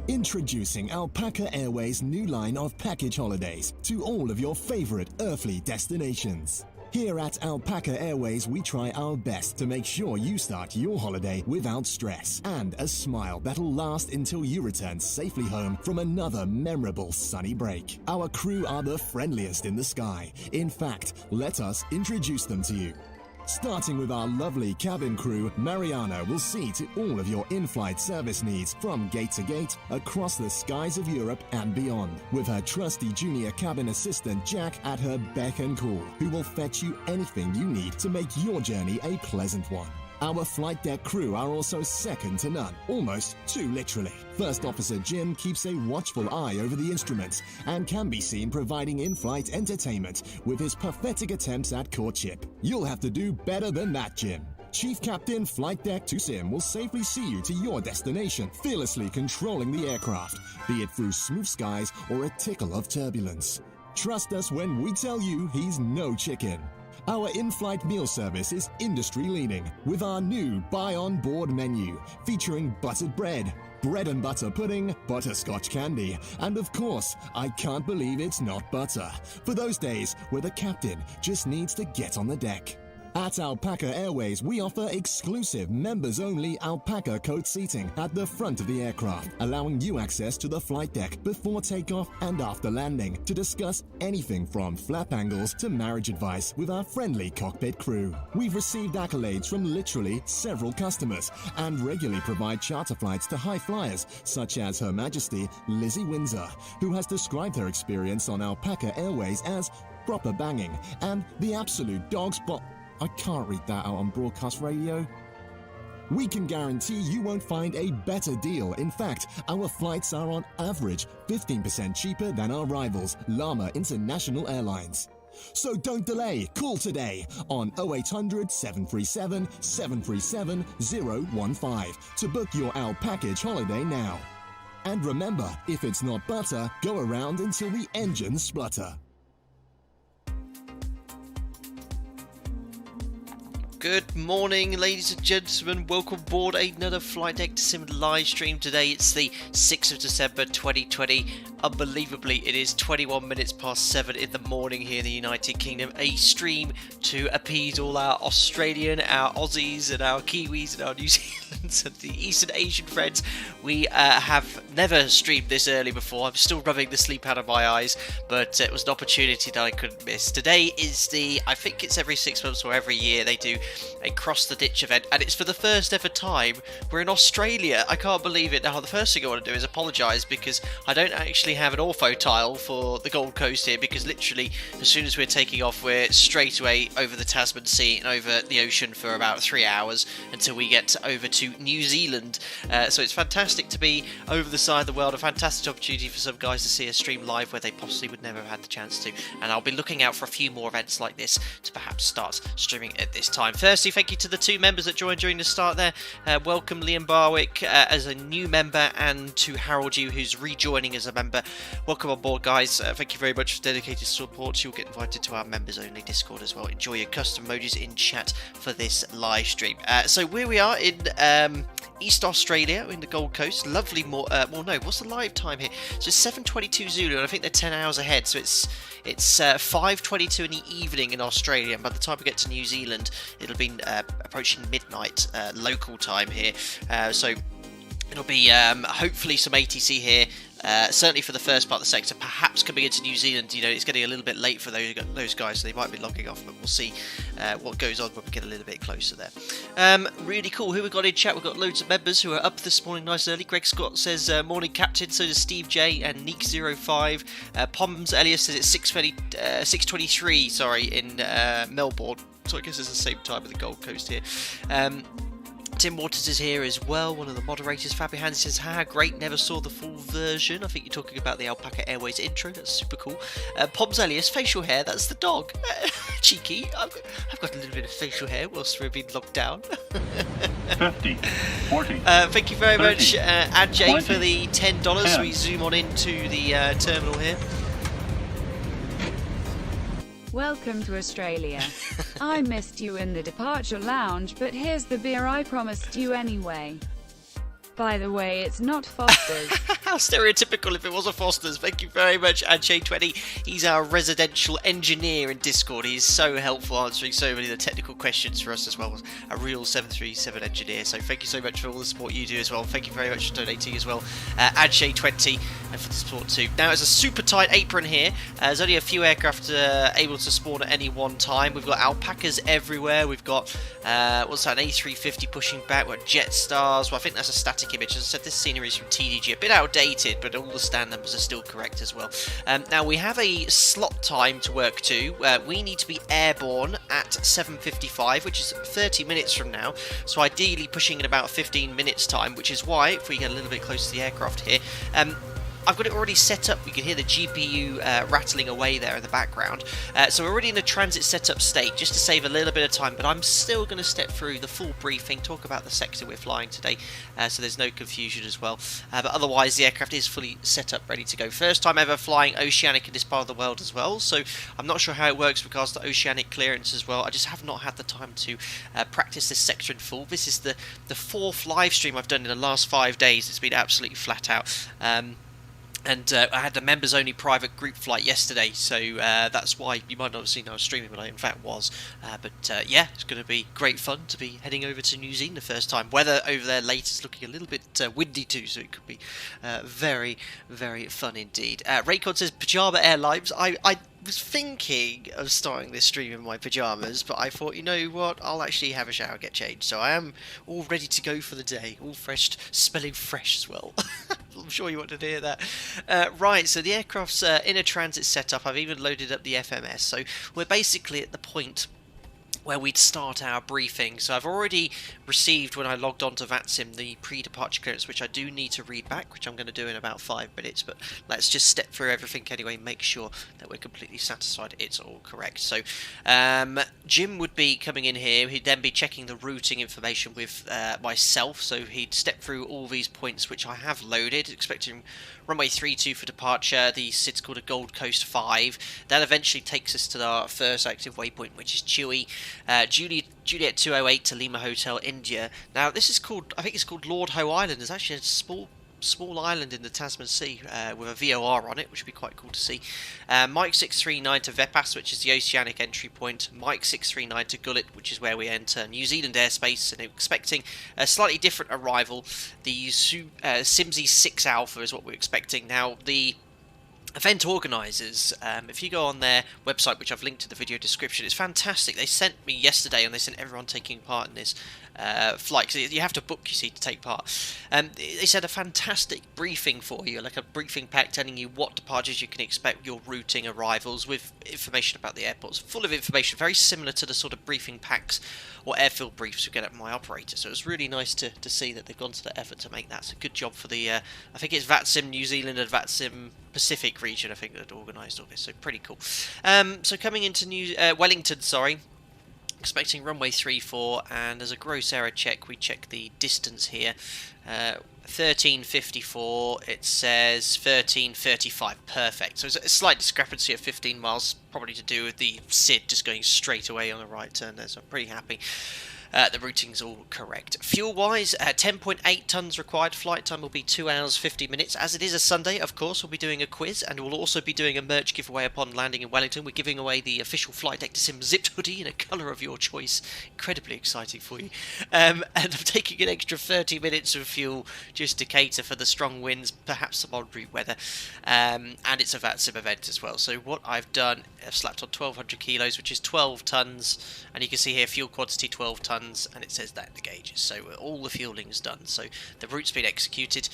Introducing Alpaca Airways' new line of package holidays to all of your favorite earthly destinations. Here at Alpaca Airways, we try our best to make sure you start your holiday without stress and a smile that'll last until you return safely home from another memorable sunny break. Our crew are the friendliest in the sky. In fact, let us introduce them to you. Starting with our lovely cabin crew, Mariana will see to all of your in-flight service needs from gate to gate across the skies of Europe and beyond, with her trusty junior cabin assistant Jack at her beck and call, who will fetch you anything you need to make your journey a pleasant one. Our flight deck crew are also second to none, almost too literally. First Officer Jim keeps a watchful eye over the instruments and can be seen providing in-flight entertainment with his pathetic attempts at courtship. You'll have to do better than that, Jim. Chief Captain Flight Deck 2 Sim will safely see you to your destination, fearlessly controlling the aircraft, be it through smooth skies or a tickle of turbulence. Trust us when we tell you he's no chicken. Our in-flight meal service is industry-leading with our new buy-on-board menu featuring buttered bread, bread and butter pudding, butterscotch candy, and of course, I can't believe it's not butter, for those days where the captain just needs to get on the deck. At Alpaca Airways, we offer exclusive members-only alpaca coach seating at the front of the aircraft, allowing you access to the flight deck before takeoff and after landing to discuss anything from flap angles to marriage advice with our friendly cockpit crew. We've received accolades from literally several customers and regularly provide charter flights to high flyers such as Her Majesty Lizzie Windsor, who has described her experience on Alpaca Airways as proper banging and the absolute dog's I can't read that out on broadcast radio. We can guarantee you won't find a better deal. In fact, our flights are on average 15% cheaper than our rivals, Llama International Airlines. So don't delay, call today on 0800 737 737 015 to book your Alpackage holiday now. And remember, if it's not butter, go around until the engines splutter. Good morning, ladies and gentlemen. Welcome aboard another Flight Deck Sim live stream. Today it's the 6th of December 2020. Unbelievably, it is 21 minutes past 7 in the morning here in the United Kingdom. A stream to appease all our Australian, our Aussies and our Kiwis and our New Zealanders and the Eastern Asian friends. We have never streamed this early before. I'm still rubbing the sleep out of my eyes, but it was an opportunity that I couldn't miss. Today is I think it's every 6 months or every year they do a Cross the Ditch event, and it's for the first ever time we're in Australia. I can't believe it. Now, the first thing I want to do is apologise because I don't actually have an ortho tile for the Gold Coast here, because literally as soon as we're taking off we're straight away over the Tasman Sea and over the ocean for about 3 hours until we get over to New Zealand. So it's fantastic to be over the side of the world, a fantastic opportunity for some guys to see a stream live where they possibly would never have had the chance to, and I'll be looking out for a few more events like this to perhaps start streaming at this time. Firstly, thank you to the 2 members that joined during the start there. Welcome Liam Barwick as a new member, and to Harold Yu, who's rejoining as a member. Welcome on board, guys. Thank you very much for dedicated support. You'll get invited to our members only Discord as well. Enjoy your custom emojis in chat for this live stream. So where we are in East Australia, in the Gold Coast. Lovely what's the live time here? So it's 7:22 Zulu, and I think they're 10 hours ahead, so it's 5:22 in the evening in Australia, and by the time we get to New Zealand it'll be approaching midnight local time here, so it'll be hopefully some ATC here, certainly for the first part of the sector. Perhaps coming into New Zealand, it's getting a little bit late for those guys, so they might be logging off, but we'll see what goes on when we get a little bit closer there. Really cool. Who we got in chat? We've got loads of members who are up this morning nice early. Greg Scott says morning captain, so does Steve J and Neek05. Poms Elias says it's 6:23 in Melbourne, so I guess it's the same time as the Gold Coast here. Tim Waters is here as well, one of the moderators. Fabi Handy says, great, never saw the full version. I think you're talking about the Alpaca Airways intro, that's super cool. Poms Elias, facial hair, that's the dog. Cheeky, I've got a little bit of facial hair whilst we've been locked down. 50, 40. Thank you very 30, much, Ajay, 20, for the $10. 10. We zoom on into the terminal here. Welcome to Australia. I missed you in the departure lounge, but here's the beer I promised you anyway. By the way, it's not Foster's. How stereotypical if it was a Foster's. Thank you very much, Anche20. He's our residential engineer in Discord. He's so helpful answering so many of the technical questions for us as well. A real 737 engineer. So thank you so much for all the support you do as well. Thank you very much for donating as well, Anche20, and for the support too. Now, it's a super tight apron here. There's only a few aircraft able to spawn at any one time. We've got alpacas everywhere. We've got, what's that, an A350 pushing back. We've got Jetsstars. Well, I think that's a static image. As I said, this scenery is from TDG. A bit outdated, but all the stand numbers are still correct as well. Now, we have a slot time to work to. We need to be airborne at 7:55, which is 30 minutes from now. So ideally pushing in about 15 minutes time, which is why, if we get a little bit close to the aircraft here, I've got it already set up. You can hear the GPU rattling away there in the background. So we're already in a transit setup state, just to save a little bit of time, but I'm still going to step through the full briefing, talk about the sector we're flying today, so there's no confusion as well. But otherwise, the aircraft is fully set up, ready to go. First time ever flying Oceanic in this part of the world as well, so I'm not sure how it works with regards to Oceanic clearance as well. I just have not had the time to practice this sector in full. This is the fourth live stream I've done in the last 5 days. It's been absolutely flat out. And I had the members-only private group flight yesterday, so that's why you might not have seen I was streaming, but I in fact was. But yeah, it's going to be great fun to be heading over to New Zealand the first time. Weather over there late is looking a little bit windy too, so it could be very, very fun indeed. Raycon says, Pyjama Airlines. I was thinking of starting this stream in my pyjamas, but I thought, you know what, I'll actually have a shower, get changed, so I am all ready to go for the day, all fresh, smelling fresh as well. I'm sure you wanted to hear that. Right, so the aircraft's in a transit setup. I've even loaded up the FMS, so we're basically at the point where we'd start our briefing. So I've already received, when I logged on to VATSIM, the pre-departure clearance, which I do need to read back, which I'm going to do in about 5 minutes, but let's just step through everything anyway, make sure that we're completely satisfied it's all correct. So Jim would be coming in here. He'd then be checking the routing information with myself, so he'd step through all these points which I have loaded, expecting runway 32 for departure. The SID's called a Gold Coast 5. That eventually takes us to our first active waypoint, which is Chewy. Juliet 208 to Lima Hotel, India. Now this is called, I think it's called Lord Howe Island. There's actually a small island in the Tasman Sea with a VOR on it, which would be quite cool to see. Mike 639 to VATPAC, which is the Oceanic entry point. Mike 639 to Gullet, which is where we enter New Zealand airspace, and expecting a slightly different arrival. The Simsy 6 Alpha is what we're expecting. Now the event organisers, if you go on their website, which I've linked to the video description, it's fantastic. They sent me yesterday, and they sent everyone taking part in this flight, because you have to book, you see, to take part. They said a fantastic briefing for you, like a briefing pack telling you what departures you can expect, your routing, arrivals, with information about the airports, full of information, very similar to the sort of briefing packs or airfield briefs we get at my operator. So it was really nice to see that they've gone to the effort to make that. So good job for the, I think it's VATSIM New Zealand and VATSIM Pacific region, I think, that organised all this, so pretty cool. So coming into Wellington, sorry, expecting runway 34, and as a gross error check, we check the distance here. 1354, it says 1335, perfect. So there's a slight discrepancy of 15 miles, probably to do with the SID just going straight away on the right turn there, so I'm pretty happy. The routing's all correct. Fuel-wise, 10.8 tonnes required. Flight time will be 2 hours 50 minutes. As it is a Sunday, of course, we'll be doing a quiz, and we'll also be doing a merch giveaway upon landing in Wellington. We're giving away the official Flight Deck to Sim zipped hoodie in a colour of your choice. Incredibly exciting for you. And I'm taking an extra 30 minutes of fuel just to cater for the strong winds, perhaps some en route weather. And it's a VATSIM event as well. So what I've done, I've slapped on 1,200 kilos, which is 12 tonnes, and you can see here fuel quantity 12 tonnes. And it says that in the gauges, so all the fueling is done, so the route's been executed.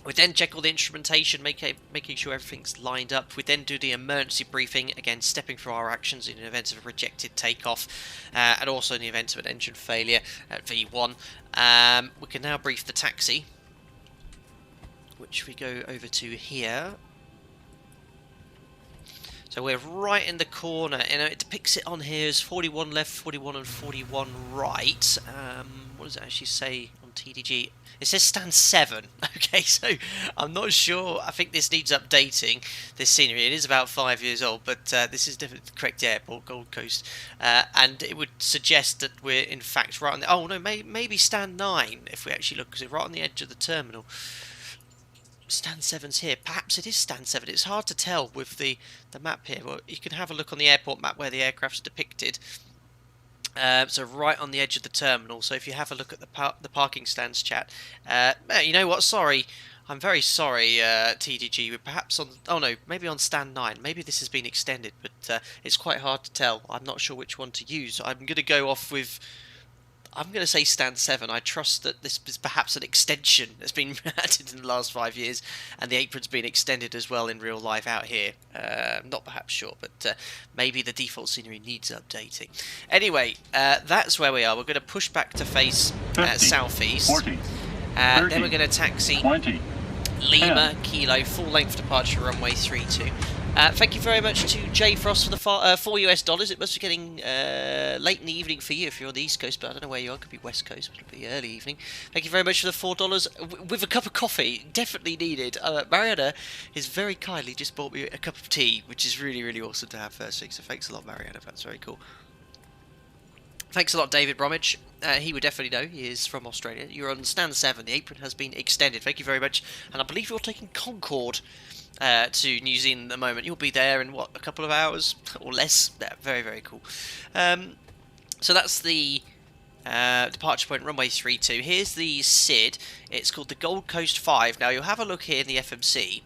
We then check all the instrumentation, making sure everything's lined up. We then do the emergency briefing, again stepping through our actions in the event of a rejected takeoff, and also in the event of an engine failure at V1. We can now brief the taxi, which we go over to here. So we're right in the corner, and it depicts it on here as 41 left, 41 and 41 right. What does it actually say on TDG? It says stand 7. Okay, so I'm not sure. I think this needs updating, this scenery. It is about 5 years old, but this is definitely the correct airport, Gold Coast. And it would suggest that we're in fact right on the... Oh no, maybe stand 9 if we actually look, because it's right on the edge of the terminal. stand 7's here. Perhaps it is stand 7. It's hard to tell with the map here. Well, you can have a look on the airport map where the aircraft's depicted. So right on the edge of the terminal. So if you have a look at the parking stands chat, you know what? Sorry, I'm very sorry, TDG. We're perhaps on. Oh no, maybe on stand 9. Maybe this has been extended, but it's quite hard to tell. I'm not sure which one to use. I'm going to go off with. I'm going to say stand 7. I trust that this is perhaps an extension that's been added in the last 5 years, and the apron's been extended as well in real life out here. Not perhaps sure, but maybe the default scenery needs updating. Anyway, that's where we are. We're going to push back to face 50, southeast. 40, 30, then we're going to taxi 20. Lima, Kilo, full length departure, runway 32. Thank you very much to Jay Frost for the $4 US. It must be getting late in the evening for you if you're on the East Coast, but I don't know where you are. It could be West Coast, but it'll be early evening. Thank you very much for the $4 with a cup of coffee. Definitely needed. Mariana has very kindly just bought me a cup of tea, which is really, really awesome to have first thing. So thanks a lot, Mariana. That's very cool. Thanks a lot, David Bromwich. He would definitely know. He is from Australia. You're on stand 7. The apron has been extended. Thank you very much. And I believe you're taking Concorde to New Zealand at the moment. You'll be there in, what, a couple of hours or less? Yeah, very, very cool. So that's the departure point, runway 32. Here's the SID. It's called the Gold Coast 5. Now, you'll have a look here in the FMC.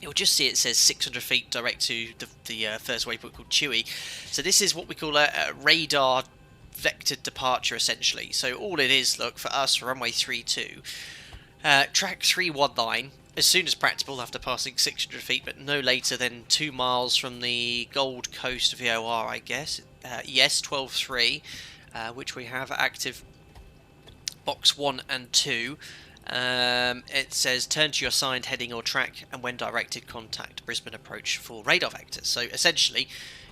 You'll just see it says 600 feet direct to the first waypoint called Chewy. So this is what we call a radar vectored departure, essentially. So all it is, look, for us, runway 32, track 319, as soon as practicable after passing 600 feet, but no later than 2 miles from the Gold Coast VOR, I guess. Yes, 12.3, which we have active box 1 and 2. It says turn to your assigned heading or track, and when directed, contact Brisbane approach for radar vectors. So essentially,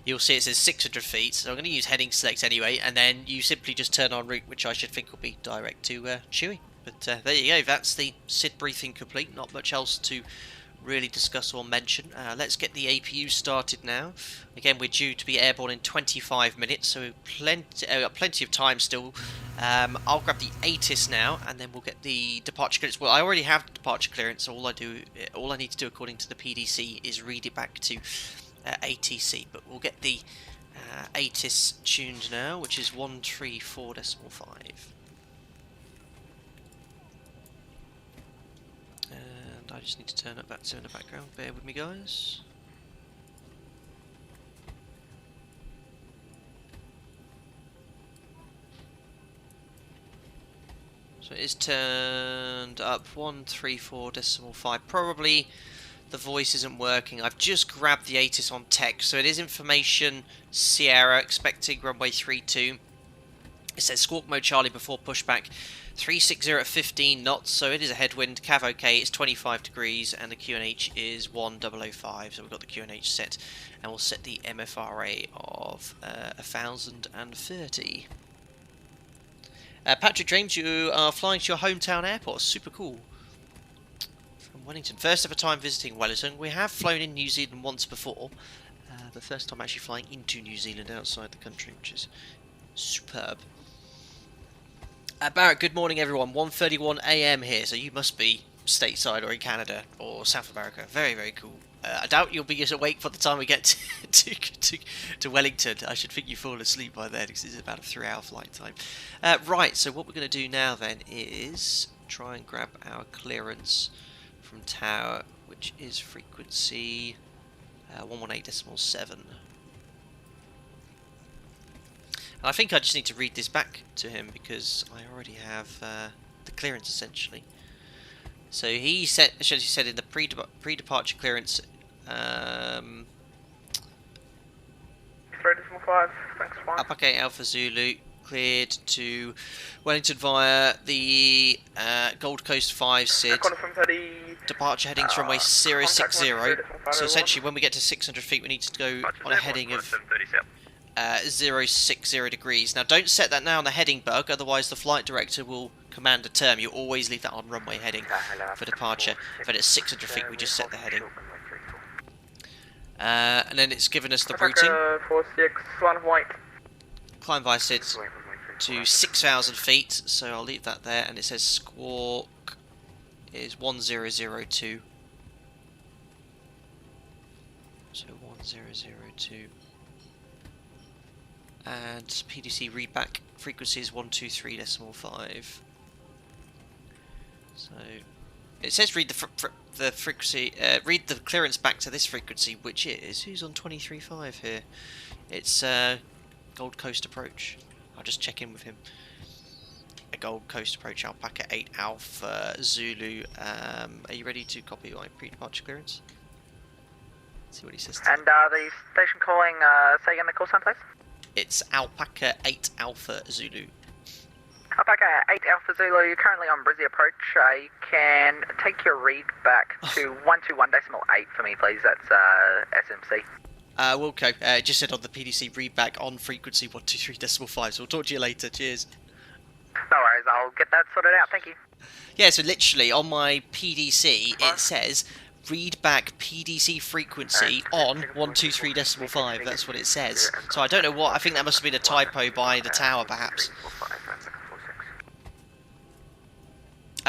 you'll see it says 600 feet. So I'm going to use heading select anyway, and then you simply just turn on route, which I should think will be direct to Chewy. But there you go. That's the SID briefing complete. Not much else to really discuss or mention. Let's get the APU started now. Again, we're due to be airborne in 25 minutes, so plenty of time still. I'll grab the ATIS now, and then we'll get the departure clearance. Well, I already have departure clearance. All I need to do according to the PDC is read it back to ATC. But we'll get the ATIS tuned now, which is 134.5. I just need to turn up VATSIM in the background. Bear with me, guys. So it is turned up 134.5. Probably the voice isn't working. I've just grabbed the ATIS on tech, so it is information Sierra, expecting runway 32. It says squawk mode Charlie before pushback. 360 at 15 knots, so it is a headwind. Cav OK, it's 25 degrees, and the QNH is 1005. So we've got the QNH set, and we'll set the MFRA of 1030. Patrick James, you are flying to your hometown airport. Super cool. From Wellington. First ever time visiting Wellington. We have flown in New Zealand once before. The first time actually flying into New Zealand outside the country, which is superb. Barrett, good morning everyone. 1:31 AM here, so you must be stateside or in Canada or South America. Very, very cool. I doubt you'll be awake by the time we get to Wellington. I should think you fall asleep by then, because it's about a 3-hour flight time. Right, so what we're going to do now then is try and grab our clearance from tower, which is frequency 118.7. I think I just need to read this back to him because I already have the clearance essentially. So he essentially said in the pre-departure clearance. 3.5, thanks, fine. Alpha Alpha Zulu cleared to Wellington via the Gold Coast 5 SID. Departure headings runway 060. So essentially, when we get to 600 feet, we need to go on a heading of 060 degrees. Now don't set that now on the heading bug, otherwise the flight director will command a term. You always leave that on runway heading for departure. But at 600 feet we just set the heading. And then it's given us the routing. 461 white. Climb via SID to 6,000 feet, so I'll leave that there, and it says squawk is 1002. So 1002. And PDC readback frequency is 123.5. So it says read the frequency, read the clearance back to this frequency, which is, who's on 23.5 here? It's Gold Coast approach. I'll just check in with him. A Gold Coast approach, Alpaca 8 Alpha Zulu. Are you ready to copy my pre-departure clearance? Let's see what he says. And the station calling, say again the call sign, please? It's Alpaca 8 Alpha Zulu. Alpaca 8 Alpha Zulu, you're currently on Brizzy approach. You can take your read back to 121.8 for me, please. That's SMC. Wilco, just said on the PDC readback on frequency 123.5, so we'll talk to you later. Cheers. No worries, I'll get that sorted out, thank you. Yeah, so literally on my PDC it says read back PDC frequency on 123.5, that's what it says. So I don't know what, I think that must have been a typo by the tower perhaps.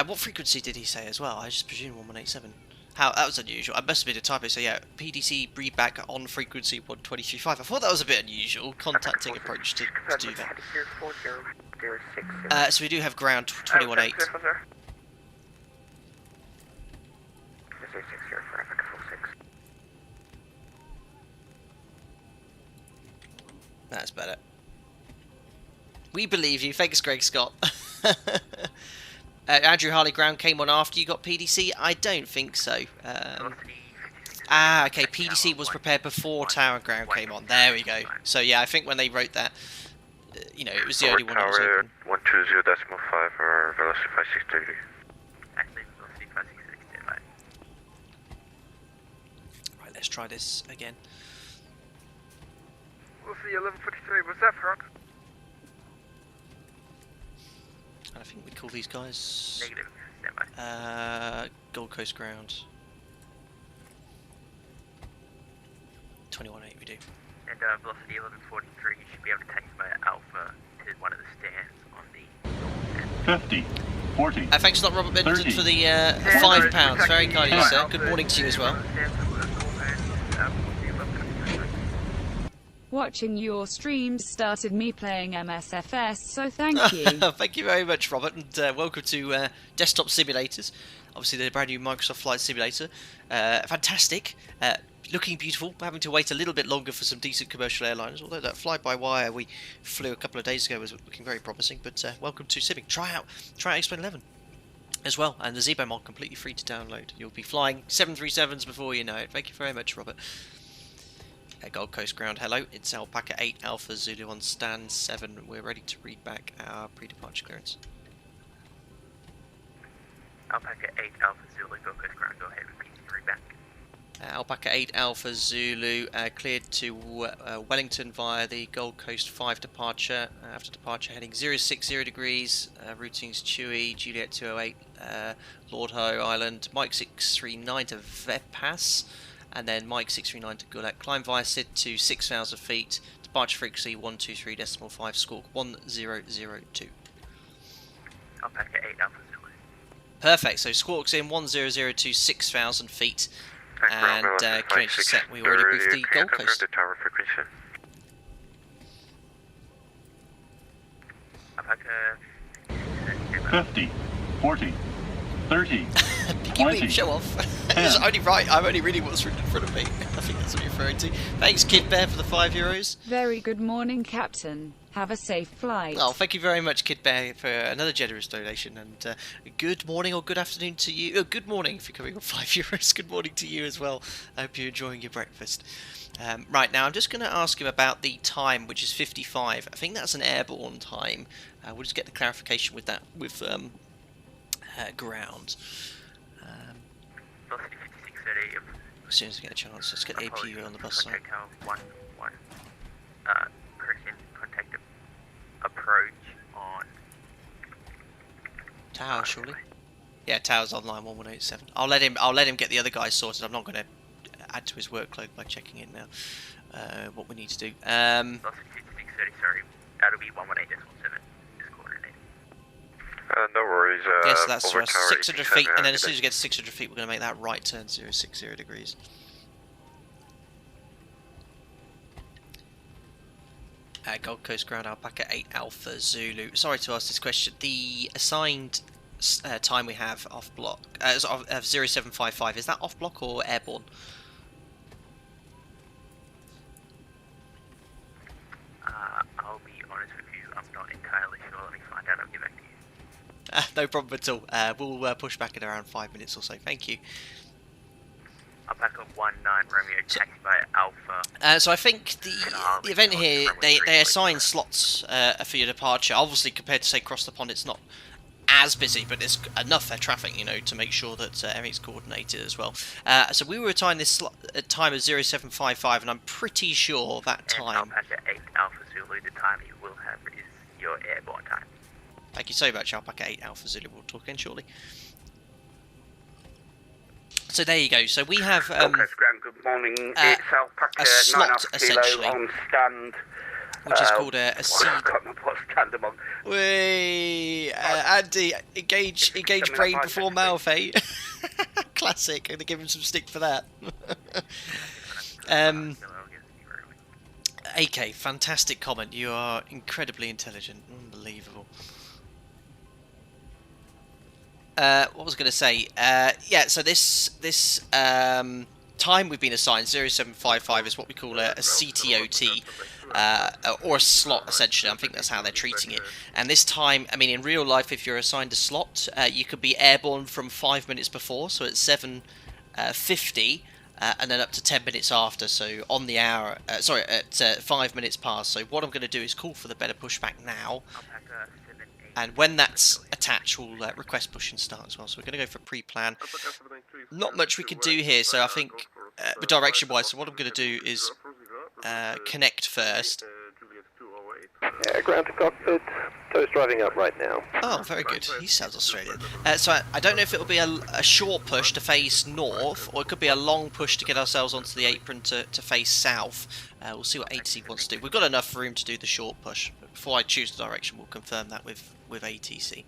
What frequency did he say as well? I just presume 1187. How, that was unusual. It must have been a typo. So yeah, PDC readback on frequency 123.5. I thought that was a bit unusual, contacting approach to do that. So we do have ground 21.8. That's better. We believe you. Thanks, Greg Scott. Andrew Harley, ground came on after you got PDC? I don't think so. Okay, PDC was prepared before tower ground came on. There we go. So yeah, I think when they wrote that, you know, it was the only one that was open. 120.5 or velocity 5630. Right, let's try this again. We'll see 11:43, was that front? And I think we call these guys Negative, standby. Gold Coast ground. 21.8 we do. And velocity 11:43, you should be able to take my Alpha to one of the stands on the 50, 40, Thanks a lot, Robert Benton, 30. for the £5. Very kind of you, sir. Good morning to you as well. Watching your streams started me playing MSFS, so thank you. Thank you very much, Robert, and welcome to Desktop Simulators. Obviously, the brand new Microsoft Flight Simulator. Fantastic. Looking beautiful. Having to wait a little bit longer for some decent commercial airliners, although that fly-by-wire we flew a couple of days ago was looking very promising. But welcome to Simming. Try out Explain 11 as well, and the ZIBO mod completely free to download. You'll be flying 737s before you know it. Thank you very much, Robert. Gold Coast ground, hello. It's Alpaca 8 Alpha Zulu on stand 7. We're ready to read back our pre-departure clearance. Alpaca 8 Alpha Zulu, Gold Coast ground, go ahead with PDC read back. Alpaca 8 Alpha Zulu cleared to Wellington via the Gold Coast 5 departure. After departure, heading 060 degrees. Routing's Chewy, Juliet 208, Lord Howe Island, Mike 639 to VATPAC. And then Mike 639 to Gulag. Climb via SID to 6,000 feet. Departure frequency 123.5. Squawk 1002. Alpaca 8 Alpha Zulu. Perfect. So squawks in 1002, 6,000 feet. And QNH set. We already briefed the Gold Coast. Tower frequency. Alpaca 50, 40, 30, Give me 20. show off. It's only right. I'm only reading what's written in front of me. I think that's what you're referring to. Thanks, Kid Bear, for the €5. Very good morning, Captain. Have a safe flight. Oh, thank you very much, Kid Bear, for another generous donation. And good morning or good afternoon to you. Good morning if you're coming on €5. Good morning to you as well. I hope you're enjoying your breakfast. Right, now I'm just going to ask him about the time, which is 55. I think that's an airborne time. We'll just get the clarification with that with ground. velocity 5630. As soon as I get a chance, let's get the APU on the bus side. Correction, contact approach on Tower, surely. Yeah, Tower's online 1187. I'll let him get the other guys sorted. I'm not going to add to his workload by checking in now. What we need to do. velocity 5630, sorry. That'll be 118.7. Just coordinated. No worries. Yes, that's over for us. tower 600 feet, 87, and then as soon as we get to 600 feet, we're going to make that right turn 060 degrees. Gold Coast Ground Alpaca 8 Alpha Zulu. Sorry to ask this question. The assigned time we have off block, 0755, is that off block or airborne? I'll be honest with you, I'm not entirely sure. Let me find out, I'll get back to you. No problem at all. We'll push back in around 5 minutes or so. Thank you. Alpaca 19 Romeo, taxi by Alpha. So I think the event here, they assign slots for your departure. Obviously, compared to say across the pond, it's not as busy, but there's enough traffic, you know, to make sure that everything's coordinated as well. So we were assigned this time of 0755, and I'm pretty sure that time. Alpaca 8 Alpha Zulu, the time you will have is your airborne time. Thank you so much, Alpaca 8 Alpha Zulu. We'll talk again shortly. So there you go. So we have Ground, good morning. It's Alpaca a slot, 9.5 essentially, kilo on stand. which is called a C. I can't remember what stand I'm on. Wait, Andy, engage brain before mouth, eh? Classic. I'm gonna give him some stick for that. AK, fantastic comment. You are incredibly intelligent. Unbelievable. What was I going to say? Yeah, so this time we've been assigned, 0755, is what we call a CTOT, or a slot, essentially. I think that's how they're treating it. And this time, I mean, in real life, if you're assigned a slot, you could be airborne from 5 minutes before, so at 7:50, and then up to 10 minutes after, so on the hour, at 5 minutes past. So what I'm going to do is call for the better pushback now. And when that's attached, we'll request push and start as well. So we're going to go for pre-plan. Not much we can do here, so I think direction-wise, so what I'm going to do is connect first. Ground to cockpit. Toast driving up right now. Oh, very good. He sounds Australian. So I don't know if it'll be a short push to face north, or it could be a long push to get ourselves onto the apron to face south. We'll see what ATC wants to do. We've got enough room to do the short push. But before I choose the direction, we'll confirm that with ATC.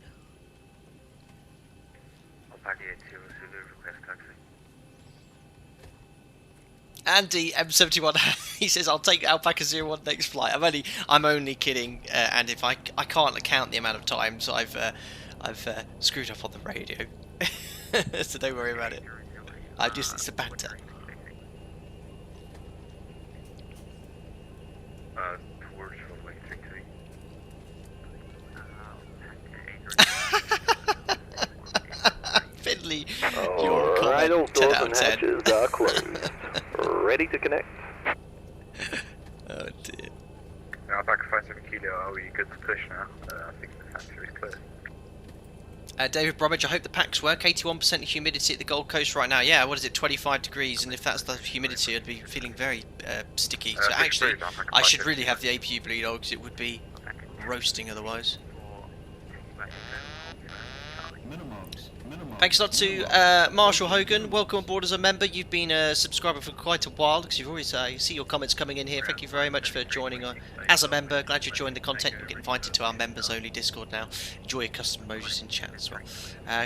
Andy M71, he says I'll take Alpaca 01 next flight. I'm only kidding, and if I can't count the amount of times I've screwed up on the radio, so don't worry about it. It's a banter. Finley, your Alright, all comment, 10 doors out and of 10. hatches are closed. Ready to connect. Oh dear. Alpaca 57 kilo, are we good to push now? I think the factory is clear. David Bromwich, I hope the packs work. 81% humidity at the Gold Coast right now. Yeah, what is it, 25 degrees? And if that's the humidity, I'd be feeling very sticky. So actually, I should really have the APU bleed on, because it would be roasting otherwise. Thanks a lot to Marshall Hogan. Welcome aboard as a member. You've been a subscriber for quite a while, because you've always you see your comments coming in here. Thank you very much for joining as a member. Glad you joined the content. You'll get invited to our members only Discord now. Enjoy your custom emojis in chat as well.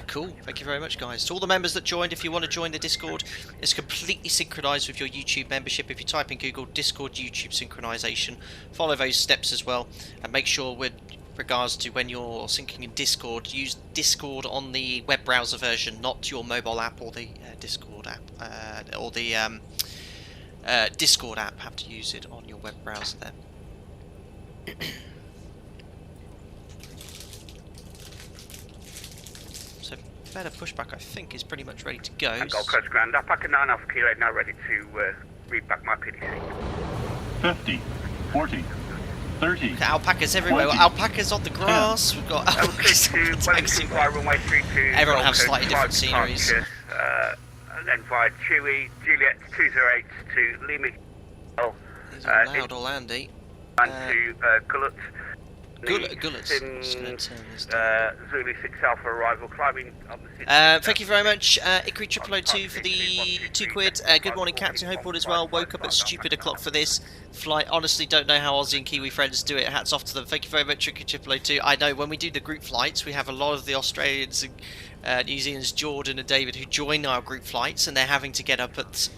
Cool. Thank you very much, guys. To all the members that joined, if you want to join the Discord, it's completely synchronized with your YouTube membership. If you type in Google Discord YouTube synchronization, follow those steps as well, and make sure with regards to when you're syncing in Discord, use Discord on the web browser version, not your mobile app or the Discord app, or the Discord app. Have to use it on your web browser there. So better pushback, I think, is pretty much ready to go. Gold Coast Ground, Alpaca 9 Alpha Kilo, now ready to read back my PDC. 50, 40, 30. Look at alpacas everywhere. 20, alpacas on the grass. We've got alpacas on the taxi. Everyone have slightly different sceneries. And then via Chewy, Juliet 208 to Lima. These are loud, all Andy. And to Gullet. Gullets. Zulu 6 Alpha arrival, climbing on the... Thank you very much, Ikri 0002 for the £2. Good morning, Captain. Hope all is well. Woke up at stupid o'clock for this flight. Honestly, don't know how Aussie and Kiwi friends do it. Hats off to them. Thank you very much, Ikri 0002. I know when we do the group flights, we have a lot of the Australians and New Zealand's Jordan and David who join our group flights, and they're having to get up at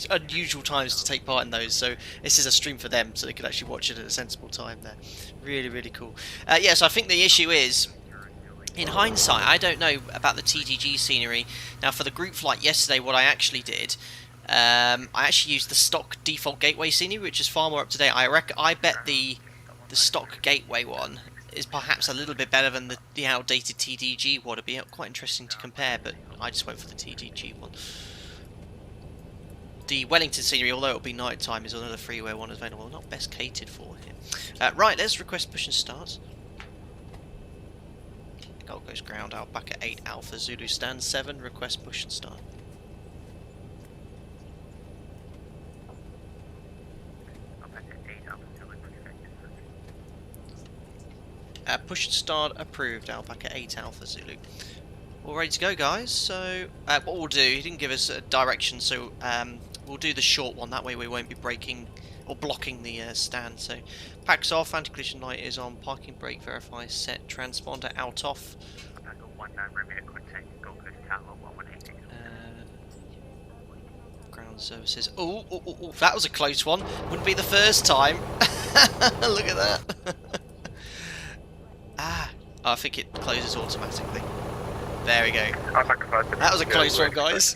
unusual times to take part in those, so this is a stream for them so they could actually watch it at a sensible time there. Really, really cool. Yes, I think the issue is, in hindsight, I don't know about the TTG scenery. Now, for the group flight yesterday, what I actually did, I actually used the stock default gateway scenery, which is far more up to date. I bet the stock gateway one is perhaps a little bit better than the outdated TTG one. It'd be quite interesting to compare, but I just went for the TTG one. The Wellington scenery, although it'll be night time, is another freeway one available. Not best catered for here. Right, let's request push and start. Gold Coast ground out back at 8 Alpha Zulu stand 7. Request push and start. Push and start approved. Out back at 8 Alpha Zulu. All ready to go, guys. So what we'll do, he didn't give us a direction, so we'll do the short one. That way we won't be braking or blocking the stand. So packs off, anti-collision light is on, parking brake verify set, transponder out off. Ground services. Oh, that was a close one. Wouldn't be the first time. Look at that. I think it closes automatically. There we go. That was a close one, guys.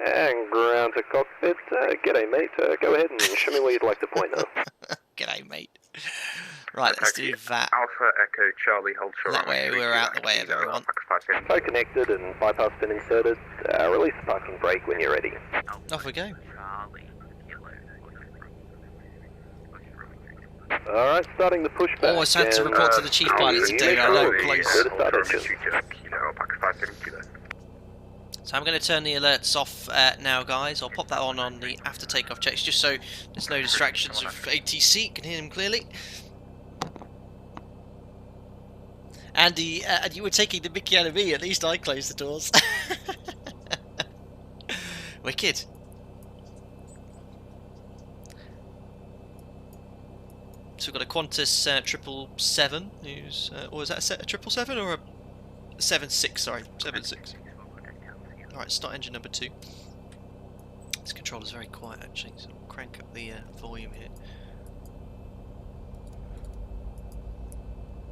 And ground to cockpit. G'day, mate. Go ahead and show me where you'd like to point now. G'day, mate. Right, let's do that. Alpha Echo Charlie, hold short. That way we're out the way of everyone. So connected and bypass been inserted. Release the parking brake when you're ready. Off we go. Alright, starting the pushback. Oh, I had to report to the chief pilot to do. I know, close. So I'm going to turn the alerts off now, guys. I'll pop that on the after takeoff checks, just so there's no distractions of ATC. You can hear him clearly. Andy, and you were taking the mickey out of me. At least I closed the doors. Wicked. So we've got a Qantas 777, who's, or is that a 777 or a 76? Sorry, 76. Alright, start engine number 2. This controller's very quiet actually, so we'll crank up the volume here.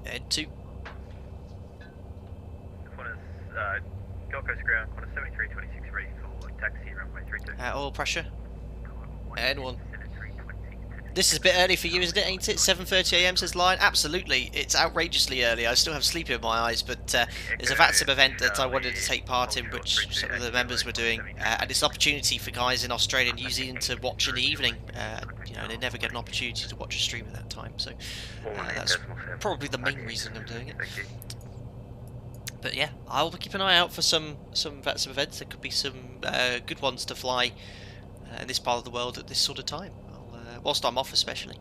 Ed 2. Qantas, Gold Coast ground, Qantas 7326 ready for taxi runway 32. Oil pressure. Ed 1. This is a bit early for you, isn't it, ain't it? 7:30 AM says Lion. Absolutely, it's outrageously early. I still have sleep in my eyes, but there's a VATSIM event that I wanted to take part in, which some of the members were doing, and it's an opportunity for guys in Australia and New Zealand to watch in the evening. You know, they never get an opportunity to watch a stream at that time, so that's probably the main reason I'm doing it. But yeah, I'll keep an eye out for some VATSIM events. There could be some good ones to fly in this part of the world at this sort of time. Whilst I'm off especially.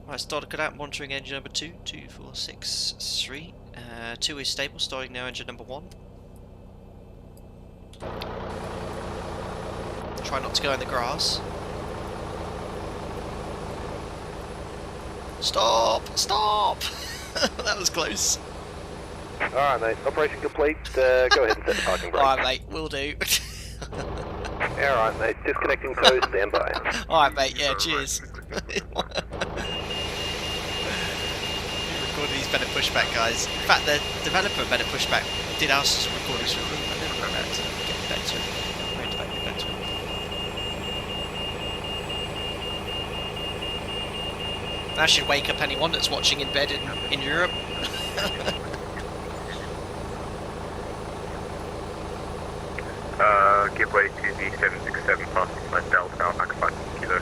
Right, started cut out, monitoring engine number 2, 2463. 2 is stable, starting now engine number 1. Try not to go in the grass. Stop! Stop! That was close. Alright, mate, operation complete. Go ahead and set the parking brake. Alright, mate, will do. Alright, mate, disconnecting tow, stand by. Alright, mate, yeah, cheers. Recording these better pushback, guys. In fact, the developer of better pushback did ask us to record this with them. I never got around to getting back to it. That should wake up anyone that's watching in bed in Europe. Give way to the 767 passing flight Delta, back 5 kilo.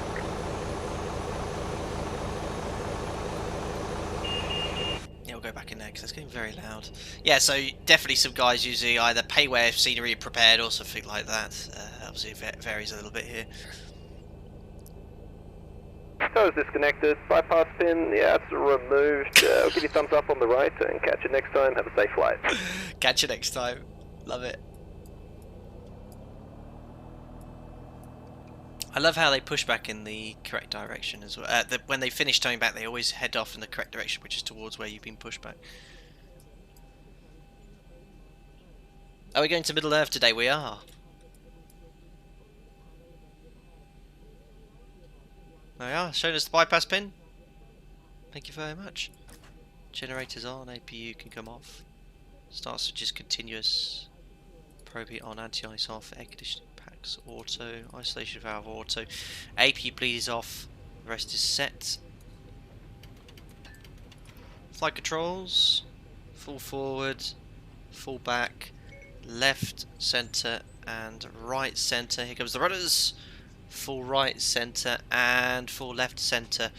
Yeah, we'll go back in there, because that's getting very loud. Yeah, so definitely some guys using either payware scenery prepared or something like that. Obviously it varies a little bit here. So is disconnected. Bypass pin, yeah, it's removed. I'll give you a thumbs up on the right and catch you next time. Have a safe flight. Catch you next time. Love it. I love how they push back in the correct direction as well. When they finish towing back, they always head off in the correct direction, which is towards where you've been pushed back. Are we going to Middle Earth today? We are. There we are, showing us the bypass pin. Thank you very much. Generators on, APU can come off. Start switch is continuous. Probe heat on, anti-ice off, air conditioning packs auto, isolation valve auto. APU bleed is off, the rest is set. Flight controls, full forward, full back, left, centre and right centre. Here comes the rudders. Full right centre and full left centre.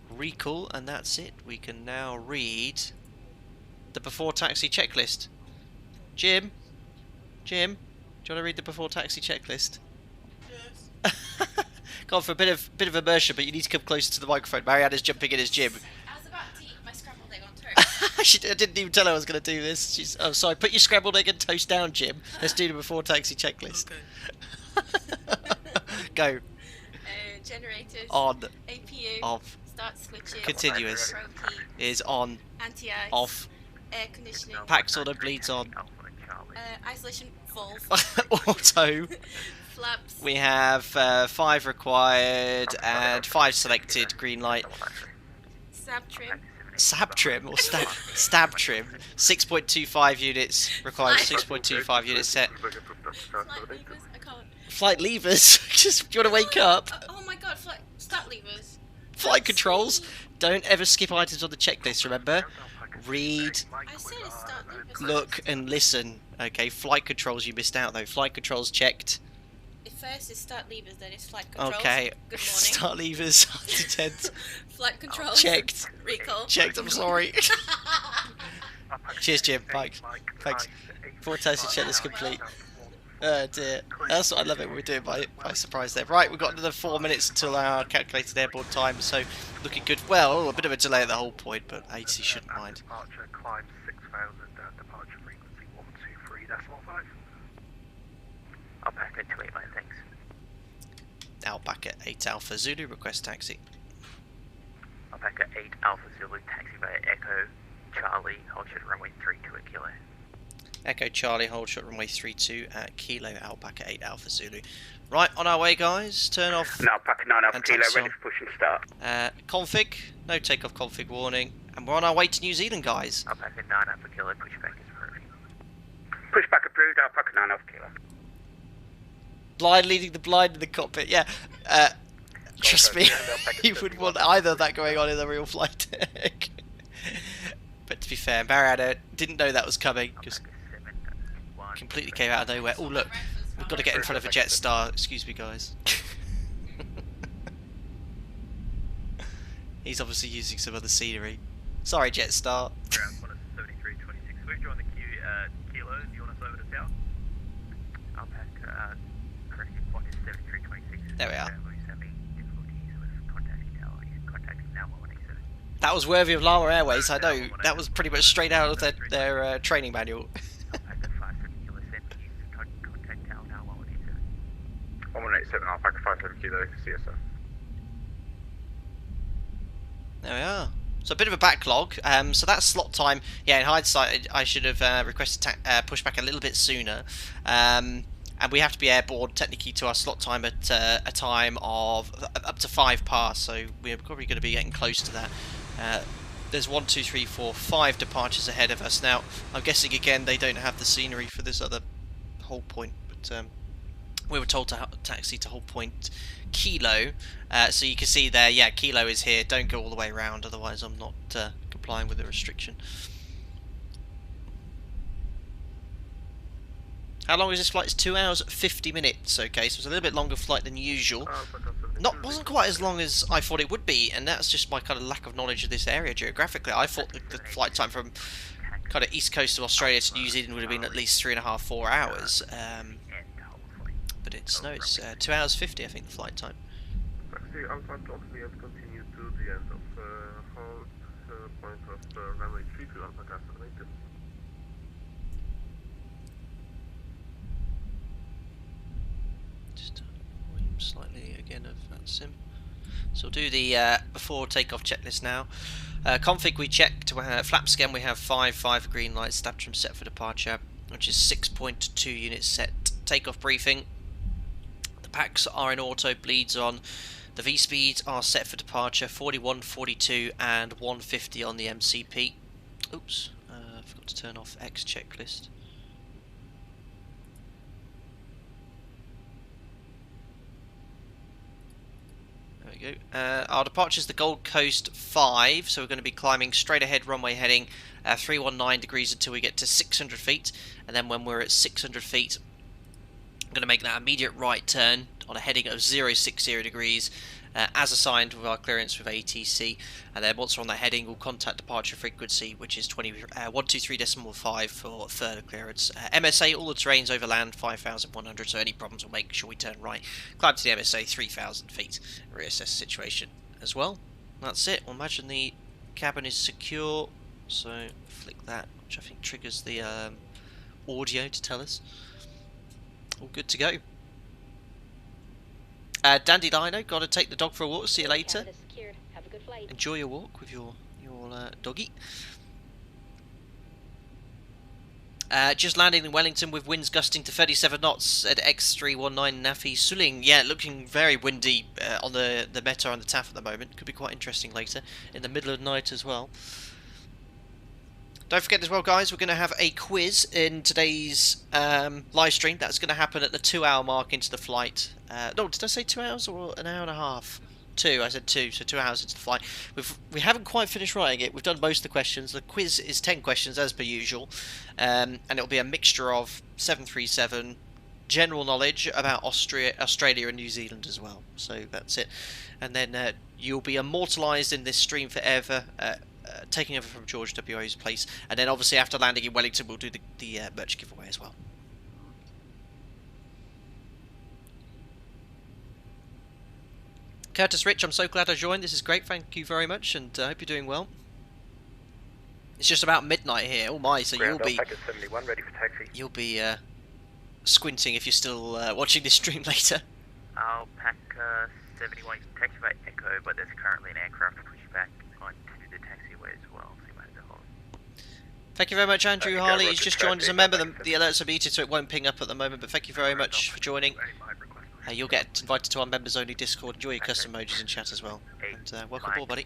Recall, and that's it. We can now read the before taxi checklist. Jim, do you want to read the before taxi checklist? Yes. Gone for a bit of immersion, but you need to come closer to the microphone. Marianne's jumping in as Jim. I was about to eat my scrambled egg on toast. I didn't even tell her I was going to do this. She's, oh, sorry. Put your scrambled egg and toast down, Jim. Let's do the before taxi checklist. Okay. Go. Generators. On. APU. Off. Start switches. Continuous. Probe heat. Is on. Anti-ice. Off. Air conditioning. Packs auto bleeds on. Isolation valve. Auto. Flaps. We have 5 required and 5 selected. Green light. Sab trim. Sab trim or stab trim. 6.25 units required. 6.25 units set. Flight levers. I can't. Flight levers. Just, do you want to wake up? Oh my god, start levers. Flight controls. Don't ever skip items on the checklist, remember? Read, I said it's start levers. look and listen. Okay, flight controls you missed out though. Flight controls checked. First is start levers, then it's flight controls. Okay. Good morning. Start levers. Detent. Flight controls. Checked. Recall. Checked, I'm sorry. Cheers, Jim. Thanks. Before taxi checklist complete. Oh dear. That's what I love it when we're doing by surprise there. Right, we've got another 4 minutes until our calculated airborne time, so looking good. Well, a bit of a delay at the whole point, but 80 shouldn't mind. Departure, climb 6,000, departure frequency 123.5. Alpaca 289, thanks. Alpaca 8 Alpha Zulu, request taxi. Alpaca 8 Alpha Zulu, taxi via Echo Charlie, hold short runway 32 at Kilo. Echo Charlie, hold short runway 32 at Kilo, Alpaca 8 Alpha Zulu. Right, on our way guys, turn off. No, Alpaca 9 Alpha and Kilo, taxi ready on. for push and start. Config, no takeoff config warning, and we're on our way to New Zealand guys. Alpaca 9 Alpha Kilo, pushback is approved. Pushback approved, Alpaca 9 Alpha Kilo. Blind leading the blind in the cockpit, yeah. Trust me, you would want either of that going on in the real flight deck. But to be fair, Mariana didn't know that was coming, just completely came out of nowhere. Oh look, we've got to get in front of a Jetstar. Excuse me guys. He's obviously using some other scenery. Sorry Jetstar. Ground 7326, we've joined the queue, Kilo, do you want us over to south? Alpaca, correct, spot is 7326. There we are. We're having difficulties with contacting now, contacting now 117. That was worthy of Lama Airways, I know. That was pretty much straight out of their training manual. Alpaca 57 Kilo, send you contact now 117. 1187, Alpaca 57 Kilo, CSO. There we are. So a bit of a backlog. So that's slot time. Yeah, in hindsight, I should have requested pushback a little bit sooner. And we have to be airborne technically to our slot time at a time of up to 5 past. So we're probably going to be getting close to that. There's 1, 2, 3, 4, 5 departures ahead of us. Now, I'm guessing again they don't have the scenery for this other hold point, but we were told to taxi to hold point Kilo. So you can see there, yeah, Kilo is here. Don't go all the way around, otherwise I'm not complying with the restriction. How long is this flight? It's 2 hours 50 minutes. Okay, so it's a little bit longer flight than usual. wasn't quite as long as I thought it would be, and that's just my kind of lack of knowledge of this area geographically. I thought the flight time from kind of east coast of Australia to New Zealand would have been at least 3.5, 4 hours. But it's 2 hours 50, I think, the flight time. Taxi Alpha Oxley has continued to the end of hold point of runway 32 Alpha Gas Wellington. Just volume slightly again of VATSIM. So we'll do the before takeoff checklist now. Config we checked, flaps again we have 5 green lights, Stabtrim set for departure, which is 6.2 units set. Takeoff briefing. The packs are in auto, bleeds on. The V-speeds are set for departure, 41, 42 and 150 on the MCP. Oops, I forgot to turn off X checklist. There we go. Our departure is the Gold Coast 5, so we're going to be climbing straight ahead runway heading 319 degrees until we get to 600 feet, and then when we're at 600 feet I'm going to make that immediate right turn on a heading of 060 degrees as assigned with our clearance with ATC, and then once we're on that heading we'll contact departure frequency, which is 123.5 for further clearance. MSA, all the terrains over land 5,100, so any problems we'll make sure we turn right, climb to the MSA 3,000 feet, reassess the situation as well. That's it. We'll imagine the cabin is secure, so flick that, which I think triggers the audio to tell us. All good to go. Dandelion, got to take the dog for a walk. See you later. Have a good flight. Enjoy your walk with your doggy. Just landing in Wellington with winds gusting to 37 knots at X319 Nafi Suling. Yeah, looking very windy on the Meta and the TAF at the moment. Could be quite interesting later in the middle of the night as well. Don't forget as well, guys, we're going to have a quiz in today's live stream. That's going to happen at the 2-hour mark into the flight. No, did I say 2 hours or an hour and a half? 2, I said 2, so 2 hours into the flight. We haven't quite finished writing it. We've done most of the questions. The quiz is 10 questions as per usual, and it'll be a mixture of 737, general knowledge about Australia and New Zealand as well. So that's it. And then you'll be immortalised in this stream forever, taking over from George WO's place, and then obviously after landing in Wellington we'll do the merch giveaway as well. Curtis Rich, I'm so glad I joined. This is great, thank you very much, and I hope you're doing well. It's just about midnight here. Oh my, so Ground you'll be 71, ready for taxi. You'll be squinting if you're still watching this stream later. I'll pack 71 taxi by Echo, but there's currently an aircraft pushback onto the taxiway as well. So you might have to hold. Thank you very much, Andrew Harley. He's just joined as a member. The alerts are muted, so it won't ping up at the moment, but thank you very much for joining. You'll get invited to our members only Discord. Enjoy your custom emojis in chat as well. And welcome aboard, buddy.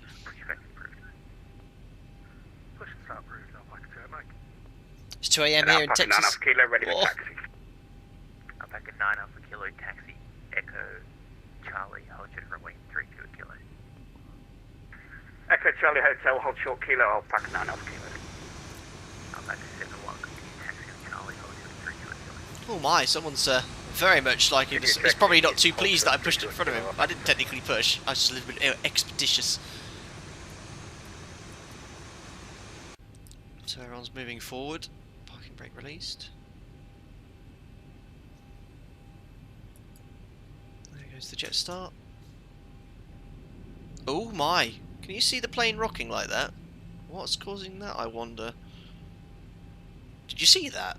It's 2 AM here in Texas. Kilo, ready for taxi. I'm back at 9 Alpha Kilo taxi. Echo Charlie, hold short runway 32 Kilo. Echo Charlie Hotel, hold short Kilo, I'll pack 9 Alpha Kilo. I'm back at 7-1, continue taxi on Charlie, hold short 32 Kilo. Oh my, someone's very much liking this. He's probably not too pleased that I pushed it in front of him. I didn't technically push, I was just a little bit expeditious. So everyone's moving forward. Parking brake released. There goes the jet start. Oh my! Can you see the plane rocking like that? What's causing that, I wonder? Did you see that?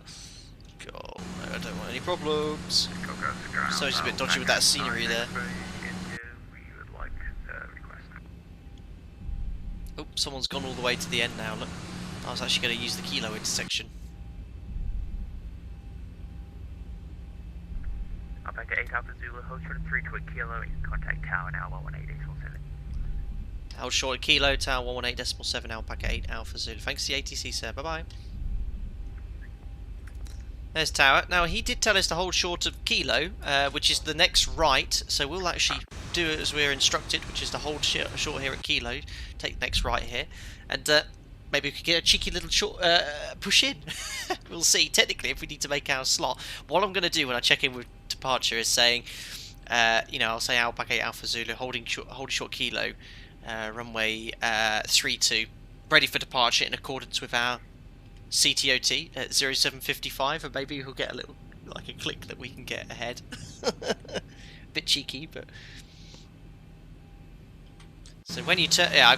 God, no, I don't want any problems. So it's a bit dodgy with that scenery there. Oh, someone's gone all the way to the end now, look. I was actually going to use the Kilo intersection. I'm back at 8 Alpha Zulu, hold short 32 Kilo, and contact Tower now 118.7. Hold short at Kilo, Tower 118.7, Alpaca 8 Alpha Zulu. Thanks to the ATC, sir. Bye bye. There's Tower. Now, he did tell us to hold short of Kilo, which is the next right, so we'll actually do it as we're instructed, which is to hold short here at Kilo, take the next right here, and maybe we could get a cheeky little short push in. We'll see, technically, if we need to make our slot. What I'm going to do when I check in with departure is saying, you know, I'll say Alpaca 8 Alpha Zulu, holding short kilo, runway 32, ready for departure in accordance with our CTOT at 0755, and maybe we'll get a little, like a click that we can get ahead. Bit cheeky, but so when you turn, yeah,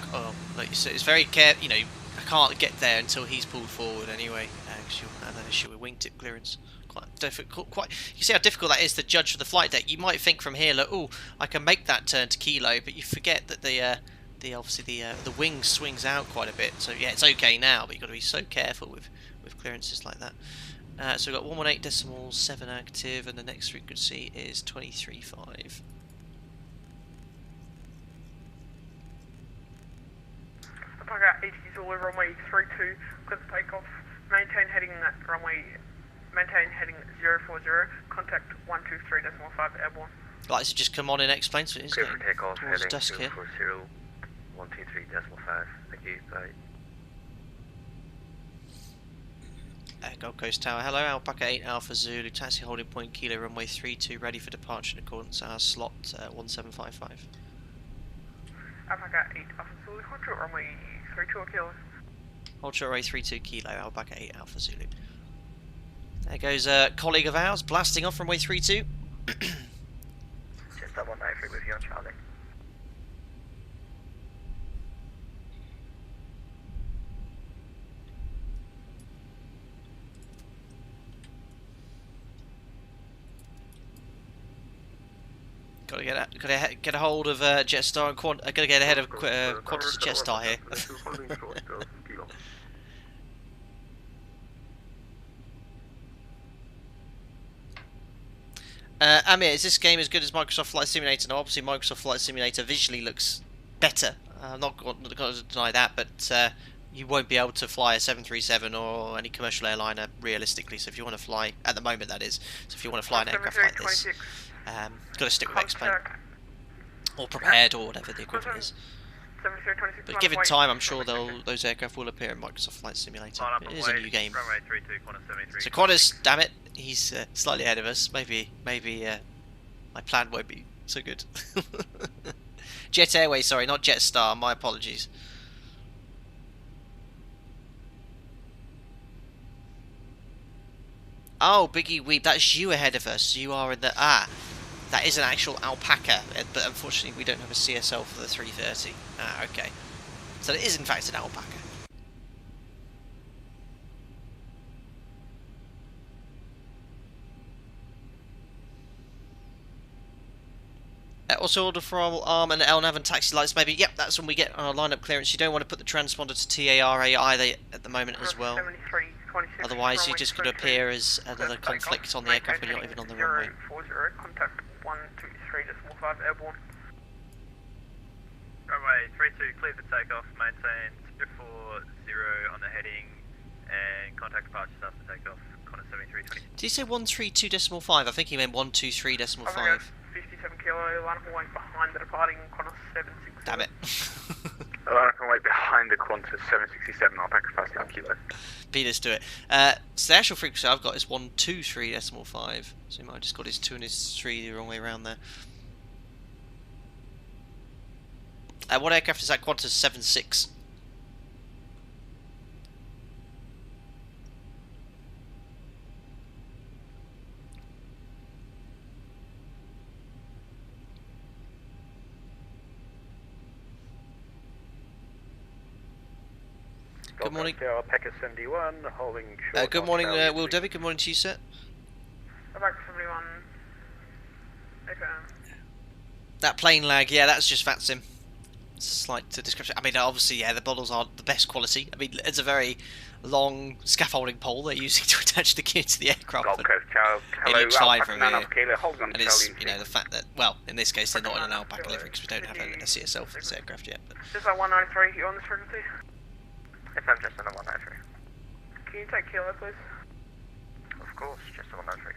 like you said, it's very careful. You know, I can't get there until he's pulled forward anyway. Actually, and then issue with wingtip clearance. Quite difficult. You see how difficult that is to judge for the flight deck. You might think from here, like, oh, I can make that turn to kilo, but you forget that the wing swings out quite a bit. So yeah, it's okay now, but you've got to be so careful with clearances like that. So we've got 118.7 active, and the next frequency is 23.5. Alpaca 80 Zulu, runway 32, clear for takeoff. Maintain heading 040, contact 123.5 airborne. Like to just come on and explain to it. Clear for takeoff, towards heading dusk here. 040, 123.5. Thank you, bye. Gold Coast Tower, hello, Alpaca 8 Alpha Zulu, taxi holding point kilo, runway 32, ready for departure in accordance with our slot 1755. Alpaca 8 Alpha Zulu, hold short runway 32 kilo. Hold short runway 32 kilo, Alpaca 8 Alpha Zulu. There goes a colleague of ours, blasting off runway 32. Just double 93 with you on Charlie. Got to get a hold of Jetstar and got to get ahead of Qantas Jetstar here. Amir, is this game as good as Microsoft Flight Simulator? Now, obviously, Microsoft Flight Simulator visually looks better. I'm not going to deny that, but you won't be able to fly a 737 or any commercial airliner realistically. So if you want to fly, at the moment that is, so if you want to fly an aircraft like this, got to stick with X-Plane or Prepared or whatever the equivalent is. But given time, I'm sure those aircraft will appear in Microsoft Flight Simulator. It is a new game. So Qantas, damn it, he's slightly ahead of us. Maybe my plan won't be so good. Jet Airways, sorry, not Jetstar. My apologies. Oh, Biggie Weeb, that's you ahead of us. You are in the that is an actual Alpaca, but unfortunately we don't have a CSL for the 330. Okay. So it is in fact an Alpaca. Also order from ARM and LNAV and taxi lights maybe. Yep, that's when we get our lineup clearance. You don't want to put the transponder to TARA either at the moment as well. Otherwise you're just going to appear as another conflict on the aircraft when you're not even on the runway. Contact 123.5 airborne. Runway 32, clear for takeoff, maintain 040 on the heading, and contact departures after takeoff, Qantas 7320. Did he say 132.5? I think he meant 123.5. 57 kilo, line up and behind the departing Qantas 767. Damn it. Line up and wait behind the Qantas 767, Alpaca 5 kilo. Beat us to it. So the actual frequency I've got is 123.5. So he might have just got his 2 and his 3 the wrong way around there. What aircraft is that? Qantas 76. Good morning. Alpaca 71, holding short. Good morning, Will Debbie. Good morning to you, sir. Alpaca 71. Okay. That plane lag, yeah, that's just VATSIM. Slight description. I mean, obviously, yeah, the models aren't the best quality. I mean, it's a very long scaffolding pole they're using to attach the gear to the aircraft. Gold Coast Tower. It looks fine from here. Hold on, and it's, you know, the fact that, well, in this case, they're not in an Alpaca livery because we don't have a CSL for this aircraft yet. But Just like 193, you on this frequency? Yes, I'm just on a 193. Can you take kilo, please? Of course, just a 193.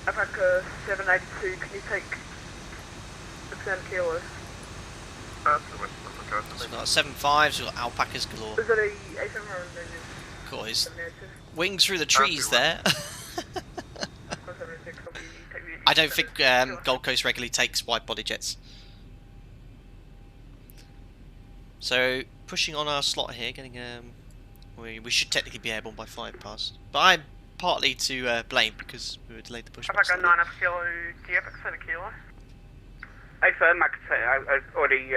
Alpaca 782, can you take 600 kilos? so we've got 7.5s, we've got alpacas galore. Is it a A7 or is it Got his wings through the trees there. I don't think Gold Coast regularly takes wide body jets. So pushing on our slot here, getting we should technically be airborne by 5 past, but I'm partly to blame because we were delayed the pushback. Alpaca 9 Alpha Kilo, do you have a kilo? Hey, sir, Max, I already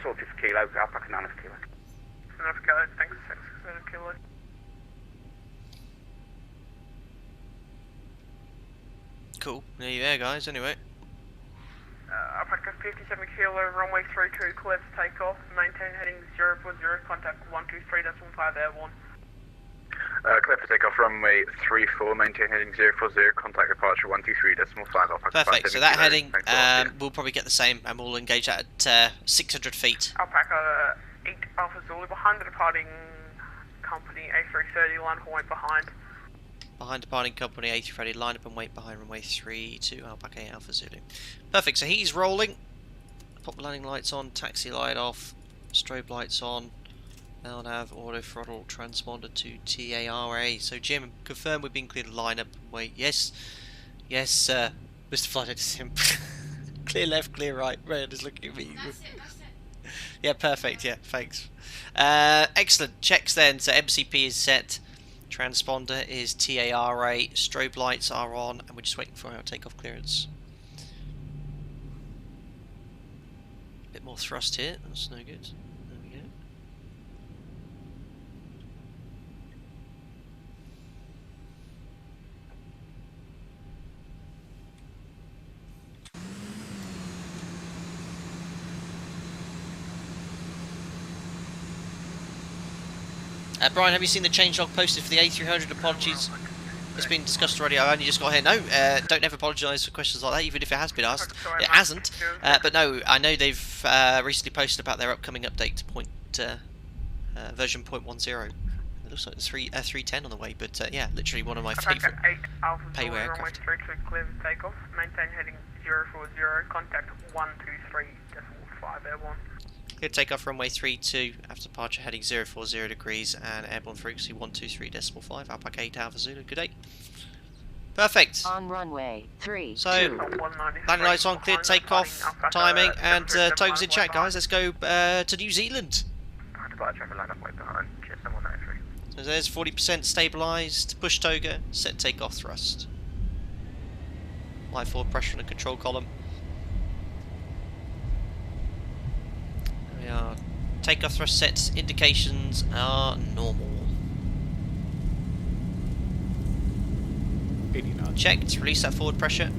sorted for kilo. Alpaca 9 Alpha Kilo. Alpha Kilo, thanks, 6 kilo. Cool. There you are, guys. Anyway. Alpaca 57 kilo, runway 32, clear for takeoff. Maintain heading 040, contact 123.5 airborne. Clear for takeoff, runway 34, maintain heading 040, contact departure 123.5. Perfect, so that heading we'll probably get the same, and we'll engage that at 600 feet. Alpaca 8 Alpha Zulu, behind the departing company, A330, line up and wait behind. Behind departing company, A330, line up and wait behind runway 32, Alpaca 8 Alpha Zulu. Perfect, so he's rolling. Pop the landing lights on, taxi light off, strobe lights on. LNAV, auto throttle, transponder to TARA. So Jim, confirm we've been cleared to line up and wait. Yes, yes, Mr. Flight Sim. Clear left, clear right. Red is looking at me. That's it. Yeah, perfect. Yeah, thanks. Excellent. Checks then. So MCP is set. Transponder is TARA. Strobe lights are on, and we're just waiting for our takeoff clearance. A bit more thrust here. That's no good. There we go. Brian, have you seen the changelog posted for the A300? Apologies, it's been discussed already. I only just got here. No, don't ever apologise for questions like that, even if it has been asked. It hasn't. But no, I know they've recently posted about their upcoming update to version 0.10. It looks like there's 310 on the way, but yeah, literally one of my favourite payware aircraft. Clear for takeoff. Maintain heading 040, contact 123.5 airborne. Clear takeoff runway 32 after departure heading 040 degrees and airborne frequency 123.5 Alpaca 8 Alpha Zulu. Good day. Perfect. On runway 3. So landing lights on, clear takeoff, timing, and Toga's in chat, guys. Let's go to New Zealand. Departure, line up, wait behind, jet 193. So there's 40% stabilised. Push Toga, set takeoff thrust. Light forward pressure on the control column. We are takeoff thrust sets, indications are normal. 80 knots. Checked, release that forward pressure.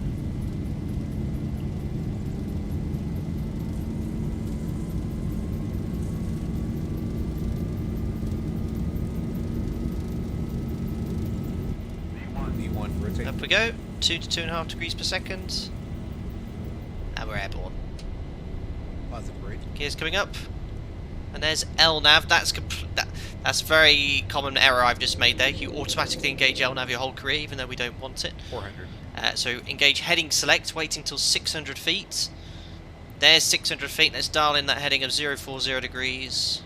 V1 rotate. Up we go, 2 to 2.5 degrees per second. And we're airborne. Positive rate. Gears coming up. And there's LNAV. That's a very common error I've just made there. You automatically engage LNAV your whole career, even though we don't want it. 400. So engage heading select, waiting till 600 feet. There's 600 feet. Let's dial in that heading of 040 degrees.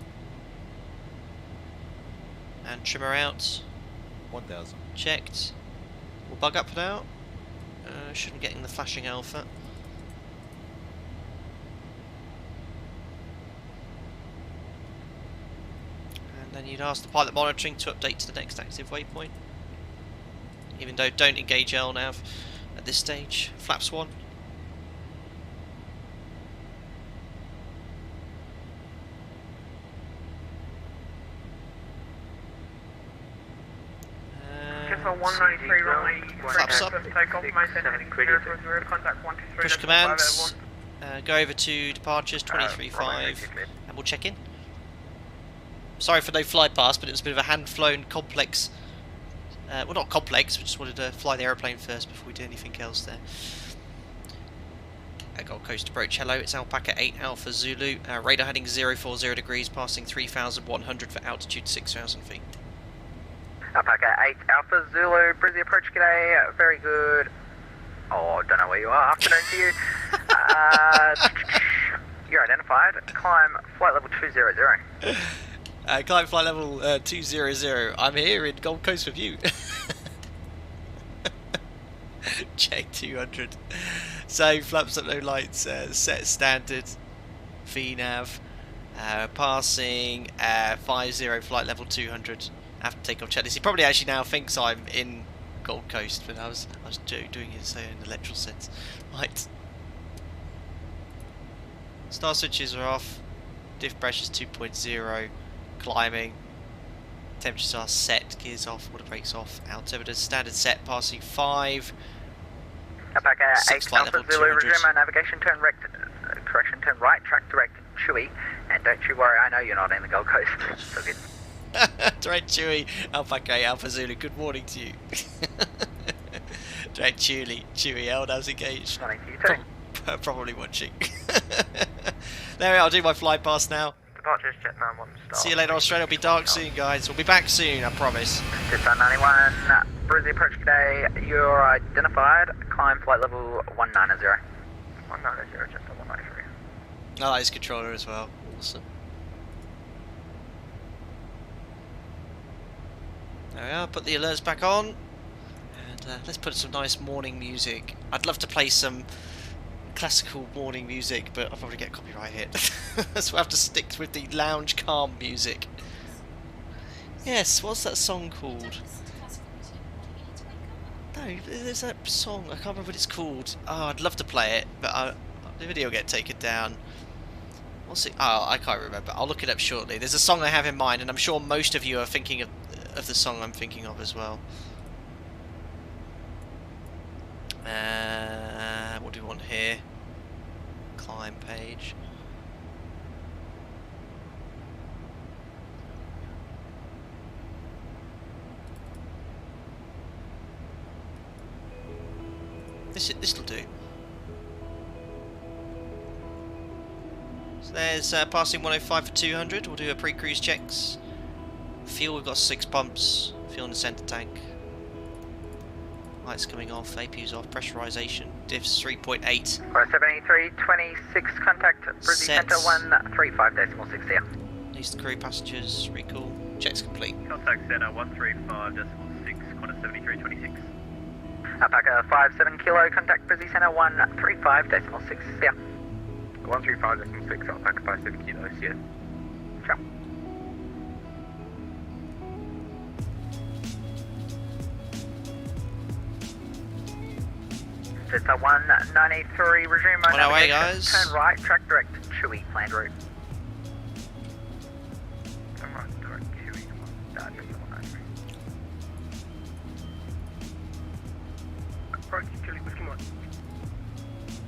And trimmer out. 1000. Checked. We'll bug up now. Shouldn't get in the flashing alpha. And then you'd ask the pilot monitoring to update to the next active waypoint. Even though don't engage LNAV at this stage. Flaps 1. Kessel 193 runway Flaps up. takeoff, maintain heading 040, contact 123. Push commands. Go over to departures 23.5 and we'll check in. Sorry for no fly past, but it was a bit of a hand-flown complex. Well, not complex, we just wanted to fly the aeroplane first before we did anything else there. Gold Coast approach, hello, it's Alpaca 8 Alpha Zulu. Radar heading 040 degrees, passing 3,100 for altitude 6,000 feet. Alpaca 8 Alpha Zulu, Brizzy approach, g'day, very good. Oh, don't know where you are, afternoon to you. You're identified, climb flight level 200. Climb flight level 200, I'm here in Gold Coast with you. Check 200. So flaps up no lights, set standard, VNAV, passing 50 flight level 200 after takeoff checklist. He probably actually now thinks I'm in Gold Coast, but I was doing it in an electoral sense. Right. Star switches are off, diff pressure's 2.0, climbing, temperatures are set, gears off, water brakes off, altimeter standard set, passing 5. Alpaca 6 8 flight Alpha level Zulu, 200. resume our navigation, turn right, track direct, Chewy, and don't you worry, I know you're not in the Gold Coast, so good. Direct Chewy, Alpaca 8 Alpha Zulu, good morning to you. Direct Chewy, how's engaged? Morning to you too. Probably watching. There we are, I'll do my fly past now. Departure is jet 91 start. See you later, Australia. It'll be dark soon, guys. We'll be back soon, I promise. Tasman 91, Brizzy approach today, you're identified, climb flight level 190. 190, just 193. I like this controller as well. Awesome. There we are, put the alerts back on. And let's put some nice morning music. I'd love to play some classical morning music, but I'll probably get copyright hit. So we'll have to stick with the lounge calm music. Yes, what's that song called? No, there's that song, I can't remember what it's called. Oh, I'd love to play it, but the video will get taken down. What's it? Oh, I can't remember. I'll look it up shortly. There's a song I have in mind, and I'm sure most of you are thinking of the song I'm thinking of as well. What do we want here? Climb page. This'll do. So there's passing 105 for 200. We'll do a pre-cruise checks. Fuel, we've got 6 pumps. Fuel in the centre tank. Lights coming off, APU's off, pressurisation, diffs 3.8. 7326, contact Brizzy Centre 135.6 here. Needs the crew, passengers, recall, checks complete. Contact Centre 135.6, corner 7326. Alpaca 57 kilo, contact Brizzy Centre 135.6 here. 135.6, Alpaca 57 kilos, yeah. Ciao. It's a 193, resume On our way, navigation, guys. turn right, track direct, Chewy, planned route. Turn right, direct, Chewy, come on. Just 193. Approach Chili, Whiskey Mike.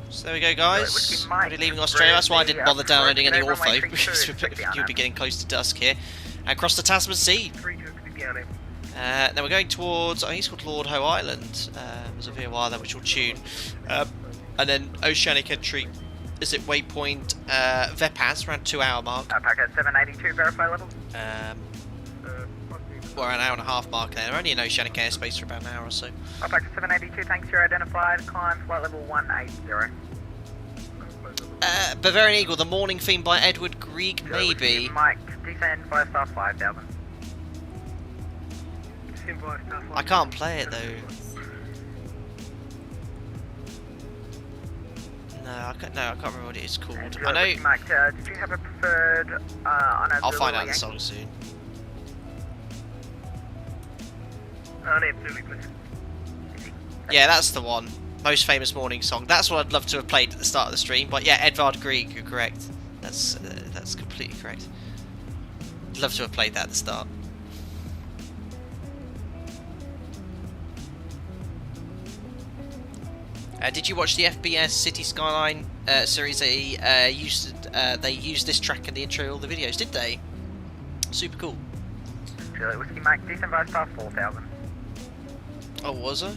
So there we go, guys. Whiskey Mike, Already leaving Australia, that's why I didn't bother approach downloading any over ortho, runway because 32, you'll be getting close to dusk here. And across the Tasman Sea. 32, down here. Then we're going towards, I think it's called Lord Howe Island. There's a VOR there which will tune. And then Oceanic entry is at waypoint VEPAS, around 2 hour mark. Alpaca 782, verify level. Or an hour and a half mark there. We're only in Oceanic airspace for about an hour or so. Alpaca 782, thanks, you're identified, climb flight level 180. Bavarian Eagle, the morning theme by Edward Grieg, maybe. Mike, descend 5 star 5000. I can't play it though. No, I can't remember what it is called. I know. Mike, did you have a preferred on a I'll find out the Yankee? song soon. Yeah, that's the one. Most famous morning song. That's what I'd love to have played at the start of the stream. But yeah, Edvard Grieg, you're correct. That's completely correct. I'd love to have played that at the start. Did you watch the FBS City Skyline series? They used this track in the intro of all the videos, did they? Super cool. Juliet Whiskey Mike, descend 5 star 4000. Oh, was I?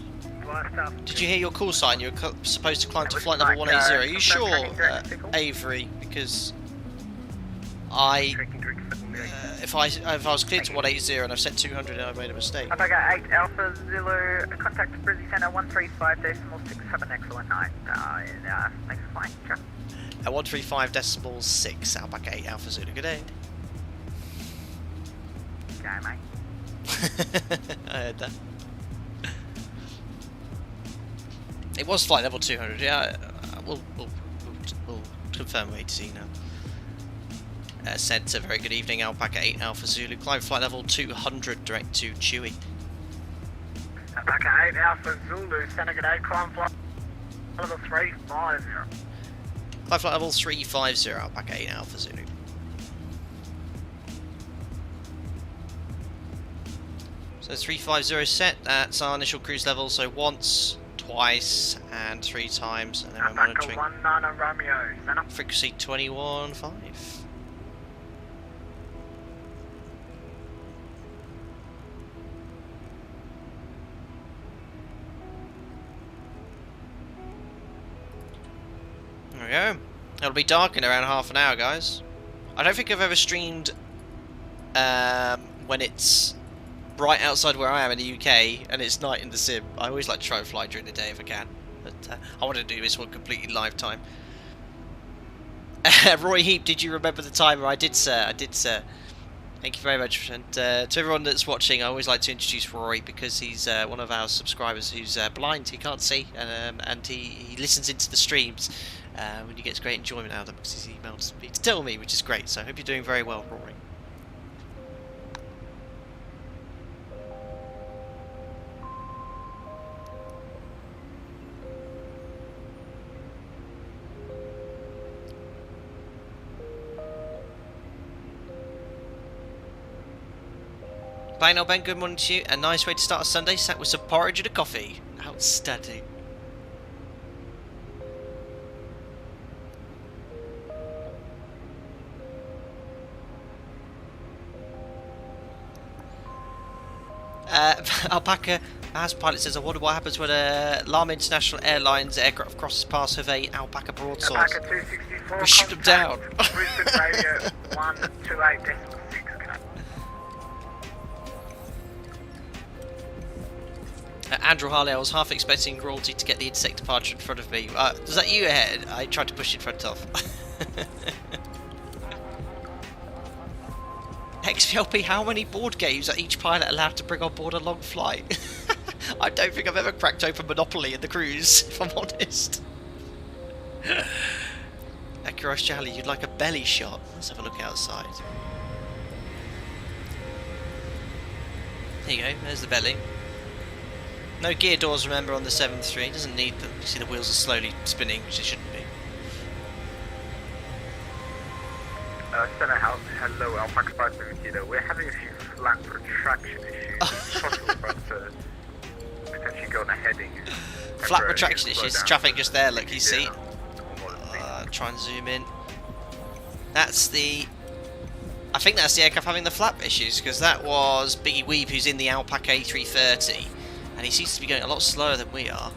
Did you hear your call sign? You were supposed to climb to flight level 180. Are you sure, Avery? Because if I was cleared to 180 and I've set 200 and I've made a mistake. Alpaca 8 Alpha Zulu, contact Brizzy Centre 135.6. Have an excellent night. Thanks for flying. Ciao. 135.6, Alpaca 8 Alpha Zulu. Good day. Okay, mate. I heard that. It was flight level 200, yeah. We'll confirm ATC now. Centre, very good evening, Alpaca 8 Alpha Zulu. Climb flight level 200 direct to Chewy. Alpaca 8 Alpha Zulu, Centre, good day, climb flight level 350. Climb flight level 350, Alpaca 8 Alpha Zulu. So 350 set, that's our initial cruise level, so once, twice, and 3 times, and then we're monitoring. Alpaca 19 Romeo, Centre. Frequency 21.5. There we go. It'll be dark in around half an hour, guys. I don't think I've ever streamed when it's right outside where I am in the UK and it's night in the sim. I always like to try and fly during the day if I can, but I want to do this one completely live time. Roy Heap, did you remember the timer? I did, sir. I did, sir. Thank you very much. And to everyone that's watching, I always like to introduce Roy because he's one of our subscribers who's blind. He can't see, and he listens into the streams when he gets great enjoyment out of them because he's emailed me to tell me, which is great. So I hope you're doing very well, Rory. Bang, Ben, good morning to you. A nice way to start a Sunday, sat with some porridge and a coffee. Outstanding. Alpaca, as pilot says, I wonder what happens when a Lama International Airlines aircraft crosses past with a Alpaca broadside. Alpaca 264, we shoot them down. Brisbane radio 128.6. Andrew Harley, I was half expecting royalty to get the insect departure in front of me. Was that you ahead? I tried to push in front of. XVLP, how many board games are each pilot allowed to bring on board a long flight? I don't think I've ever cracked open Monopoly in the cruise, if I'm honest. Akirosh Jali, you'd like a belly shot? Let's have a look outside. There you go, there's the belly. No gear doors, remember, on the 7.3. Doesn't need them. You see the wheels are slowly spinning, which they shouldn't be. Senna, hello, Alpaca 570. We're having a few flat retraction issues. It's possible for us to potentially go on a heading. Flat retraction issues. Traffic just there, look, you see. Try and zoom in. That's the... I think that's the aircraft having the flap issues, because that was Biggie Weeb, who's in the Alpaca A330. And he seems to be going a lot slower than we are.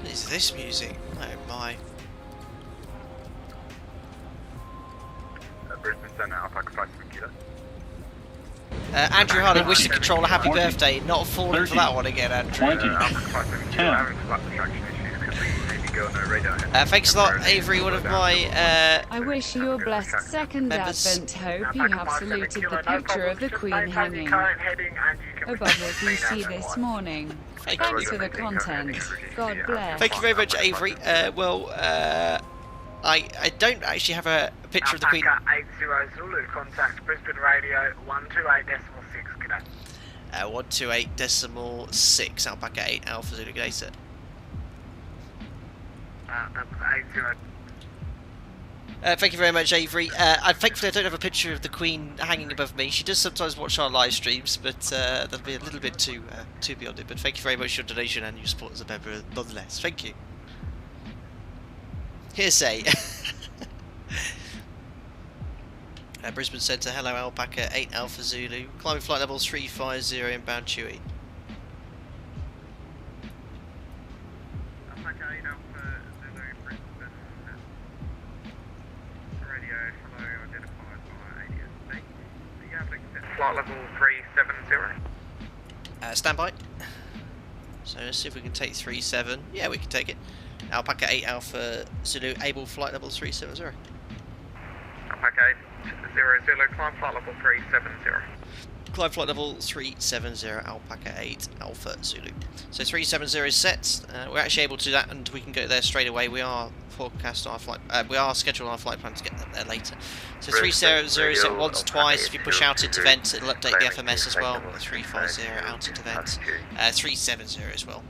What is this music? Oh my. Brisbane Centre, Alpaca 570. Andrew Harley, wish the controller happy birthday. Not falling for that one again, Andrew. Thanks a lot, Avery, one of my I wish you a blessed second Advent. Hope you have saluted the picture of the Queen hanging above what you see this morning. Thanks for the content. God bless. Thank you very much, Avery. I don't actually have a picture of the Queen. 80 Zulu, contact Brisbane radio 128.6, g'day. 128.6, Alpaca 8 Alpha Zulu, g'day, sir. Thank you very much, Avery. Thankfully I don't have a picture of the Queen hanging above me. She does sometimes watch our live streams, but that'll be a little bit too beyond it. But thank you very much for your donation and your support as a member nonetheless. Thank you. Hearsay. Brisbane Centre, hello Alpaca 8 Alpha Zulu. Climbing flight level 350 inbound Chewy. Alpaca 8 Alpha Zulu, Brisbane. Radio, hello, identified by ADSB. You have accept flight level 370. Stand by. So let's see if we can take 37. Yeah, we can take it. Alpaca 8 Alpha Zulu, able flight level 370. Alpaca 8 0 Zulu, climb flight level 370. Climb flight level 370, Alpaca 8 Alpha Zulu. So 370 is set. We're actually able to do that, and we can go there straight away. We are forecast our flight. We are scheduled our flight plan to get there later. So 370 is set once, twice. If you push out into vent, it'll update the FMS as well. 350 out into vent. 370 as well.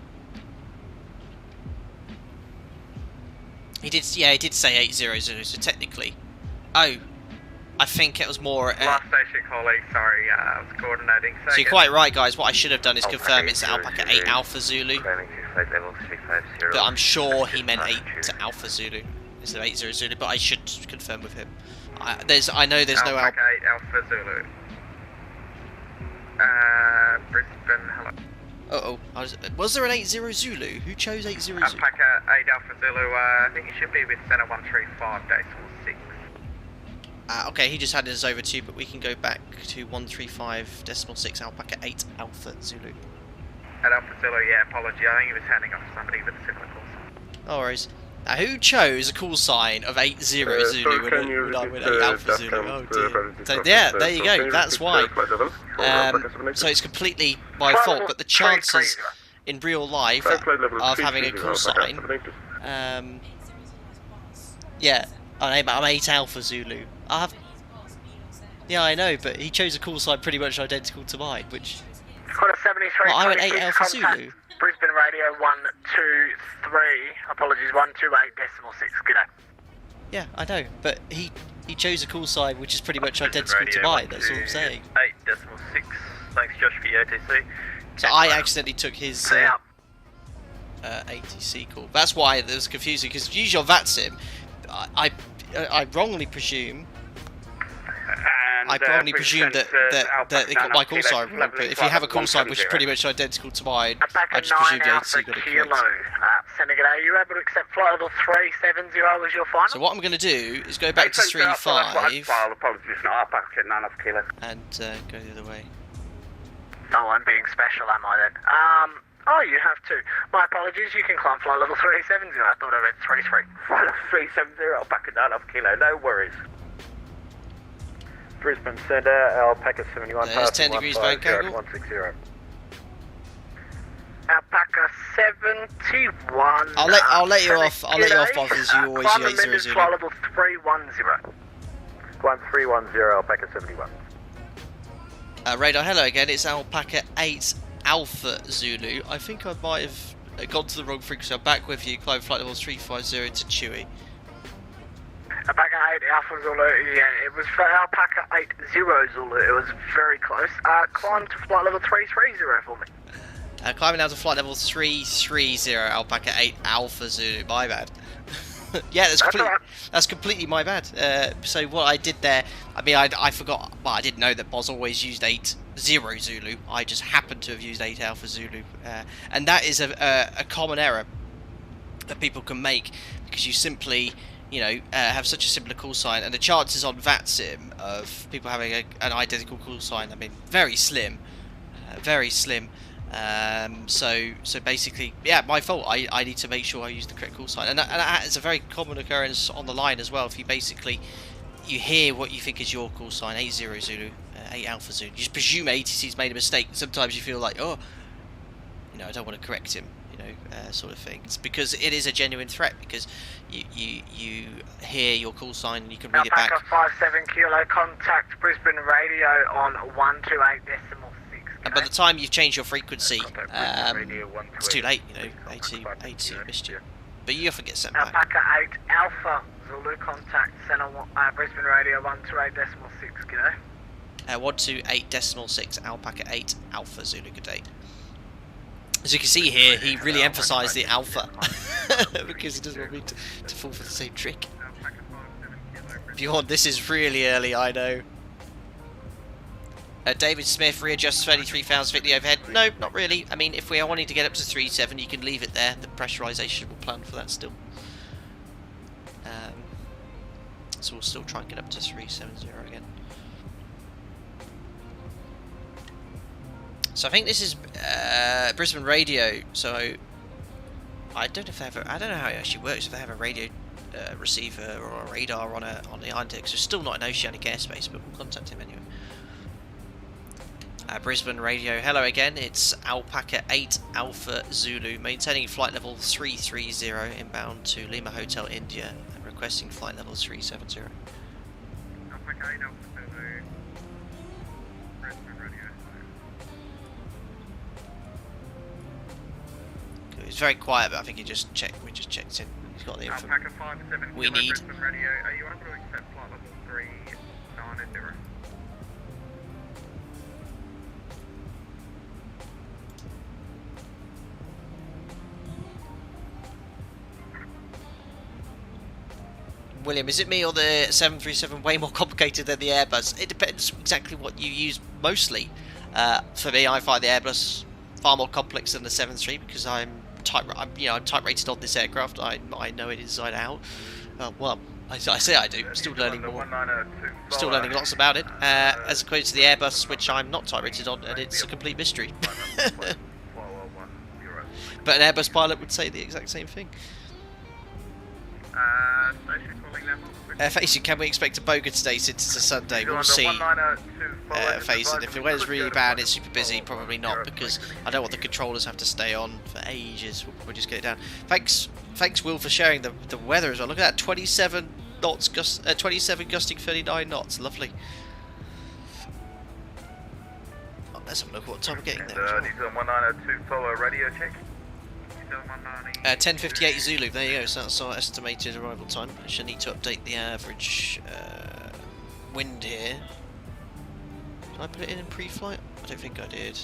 He did say 800. So technically, oh, I think it was more. Last station colleague, sorry, I was coordinating. So you're quite right, guys. What I should have done is confirm it's Alpaca 8 Alpha Zulu. But I'm sure he meant 8 to Alpha Zulu instead of 80 Zulu. But I should confirm with him. I know there's no Alpaca 8 Alpha Zulu. Brisbane, hello. Was there an 80 Zulu? Who chose 80 Zulu? Alpaca 8 Alpha Zulu, I think you should be with Center 135.6. Okay, he just handed us over to you, but we can go back to 135.6 Alpaca 8 Alpha Zulu. At Alpha Zulu, yeah, apology. I think he was handing off to somebody with a similar call sign. No worries. Now, who chose a call sign of 80 Zulu when I went 8 Alpha Zulu? Oh dear. So yeah, there you go. That's why. So it's completely my fault, but the chances in real life of having a call sign, yeah, I'm 8 Alpha Zulu. Yeah, I know, but he chose a call sign pretty much identical to mine, which. Quarter 73. Well, I went 8 Alpha Zulu. Brisbane Radio 123. Apologies, 128.6. G'day. Yeah, I know, but he chose a call sign which is pretty much identical to mine. That's all I'm saying. 8.6. Thanks, Josh, for your OTC. So I accidentally took his ATC call. That's why it was confusing, because usually on VATSIM, I wrongly presume. I probably presumed that it got my call sign wrong, but if you have a call sign which is pretty much identical to mine, I just presumed the ATC got it correct. Are you able to accept flight level 370 as your final? So what I'm going to do is go back to 35 and go the other way. Oh, I'm being special, am I then? Oh, you have to. My apologies, you can climb flight level 370. I thought I read 33. Flight level 370, Alpaca 9 off kilo, no worries. Brisbane Centre, Alpaca 71. There's 10 degrees bank angle. 160. Alpaca 71. I'll let you off. I'll let you off, as you always do. 800. Flight level 310. Climb 310, Alpaca 71. Radar, hello again. It's Alpaca 8 Alpha Zulu. I think I might have gone to the wrong frequency. I'm back with you. Climb flight level 350 to Chewy. Alpaca 8 Alpha Zulu, yeah, it was for Alpaca 8 0 Zulu, it was very close. Climb to flight level 330 for me. Climbing down to flight level 330, Alpaca 8 Alpha Zulu, my bad. Yeah, that's completely my bad. So what I did there, I mean, I forgot, well, I didn't know that Boz always used 80 Zulu, I just happened to have used 8 Alpha Zulu, and that is a common error that people can make, because you simply, you know, have such a similar call sign, and the chances on VATSIM of people having an identical call sign, I mean, very slim, very slim. So basically, yeah, my fault. I need to make sure I use the correct call sign, and that is a very common occurrence on the line as well. If you basically hear what you think is your call sign, 80 Zulu, 8 Alpha Zulu, you just presume ATC's made a mistake. Sometimes you feel like, oh, you know, I don't want to correct him. Sort of thing. It's because it is a genuine threat, because you hear your call sign and you can read it back. Alpaca 57 kilo, contact Brisbane Radio on 128.6. And by the time you've changed your frequency, it's too late. You know, AT missed you. But you often get sent back. Alpaca 8 Alpha Zulu, contact Center Brisbane Radio 128.6. G'day. 128.6 Alpaca 8 Alpha Zulu. Good day. As you can see here, he really emphasised the alpha, because he doesn't want me to fall for the same trick. Beyond, this is really early, I know. David Smith, readjust 33,000 feet the overhead. No, not really. I mean, if we are wanting to get up to 3.7, you can leave it there. The pressurisation will plan for that still. So we'll still try and get up to 370 again. So I think this is Brisbane Radio, so I don't know if they have I don't know how it actually works, if they have a radio receiver or a radar on the island, because we're still not in oceanic airspace, but we'll contact him anyway. Brisbane radio, hello again, it's Alpaca 8 Alpha Zulu, maintaining flight level 330 inbound to Lima Hotel, India, and requesting flight level 370. Alpaca 8 Alpha Zulu, Brisbane radio. It's very quiet, but I think we just checked in. He's got the info Alpaca 57 we need. Brisbane radio, are you able to accept flight level 390? William, is it me or the 737 way more complicated than the Airbus? It depends exactly what you use mostly. For me, I find the Airbus far more complex than the 73 because I'm type rated on this aircraft. I know it inside out. Well, I say I do. Still learning more. Still learning lots about it. As opposed to the Airbus, which I'm not type rated on, and it's a complete mystery. But an Airbus pilot would say the exact same thing. Facing, can we expect a bogan today since it's a Sunday? We'll see. Facing, if the weather's really bad, it's super busy, probably not, because I don't want the controllers to have to stay on for ages. We'll just get it down. Thanks Will, for sharing the weather as well. Look at that, 27 knots, 27 gusting 39 knots. Lovely. Oh, let's have a look at what time we're getting there. New Zealand 1902, follow radio check. 10:58 Zulu, there you go, so that's our estimated arrival time. I should need to update the average wind here. Did I put it in pre-flight? I don't think I did.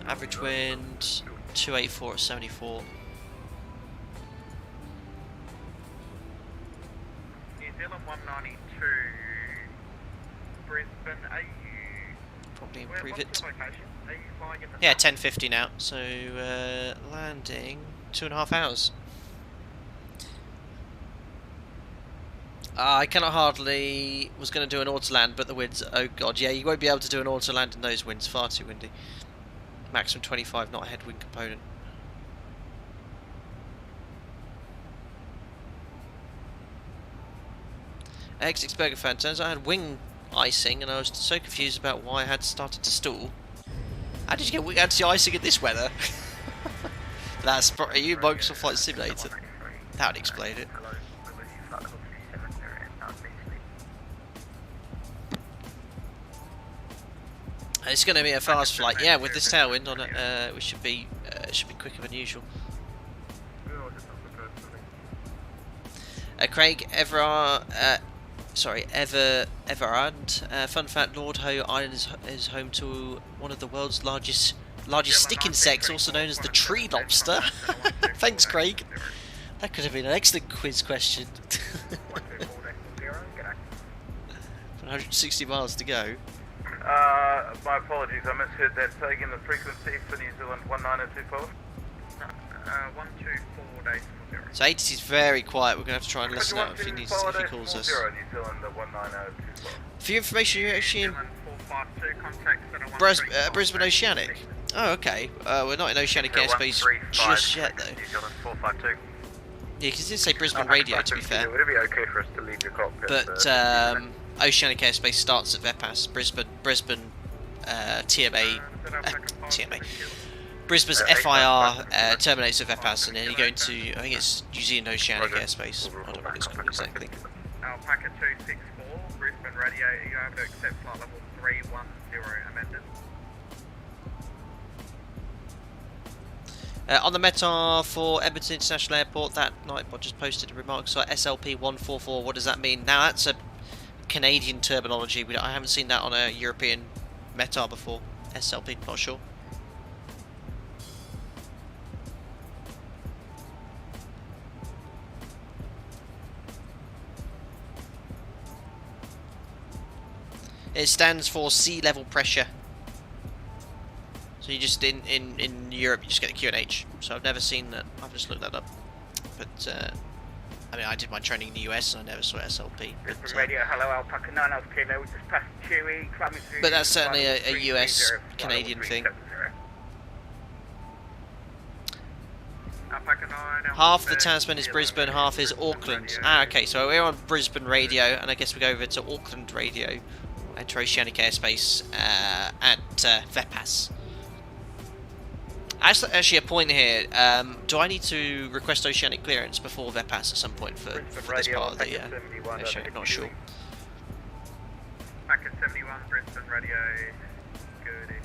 Average wind 284 at 74. New Zealand 192, Brisbane, are you... Probably improve it. What's the location? Are you flying in the Yeah, 10:50 now, so landing 2.5 hours. I cannot hardly... was going to do an auto-land, but the winds... Oh god, yeah, you won't be able to do an auto-land in those winds, far too windy. Maximum 25, not a headwind component. X6 Burger fan, turns out I had wing icing and I was so confused about why I had started to stall. How did you get wing anti-icing in this weather? That's probably you, Microsoft Flight Simulator. That would explain it. It's going to be a fast flight, yeah. With this tailwind on it, we should be quicker than usual. Craig Everard, fun fact: Lord Howe Island is home to one of the world's largest stick insects, also known as the tree lobster. Thanks, Craig. That could have been an excellent quiz question. 160 miles to go. My apologies, I misheard that. Say again the frequency for New Zealand 1924. 124 days. So 80 is very quiet. We're going to have to try and listen out if he calls us. For your information, you're actually in Brisbane Oceanic. Oh, okay. We're not in Oceanic airspace just yet, though. Yeah, because it did say Brisbane radio, to be fair. Would it be okay for us to leave the cockpit? But Oceanic airspace starts at VATPAC. Brisbane TMA. Brisbane's FIR terminates at VATPAC, and then you go into, I think it's New Zealand Oceanic airspace. I don't know what it's called exactly. Alpaca 264, Brisbane radio, are you able to accept flight level 310 amended? On the METAR for Edmonton International Airport, that Nightbot just posted a remark, so SLP 144, what does that mean? Now that's a Canadian terminology, I haven't seen that on a European METAR before. SLP, not sure. It stands for sea level pressure. So you just in Europe you just get the QNH. So I've never seen that. I've just looked that up. But I mean, I did my training in the US and I never saw SLP. Brisbane Radio, hello, Alpaca 9 Alpha Kilo, we just passed Chewy, climbing through. But that's certainly a US Canadian thing. Half the Tasman is Brisbane, half is Auckland. Ah, okay, so we're on Brisbane radio, and I guess we go over to Auckland radio, enter Oceanic airspace at VATPAC. Actually, a point here. Do I need to request Oceanic clearance before VATPAC at some point for this part of the Oceanic? Not sure. Packet 71, Brisbane radio. Good evening.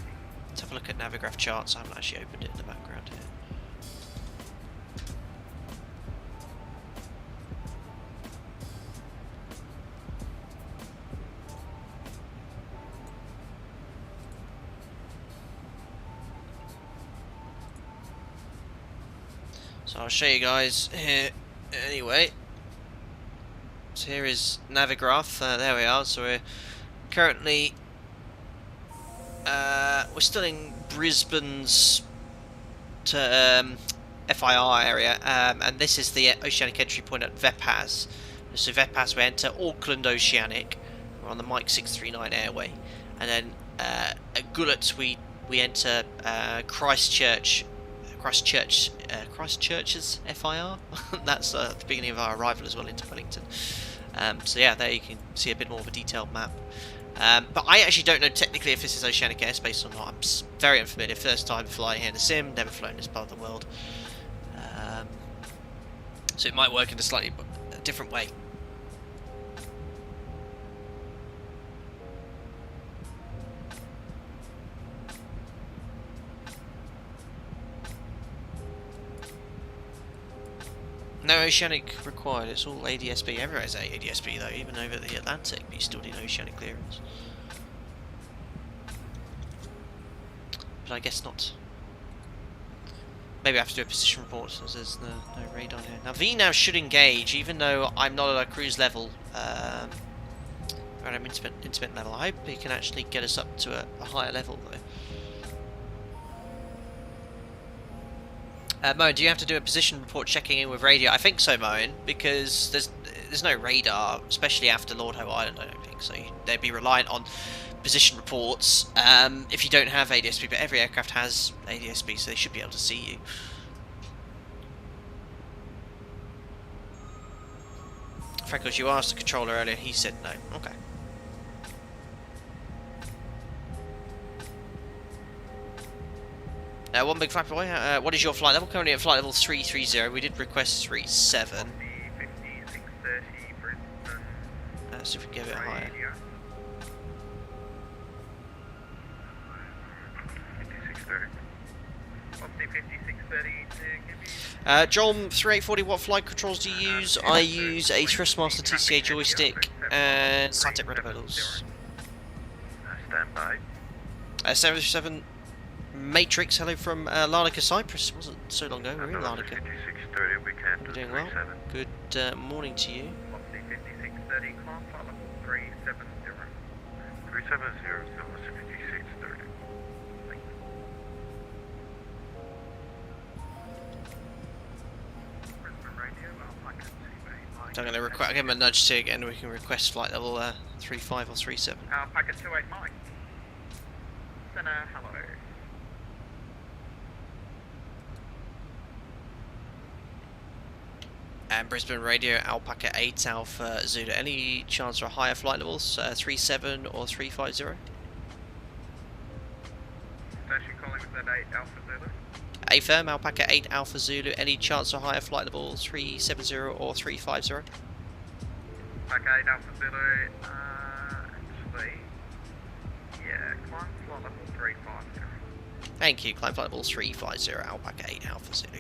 Let's have a look at Navigraph charts. I haven't actually opened it in the background here. So I'll show you guys here anyway. So here is Navigraph, there we are. So we're currently we're still in Brisbane's FIR area, and this is the Oceanic entry point at VATPAC. So VATPAC we enter Auckland Oceanic. We're on the Mike 639 airway, and then at Gullett we enter Christchurch's FIR. That's the beginning of our arrival as well into Wellington. So yeah, there you can see a bit more of a detailed map. But I actually don't know technically if this is Oceanic airspace or not. I'm very unfamiliar. First time flying here in the sim, never flown this part of the world. So it might work in a slightly different way. No Oceanic required, it's all ADSB. Everywhere has ADSB though, even over the Atlantic, but you still need Oceanic clearance. But I guess not. Maybe I have to do a position report since there's no radar here. Now VNAV should engage, even though I'm not at a cruise level, or I'm intimate level. I hope he can actually get us up to a higher level though. Moen, do you have to do a position report checking in with radio? I think so, Moen, because there's no radar, especially after Lord Howe Island, I don't think. So they'd be reliant on position reports if you don't have ADSB, but every aircraft has ADSB, so they should be able to see you. Freckles, you asked the controller earlier, he said no. Okay. One big flat boy, what is your flight level? Currently at flight level 330, we did request 37. So if we can get a bit higher. John, 3840, what flight controls do you use? I use a Thrustmaster TCA joystick and Satec reticle. Stand by. 737 Matrix, hello from Larnaca, Cyprus. It wasn't so long ago, we were in Larnaca. You're doing well. Good morning to you. 5630, climb flight level 370. 370, 5630. So I'm going to give him a nudge to again, we can request flight level 35 or 37. Packet 28 Mike. Center, hello. And Brisbane radio, Alpaca 8 Alpha Zulu. Any chance for higher flight levels? 37 or 350? Station calling with that 8 Alpha Zulu. A firm, Alpaca 8 Alpha Zulu. Any chance for higher flight levels? 370 or 350? Packet 8 Alpha Zulu. Actually, yeah, climb flight level 350. Thank you. Climb flight level 350, Alpaca 8 Alpha Zulu.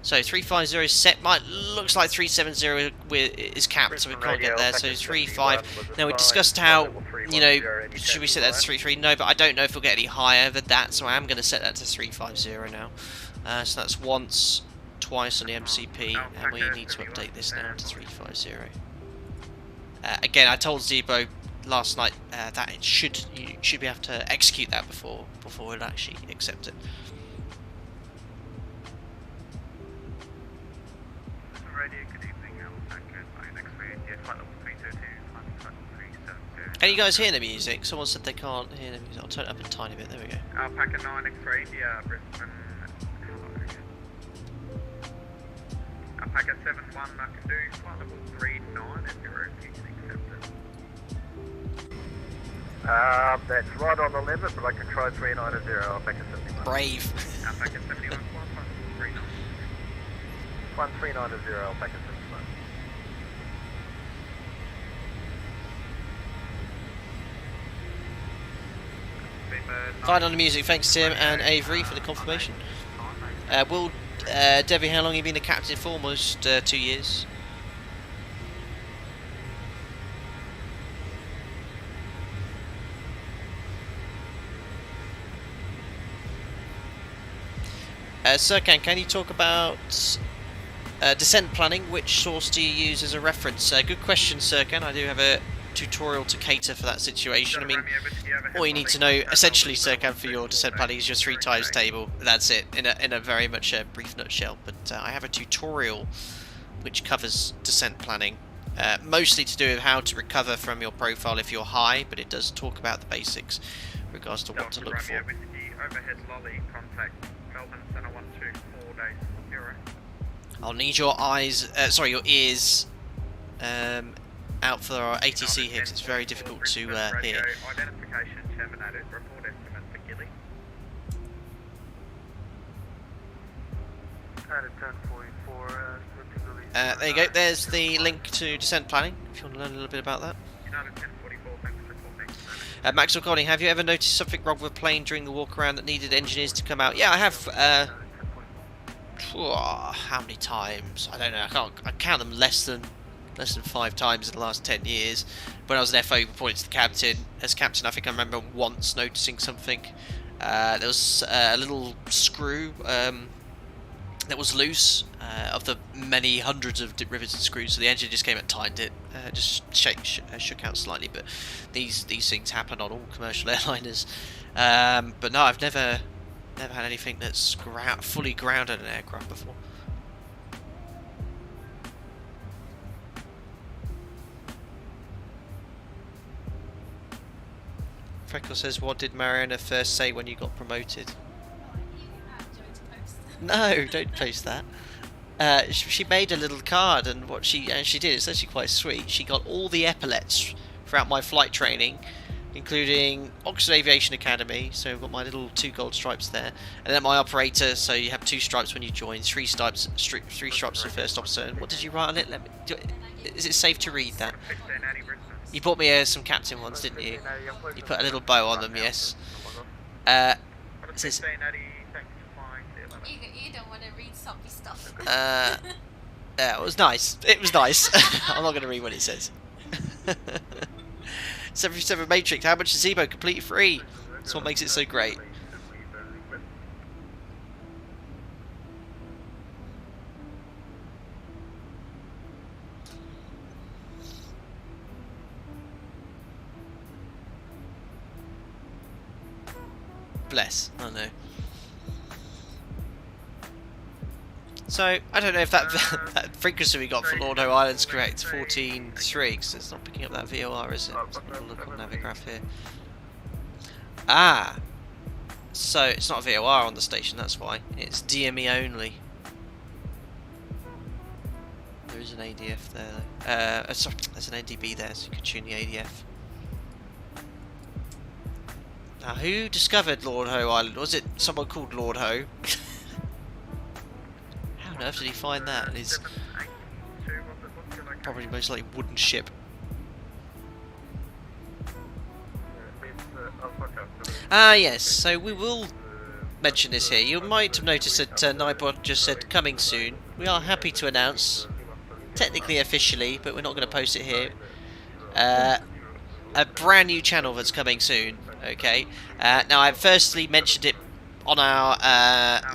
So 350 is set. Looks like 370 is capped, so we can't get there. So 35. Now we discussed how, you know, should we set that to 33? No, but I don't know if we'll get any higher than that, so I am going to set that to 350 now. So that's once, twice on the MCP, and we need to update this now to 350. Again, I told ZIBO last night that you should be able to execute that before we'll actually accept it. Radio, good evening, Alpaca Can you guys hear the music? Someone said they can't hear the music. I'll turn it up a tiny bit. There we go. Alpaca 9X3, India, Brisbane. Alpaca 7-1, I can do flight level 39 if you're refusing accept it. That's right on the limit, but I can try 390, Alpaca 71. Brave. Alpaca 71, 139. 1390, Alpaca 71. Fine on the music, thanks Tim and Avery for the confirmation. Debbie, how long have you been a captain for? Almost 2 years. Serkan, can you talk about descent planning? Which source do you use as a reference? Good question, Serkan. I do have a tutorial to cater for that situation. I mean, all you need to know, essentially, Serkan, for your descent planning is your 3 times table. That's it, in a very much a brief nutshell. But I have a tutorial which covers descent planning, mostly to do with how to recover from your profile if you're high, but it does talk about the basics in regards to what to look for. Overhead lolly, contact Melbourne Center 124 days 0. I'll need your eyes, your ears, out for our ATC here, 'cause it's very difficult to hear. Identification terminated. Report estimate for Gilly. There you go. There's the link to descent planning, if you want to learn a little bit about that. United 1044, thanks for reporting. Maxwell Conning, have you ever noticed something wrong with a plane during the walk around that needed engineers to come out? Yeah, I have. How many times? I don't know. I count them less than 5 times in the last 10 years. When I was an FO, reported to the captain. As captain, I think I remember once noticing something. There was a little screw that was loose of the many hundreds of riveted screws, so the engine just came and tightened it, just shook out slightly. But these things happen on all commercial airliners. But no, I've never had anything that's fully grounded an aircraft before. Freckle says, what did Mariana first say when you got promoted? No, don't post that. She made a little card, and what she did, it's actually quite sweet. She got all the epaulets throughout my flight training, including Oxford Aviation Academy, so I've got my little 2 gold stripes there, and then my operator, so you have 2 stripes when you join, 3 stripes for first officer. And what did you write on it? Is it safe to read that? You bought me some captain ones, didn't you? You put a little bow on them, yes. It says, you don't want to read soppy stuff. yeah, it was nice. It was nice. I'm not going to read what it says. 77 Matrix, how much is ZIBO? Completely free. That's what makes it so great. Bless. I know. So, I don't know if that frequency we got for Lord Howe Island's correct. 14.3, because it's not picking up that VOR, is it? Let's have a look on Navigraph here. Ah! So, it's not a VOR on the station, that's why. It's DME only. There is an ADF there, though. Sorry, there's an NDB there, so you can tune the ADF. Now, who discovered Lord Howe Island? Was it someone called Lord Howe? How on earth did he find that? And his probably most likely wooden ship. Ah, yes. So we will mention this here. You might have noticed that Nightbot just said coming soon. We are happy to announce, technically officially, but we're not going to post it here. A brand new channel that's coming soon. Okay. Now I firstly mentioned it on our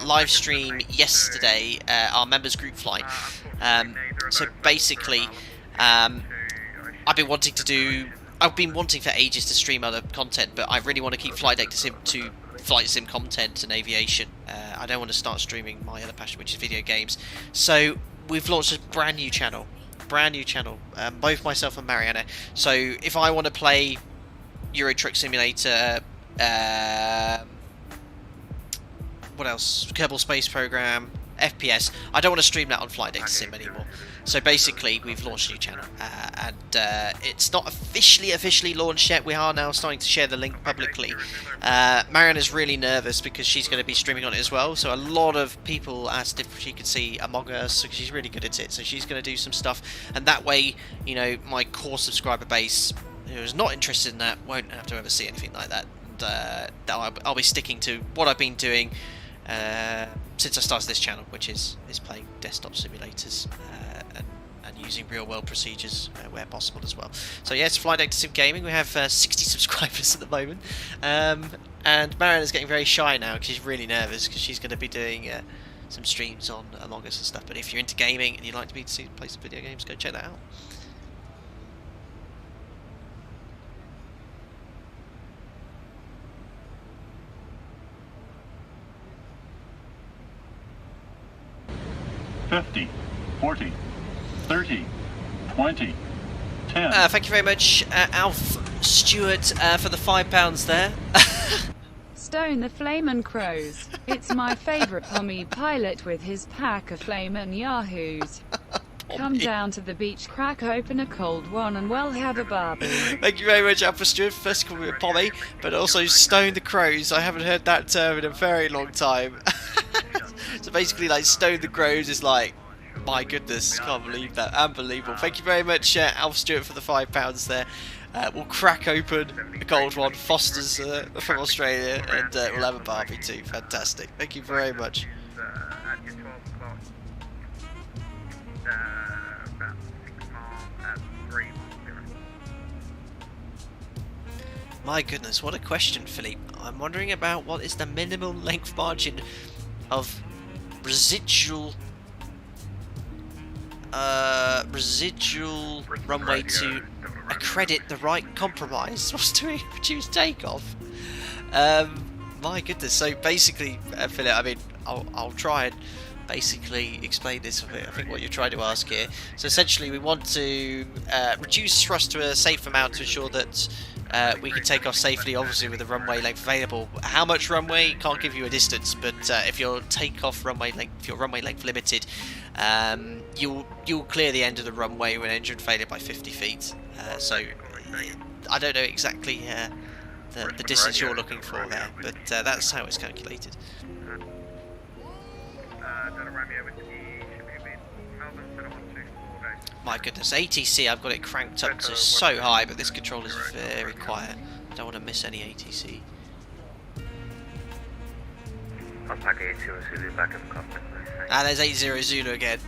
live stream yesterday, our members group flight. So basically, I've been wanting for ages to stream other content, but I really want to keep Flight Deck to flight sim content and aviation. I don't want to start streaming my other passion, which is video games. So we've launched a brand new channel, both myself and Mariana. So if I want to play Euro Truck Simulator, what else? Kerbal Space Program, FPS. I don't want to stream that on Flight Deck Sim anymore. So basically, we've launched a new channel, and it's not officially launched yet. We are now starting to share the link publicly. Marianne is really nervous because she's going to be streaming on it as well. So a lot of people asked if she could see Among Us because she's really good at it. So she's going to do some stuff, and that way, you know, my core subscriber base who is not interested in that won't have to ever see anything like that. And I'll be sticking to what I've been doing since I started this channel, which is playing desktop simulators and using real-world procedures where possible as well. So yes, Flight Deck Sim Gaming. We have 60 subscribers at the moment, and Marianne is getting very shy now because she's really nervous because she's going to be doing some streams on Among Us and stuff. But if you're into gaming and you'd like to play some video games, go check that out. $50, $40, $30, $20, $10. Thank you very much, Alf Stewart, for the £5 there. Stone the Flamin' Crows. It's my favourite Pommy pilot with his pack of flamin' yahoos. Come down to the beach, crack open a cold one, and we'll have a barbie. Thank you very much, Alpha Stewart. First call me a Pommy, but also Stone the Crows. I haven't heard that term in a very long time. So basically, like, Stone the Crows is like, my goodness, can't believe that. Unbelievable. Thank you very much, Alf Stewart, for the £5 there. We'll crack open a gold one, Foster's from Australia, and we'll have a Barbie too. Fantastic. Thank you very much. My goodness, what a question, Philippe. I'm wondering about what is the minimum length margin of residual runway to accredit the right compromise whilst doing a reduced takeoff. My goodness. So basically, Philip, I mean, I'll try and basically explain this a bit. I think what you're trying to ask here. So essentially, we want to reduce thrust to a safe amount to ensure that we can take off safely, obviously with the runway length available. How much runway? Can't give you a distance, but if your takeoff runway length, if your runway length limited, you'll clear the end of the runway with engine failure by 50 feet. So I don't know exactly the distance you're looking for there, but that's how it's calculated. My goodness, ATC, I've got it cranked up to so high, but this controller is very quiet. I don't want to miss any ATC. Alpaca 80 Zulu back in the cockpit. Ah, there's 80 Zulu again.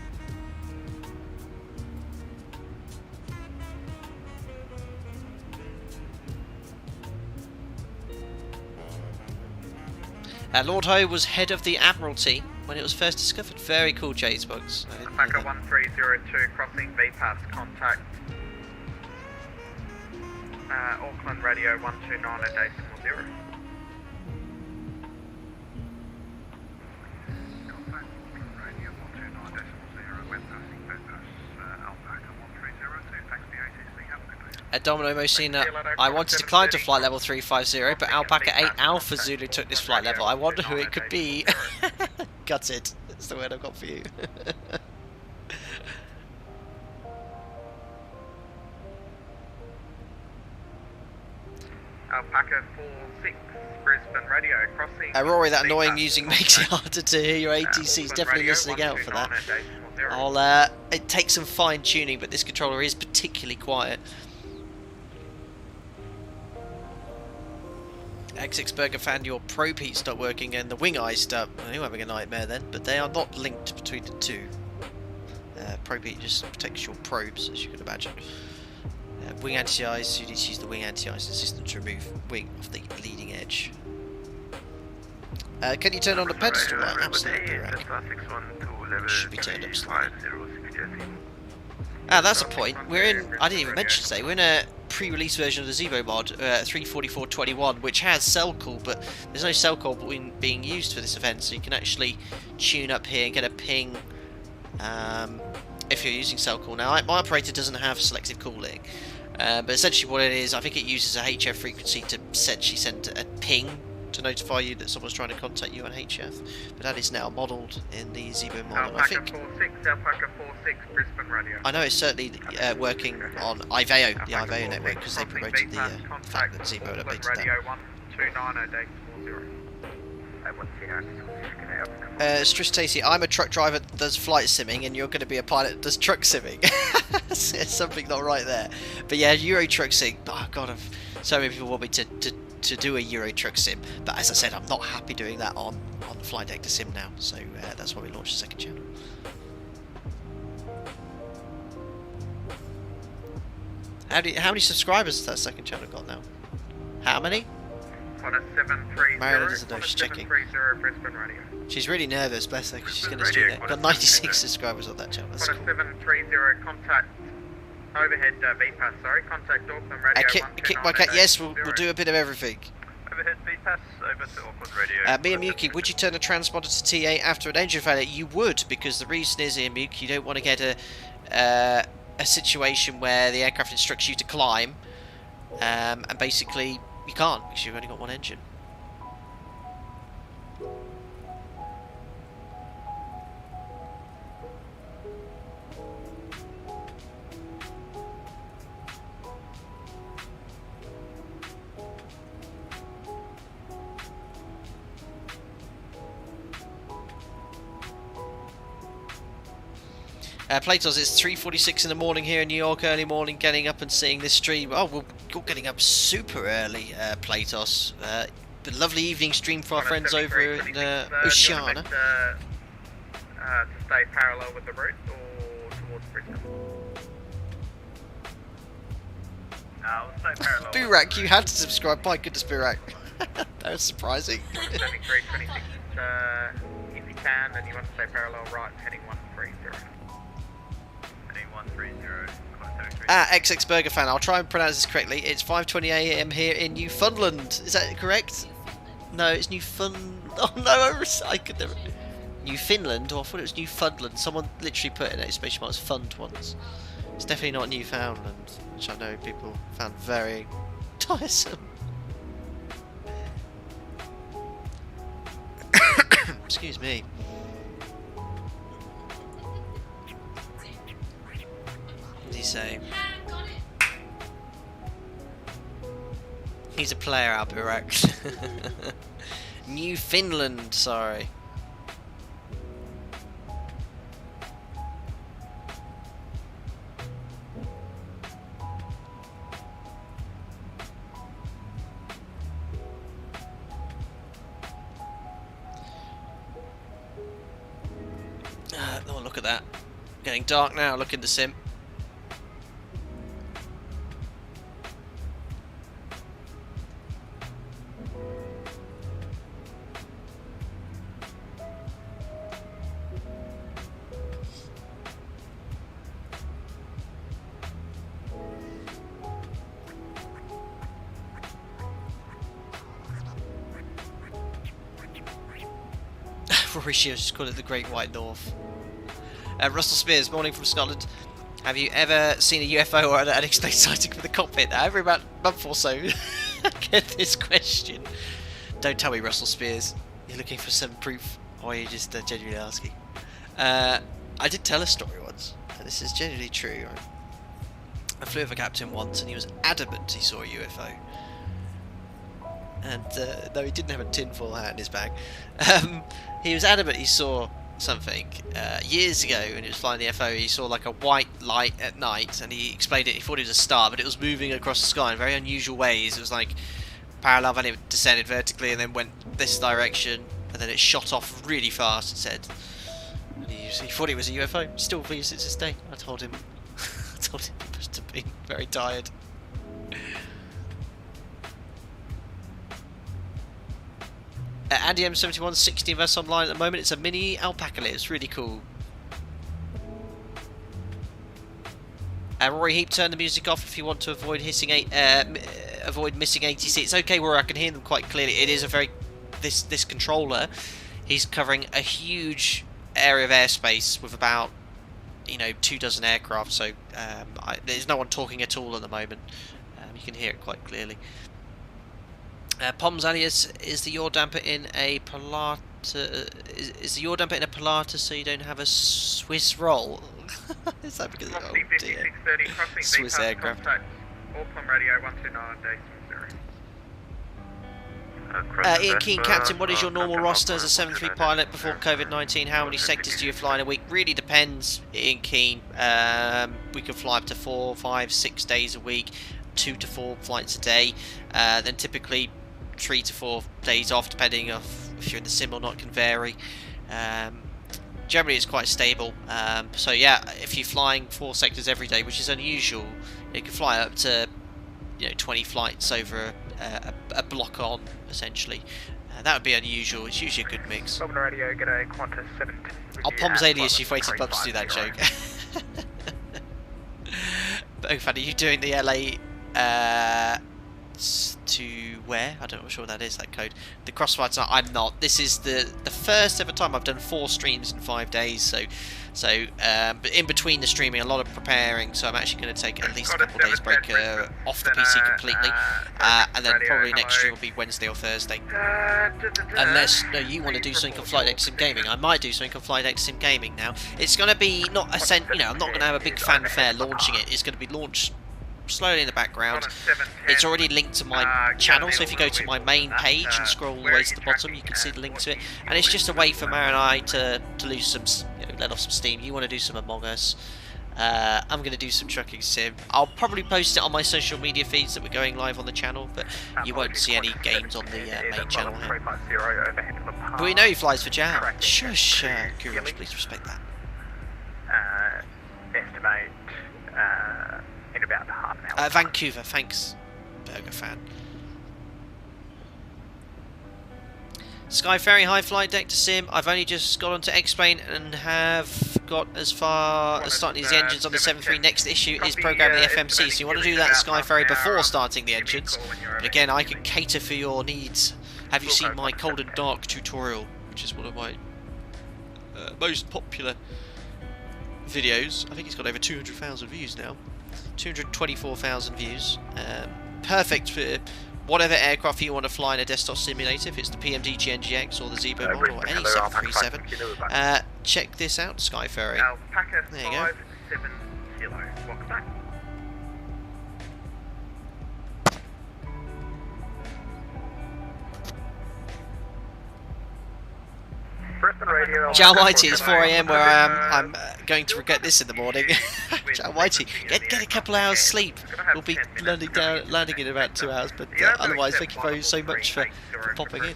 Lord Ho was head of the Admiralty when it was first discovered. Very cool, Jadesbugs. Alpaca 1302 crossing VPAS contact. Auckland radio 129 at decimal 0. Domino Mosina, I wanted to climb to flight level 350, but Alpaca 8 Alpha Zulu took this flight level. I wonder who it could be. Gutted. That's the word I've got for you. Alpaca 46 Brisbane radio crossing. Rory, that annoying music makes it harder to hear your ATCs. Definitely listening out for that. It takes some fine tuning, but this controller is particularly quiet. XX Burger fan, your probe heat stopped working and the wing eyes stopped. You're having a nightmare then, but they are not linked between the two. Probe heat just protects your probes, as you can imagine. Wing anti-eyes, you need to use the wing anti-eyes system to remove wing off the leading edge. Can you turn on the pedestal light? Absolutely, right. Should be turned up slightly. Ah, that's a point. We're in, I didn't even mention today, we're in a pre-release version of the ZIBO mod 34421, which has cell call, but there's no cell call being used for this event, so you can actually tune up here and get a ping if you're using cell call. Now, my operator doesn't have selective calling, But essentially what it is, I think it uses a HF frequency to essentially send a ping to notify you that someone's trying to contact you on HF. But that is now modelled in the ZIBO mod. Alpaca 46, Alpaca 46, Brisbane radio. I know it's certainly working on IVAO, the IVAO network, because they promoted the fact that ZIBO had updated radio that. 1290 dates 40. Strish Stacey, I'm a truck driver that does flight simming, and you're going to be a pilot that does truck simming. There's something not right there. But yeah, Euro truck sim. Oh god, so many people want me to do a Euro truck sim, but as I said, I'm not happy doing that on the flight deck to sim now. So that's why we launched the second channel. How many subscribers has that second channel got now? How many? On a 730. Marilyn doesn't know, she's checking. Brisbane radio. She's really nervous, bless her, because she's going to stream it. Got 96 subscribers on that channel. That's on a 730, contact overhead VPAS, sorry, contact Auckland radio. Kick my cat, yes, we'll do a bit of everything. Overhead VPAS over to Auckland radio. Miyamuki, would you turn the transponder to TA after an engine failure? You would, because the reason is, Miyamuki, you don't want to get a situation where the aircraft instructs you to climb, and basically you can't, because you've only got one engine. Platos, it's 3:46 in the morning here in New York, early morning, getting up and seeing this stream. Oh, well, you're getting up super early, Platos. But lovely evening stream for our friends over in Oceania. To stay parallel with the route or towards Brisbane? We'll stay parallel. Burak, you had to subscribe. My goodness, Burak. That was surprising. 7326, if you can, and you want to stay parallel right, heading 130. XX Burger fan, I'll try and pronounce this correctly. It's 5:20 AM here in Newfoundland. Is that correct? No, it's Newfoundland. Oh no, I could never. Newfoundland? Oh, I thought it was Newfoundland. Someone literally put in exclamation marks fund once. It's definitely not Newfoundland, which I know people found very tiresome. Excuse me. What did he say? He's a player, Alburak. Newfoundland, sorry. Oh, look at that. Getting dark now, look in the sim. Mauritius just called it the Great White North. Russell Spears, morning from Scotland. Have you ever seen a UFO or an unexplained sighting from the cockpit? Every about a month or so I get this question. Don't tell me, Russell Spears. You're looking for some proof, or are you just genuinely asking? I did tell a story once, and this is genuinely true. Right? I flew with a captain once, and he was adamant he saw a UFO. And no, he didn't have a tinfoil hat in his bag. He was adamant he saw something years ago when he was flying the FO. He saw like a white light at night, and he explained it. He thought it was a star, but it was moving across the sky in very unusual ways. It was like parallel, and it descended vertically, and then went this direction, and then it shot off really fast. It said, and he thought it was a UFO. Still believes it to this day. I told him. I told him he must have been very tired. Andy M71 60 of us online at the moment. It's a mini alpaca lit. It's really cool. Rory Heap, turn the music off if you want to avoid hissing avoid missing ATC. It's okay, Rory. I can hear them quite clearly. It is a very this controller. He's covering a huge area of airspace with about you know, 24 aircraft, so there's no one talking at all at the moment. You can hear it quite clearly. Poms alias, is the yaw damper in a Pilata? Is the yaw damper in a Pilata so you don't have a Swiss roll? Is that because Crossing 5630, crossing Swiss aircraft? Contact, Auckland radio 129.0. Ian Keane, Captain, what is your normal roster as a 7-3 pilot before COVID-19? How many sectors do you fly in a week? Really depends, Ian Keane. We can fly up to 4, 5, 6 days a week, 2 to 4 flights a day. Then typically 3 to 4 days off, depending on if you're in the sim or not, can vary. Generally it's quite stable. So yeah, if you're flying 4 sectors every day, which is unusual, you can fly up to 20 flights over a block on, essentially. That would be unusual. It's usually a good mix. Melbourne radio, get a Qantas 17. Oh, Poms alias, you've waited months to do that joke. But funny, you doing the LA to where? I don't know, sure what that is, that code. The Crossfire tonight, I'm not. This is the first ever time I've done 4 streams in 5 days, so but in between the streaming, a lot of preparing, so I'm actually going to take at least a couple of days break off the PC completely, and then probably next stream will be Wednesday or Thursday. Unless you want to do something on Flight Deck Sim Gaming, I might do something on Flight Deck Sim Gaming now. It's going to be not I'm not going to have a big fanfare launching it. It's going to be launched slowly in the background. It's already linked to my channel, so if you go to my main page and scroll all the way to the bottom, you can see the link to it. And it's just a way for Mara and I to lose some, let off some steam. You want to do some Among Us. I'm going to do some trucking sim. I'll probably post it on my social media feeds that we're going live on the channel, but you won't see any games on the main channel here. But we know he flies for Jam. Shush, Curious, please respect that. Estimate in about half an hour. Vancouver, thanks, Burger fan. Sky Ferry, high flight deck to sim. I've only just got onto X-Plane and have got as far as starting these engines on the 7.3. Next issue is programming the FMC, so you want to do that Sky Ferry before starting the engines. But again, I can cater for your needs. Have you seen my Cold and Dark tutorial, which is one of my most popular videos? I think it's got over 200,000 views now. 224,000 views. Perfect for whatever aircraft you want to fly in a desktop simulator, if it's the PMDG NGX or the ZIBO mod or any 737. Check this out, Sky Ferry. There you go. 7 kilo. Welcome back. Jal Whitey, it's 4 AM where I'm going to regret this in the morning. Jal Whitey, get a couple hours sleep. We'll be landing in about 2 hours, but otherwise, thank you very so much for popping in.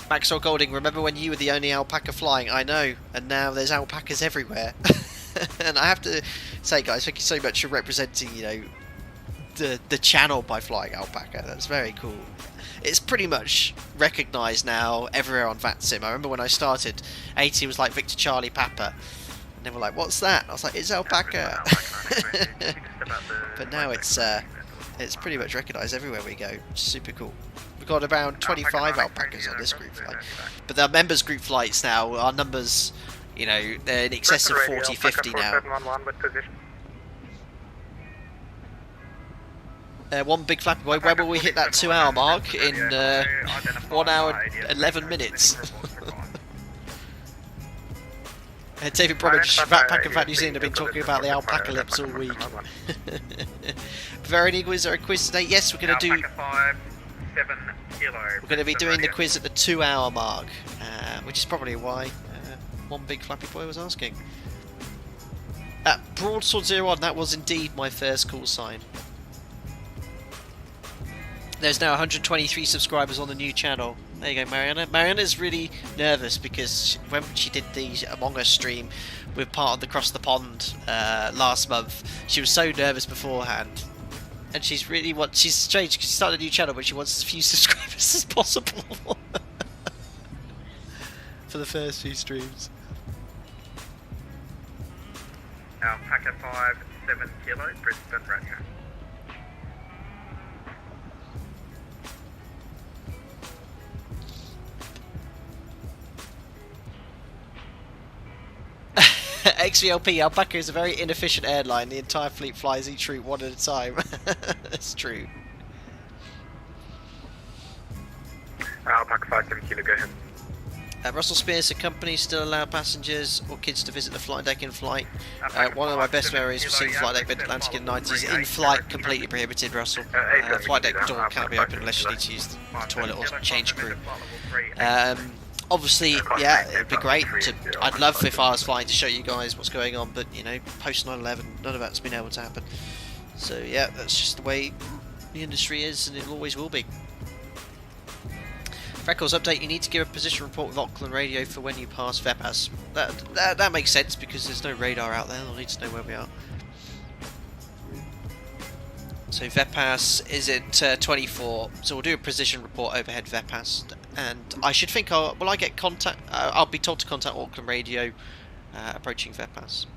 Maxwell Golding, remember when you were the only alpaca flying? I know, and now there's alpacas everywhere. And I have to say, guys, thank you so much for representing, the channel by flying alpaca. That's very cool. It's pretty much recognised now everywhere on VATSIM. I remember when I started, 80 was like Victor Charlie Papa, and they were like, "What's that?" I was like, "It's alpaca." But now it's pretty much recognised everywhere we go. Super cool. We've got around 25 alpacas on this group flight, but the members group flights now, our numbers, they're in excess of 40, 50 now. One big flappy boy, when will we hit that 2 hour mark? In 1 hour 11 minutes. David Bromwich, VATPAC and VAT New Zealand have been talking about the alpaca lips all week. Veronique, is there a quiz today? Yes, we're going to do. We're going to be doing the quiz at the 2 hour mark, which is probably why one big flappy boy was asking. Broadsword 01, that was indeed my first call sign. There's now 123 subscribers on the new channel. There you go, Mariana. Mariana's really nervous because when she did the Among Us stream with part of the Cross the Pond last month, she was so nervous beforehand. And she's strange because she started a new channel, but she wants as few subscribers as possible for the first few streams. Alpaca 5, 7 kilo, Brisbane radio. XVLP, Alpaca is a very inefficient airline. The entire fleet flies each route one at a time. That's true. Alpaca 57 Kilo, go ahead. Russell Spears, the company still allow passengers or kids to visit the flight deck in flight. One of my best memories was seeing flight deck mid-Atlantic in the 90s. In flight, completely prohibited, Russell. Flight deck door cannot be open unless you need to use the toilet or change crew. Obviously, yeah, it'd be great. I'd love if I was flying to show you guys what's going on, but you know, post 9/11, none of that's been able to happen. So yeah, that's just the way the industry is, and it always will be. Records update, you need to give a position report with Auckland radio for when you pass VATPAC. That makes sense because there's no radar out there, I'll need to know where we are. So VATPAC is at 24, so we'll do a position report overhead VATPAC, and I should think will I get contact, I'll be told to contact Auckland radio approaching VATPAC.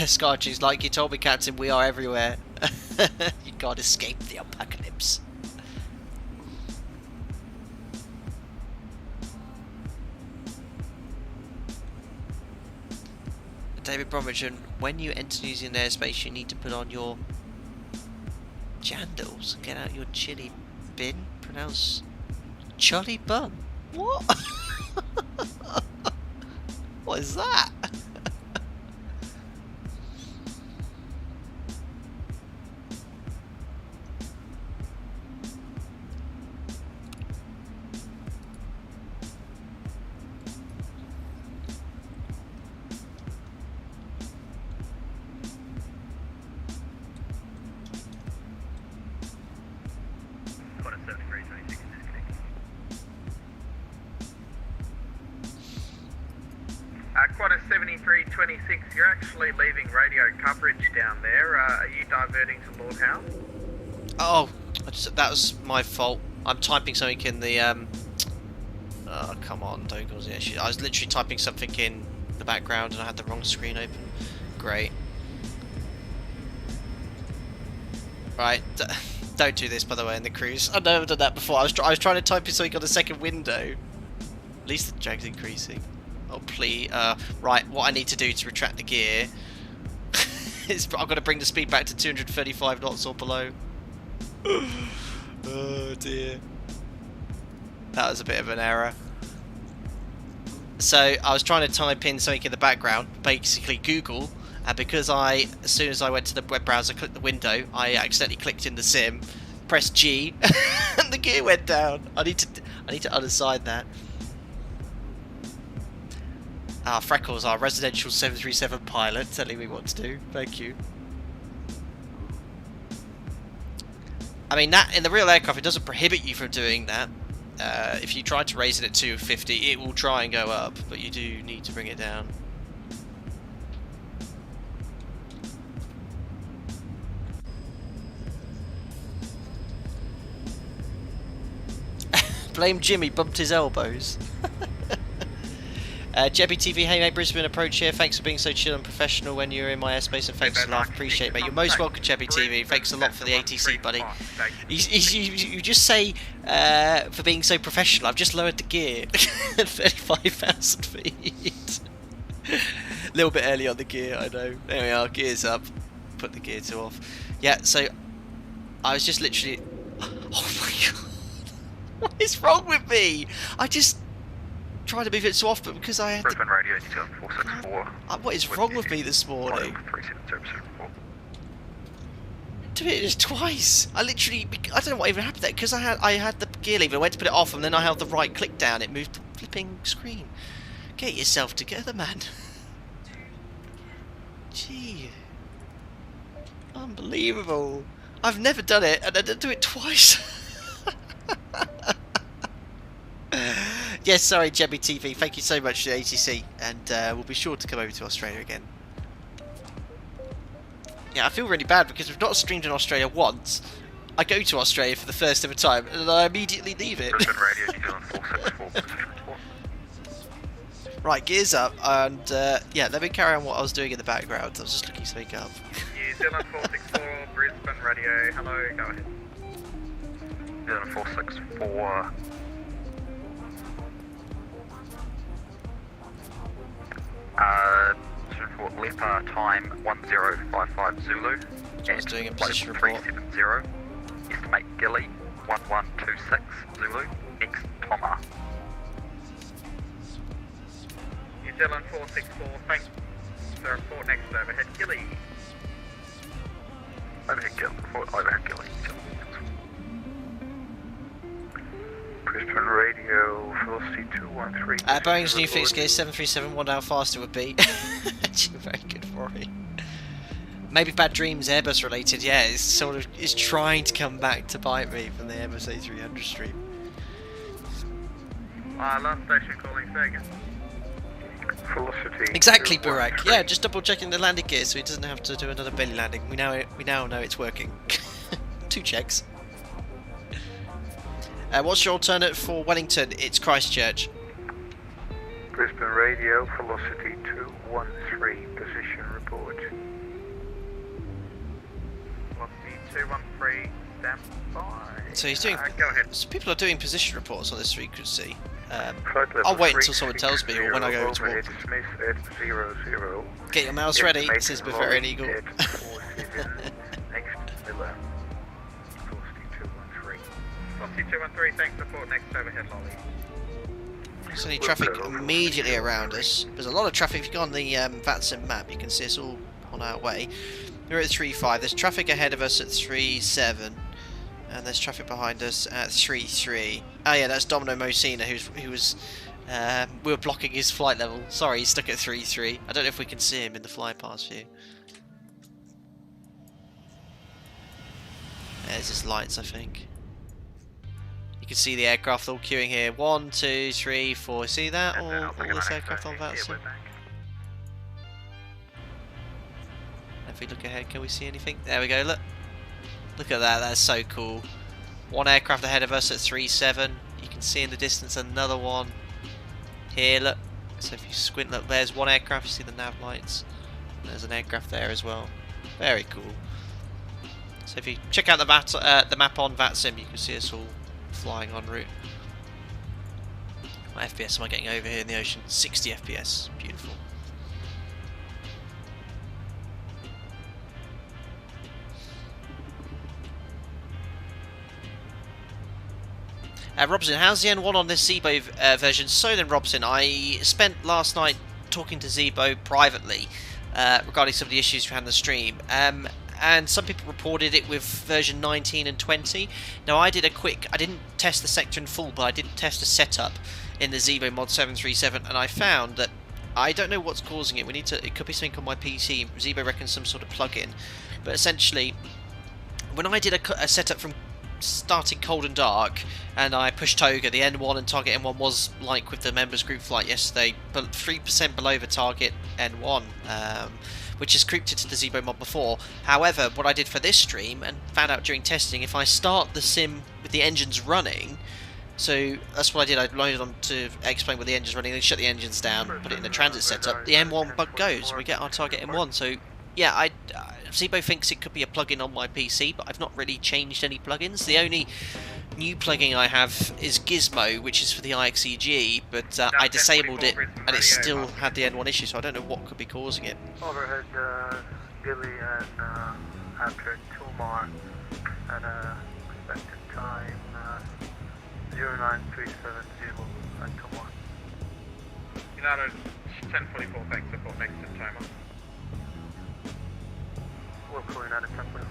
Scarchy's like, you told me, Captain, we are everywhere. You can't escape the apocalypse. David Bromwich, when you enter New Zealand airspace, you need to put on your jandals. Get out your chili bin. Pronounce Charlie Bum. What? What is that? Qantas 7326, you're actually leaving radio coverage down there. Are you diverting to Lord Howe? Oh, that was my fault. I'm typing something in the oh, come on, don't cause the issue. I was literally typing something in the background and I had the wrong screen open. Great. Right, don't do this, by the way, in the cruise. I've never done that before. I was trying to type in something on the second window. At least the drag's increasing. Oh, please. Right, what I need to do to retract the gear is I've got to bring the speed back to 235 knots or below. Oh, dear. That was a bit of an error. So, I was trying to type in something in the background, basically Google, and because as soon as I went to the web browser, clicked the window, I accidentally clicked in the sim, pressed G, and the gear went down. I need to unassign that. Freckles, our residential 737 pilot, telling me what to do. Thank you. I mean, that in the real aircraft, it doesn't prohibit you from doing that. If you try to raise it at 250, it will try and go up, but you do need to bring it down. Blame Jimmy, bumped his elbows. Jebby TV, hey mate, Brisbane approach here. Thanks for being so chill and professional when you're in my airspace, and thanks a lot. Appreciate it, mate. You're most welcome, Jebby TV. Thanks a lot for the ATC, buddy. You just say for being so professional. I've just lowered the gear at 35,000 feet. A little bit early on the gear, I know. There we are, gears up. Put the gear 2 off. Yeah, so I was just literally. Oh my god. What is wrong with me? I just tried to move it so off, but because I had Brisbane Radio 464. What is wrong with me this morning? Do it just twice. I don't know what even happened there, because I had the gear lever, I went to put it off, and then I held the right click down, it moved the flipping screen. Get yourself together, man. Gee. Unbelievable. I've never done it, and I didn't do it twice. Yes, sorry, Jebby TV. Thank you so much to ATC, and we'll be sure to come over to Australia again. Yeah, I feel really bad because we've not streamed in Australia once. I go to Australia for the first ever time and I immediately leave it. Right, gears up, and yeah, let me carry on what I was doing in the background. I was just looking something up. New Zealand 464, Brisbane radio, hello, go ahead. New Zealand 464. Report Leopard time 1055 Zulu. I was doing a position report. 370. Estimate Gilly 1126 Zulu. Next Toma. New Zealand 464, thanks. The report next overhead Gilly. Overhead Gilly. Overhead Gilly. Brisbane radio, velocity 213. Boeing's new fixed gear 737, 1 hour faster would be. Very good for me. Maybe bad dreams, Airbus related. Yeah, it's sort of trying to come back to bite me from the Airbus A300 stream. Last station calling Vegas. Velocity. Exactly, Burak. Yeah, just double checking the landing gear so he doesn't have to do another belly landing. We now know it's working. 2 checks. What's your alternate for Wellington? It's Christchurch. Brisbane radio, velocity 213, position report. Velocity 213, stand by. So he's doing. Go ahead. So people are doing position reports on this frequency. I'll wait until someone tells me, or when I go over to walk. Get your mouse ready. This is very illegal. Velocity 213, thanks, report next overhead lolly. There's any traffic immediately around us. There's a lot of traffic. If you go on the VATSIM map, you can see us all on our way. We're at 3.5. There's traffic ahead of us at 3.7, and there's traffic behind us at 3.3. Oh yeah, that's Domino Mosina, who was we were blocking his flight level. Sorry, he's stuck at 3.3. I don't know if we can see him in the fly past view. There's his lights, I think. You can see the aircraft all queuing here. 1, 2, 3, 4. See that? All this aircraft on VATSIM. If we look ahead, can we see anything? There we go. Look at that. That's so cool. 1 aircraft ahead of us at 3.7. You can see in the distance another one. Here, look. So if you squint, look. There's 1 aircraft. You see the nav lights. There's an aircraft there as well. Very cool. So if you check out the map on VATSIM, you can see us all flying en route. What FPS am I getting over here in the ocean? 60 FPS. Beautiful. Robson, how's the N1 on this ZIBO version? So then, Robson, I spent last night talking to ZIBO privately regarding some of the issues we had in the stream. And some people reported it with version 19 and 20. Now I didn't test the sector in full, but I did test a setup in the ZIBO mod 737, and I found that I don't know what's causing it. It could be something on my PC. ZIBO reckons some sort of plugin, but essentially, when I did a setup from starting cold and dark, and I pushed Toga, the N1 and target N1 was like with the members group flight yesterday, but 3% below the target N1. Which is creeped into the ZIBO mod before. However, what I did for this stream, and found out during testing, if I start the sim with the engines running, so that's what I did, I loaded on to explain with the engines running, then shut the engines down, put it in the transit setup, the M1 bug goes, and we get our target M1, so yeah, ZIBO thinks it could be a plugin on my PC, but I've not really changed any plugins. The only new plugin I have is Gizmo, which is for the IXEG, but I disabled it and it still had the N1 issue, so I don't know what could be causing it. Overhead Gilly and after Tomar at expected time 09370 at Tomar. United 1044, thanks, support next to Tomar. We'll call United 1044.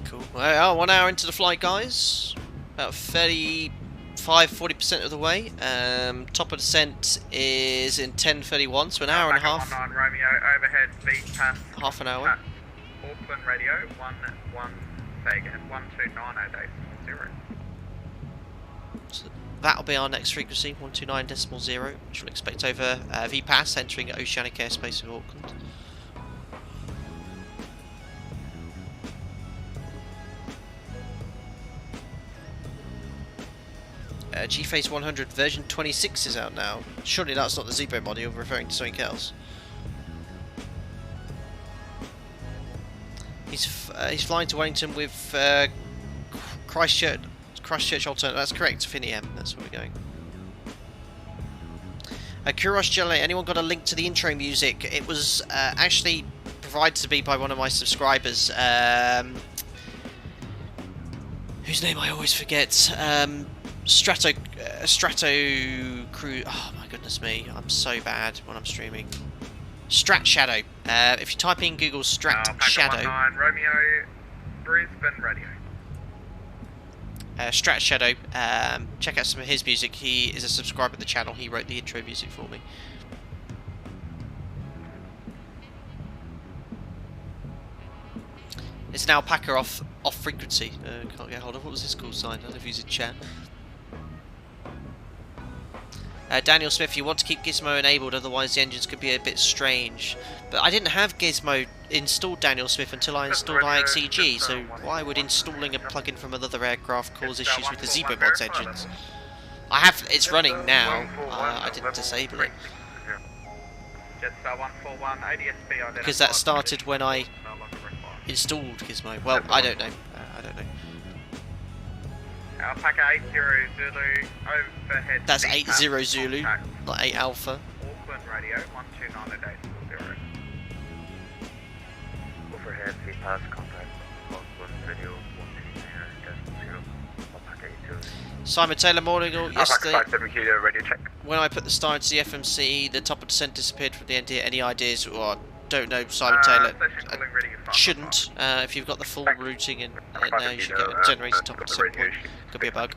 Cool. Well, 1 hour into the flight, guys. About 35-40% of the way. Top of descent is in 10:31, so an hour and a half. Romeo, overhead, beat pass. Half an hour. Auckland radio, 11, say again, 1290 days, 0. So that'll be our next frequency, 129.0, which we'll expect over VPAS entering Oceanic airspace in Auckland. G-Phase 100 version 26 is out now. Surely that's not the ZIBO mod, you're referring to something else. He's flying to Wellington with Christchurch alternate. That's correct, Finiam. That's where we're going. Kurosh Jelly, anyone got a link to the intro music? It was actually provided to me by one of my subscribers. Whose name I always forget. Strato Crew. Oh my goodness me, I'm so bad when I'm streaming. Strat Shadow. If you type in Google Strat Shadow. 19 Romeo, Brisbane Radio. Strat Shadow. Check out some of his music. He is a subscriber to the channel. He wrote the intro music for me. It's an alpaca off frequency. Can't get hold of. What was his call sign? I don't know if he's in chat. Daniel Smith, you want to keep Gizmo enabled, otherwise the engines could be a bit strange. But I didn't have Gizmo installed, Daniel Smith, until I installed IXEG, so why would installing a plugin from another aircraft cause issues with the ZIBO mod's engines? I have, it's running now, I didn't disable it. Because that started when I installed Gizmo. Well, I don't know. Alpaca 80 Zulu, overhead. That's 80 Zulu, not 8 Alpha. Auckland Radio, 129.0. Overhead, VPAS, contact, Auckland Radio, 120.0, Alpaca 80. Simon Taylor, morning or yesterday. Alpaca 57 Kilo, radio check. When I put the star into the FMC, the top of descent disappeared from the end here. Any ideas? Well, I don't know, Simon Taylor. Shouldn't. If you've got the full routing in now, you should get a generated top of descent point. Could be a bug.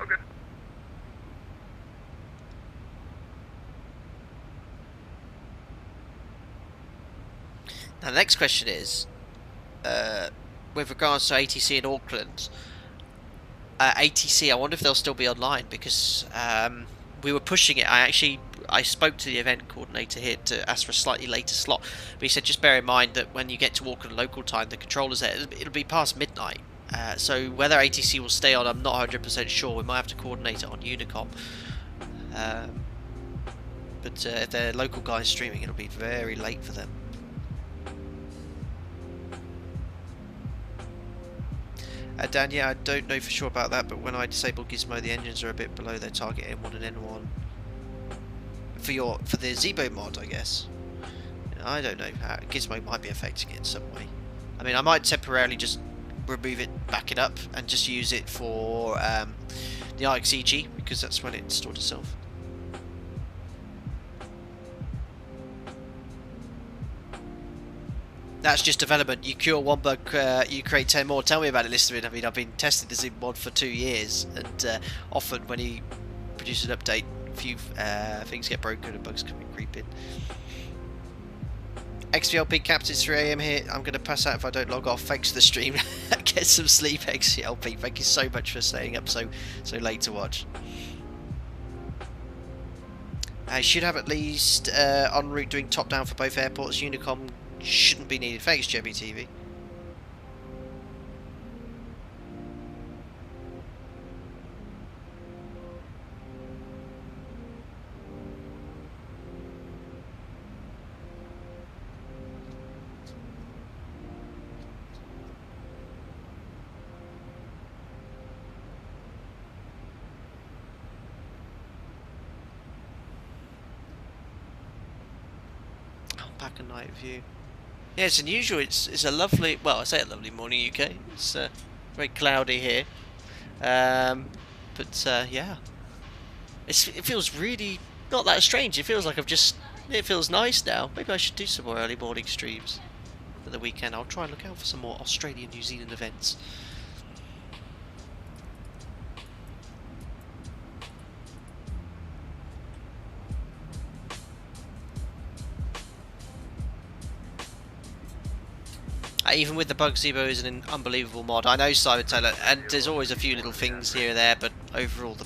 Okay. Now the next question is, with regards to ATC in Auckland, ATC, I wonder if they'll still be online, because we were pushing it. I spoke to the event coordinator here to ask for a slightly later slot, but he said just bear in mind that when you get to Auckland local time, the controllers there, it'll be past midnight. So whether ATC will stay on, I'm not 100% sure. We might have to coordinate it on Unicom. But if they're local guys streaming, it'll be very late for them. Dan, yeah, I don't know for sure about that, but when I disable Gizmo, the engines are a bit below their target N1 and N1. For the ZIBO mod, I guess. I don't know. Gizmo might be affecting it in some way. I mean, I might temporarily just remove it, back it up, and just use it for the IXEG, because that's when it installed itself. That's just development. You cure one bug, you create 10 more. Tell me about it, Listerman. I mean, I've been testing the ZIBO mod for 2 years, and often when he produces an update, a few things get broken and bugs come and creep in. XVLP Captain, it's 3 AM here. I'm going to pass out if I don't log off. Thanks for the stream. Get some sleep, XVLP. Thank you so much for staying up so late to watch. I should have at least en route doing top down for both airports. Unicom shouldn't be needed. Thanks, Jebby TV. Back a night view. Yeah, it's unusual. It's a lovely. Well, I say a lovely morning, UK. It's very cloudy here, but yeah, it feels really not that strange. It feels like it feels nice now. Maybe I should do some more early morning streams for the weekend. I'll try and look out for some more Australian, New Zealand events. Even with the bug, ZIBO is an unbelievable mod. I know, Simon Taylor, and there's always a few little things here and there, but overall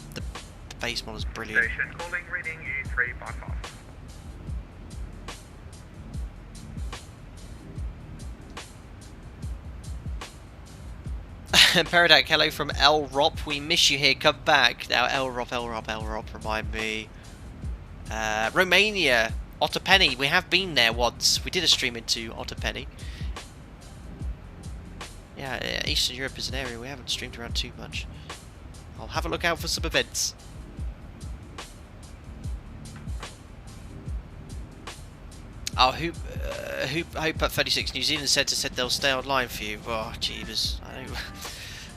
base model's brilliant. Station calling, reading U3 bypass. Paradak, hello from El Rop. We miss you here. Come back. Now, El Rop, remind me. Romania, Otterpenny. We have been there once. We did a stream into Otterpenny. Yeah, Eastern Europe is an area we haven't streamed around too much. I'll have a look out for some events. Oh, Hoop at 36 New Zealand said they'll stay online for you. Oh, jeebus. I know.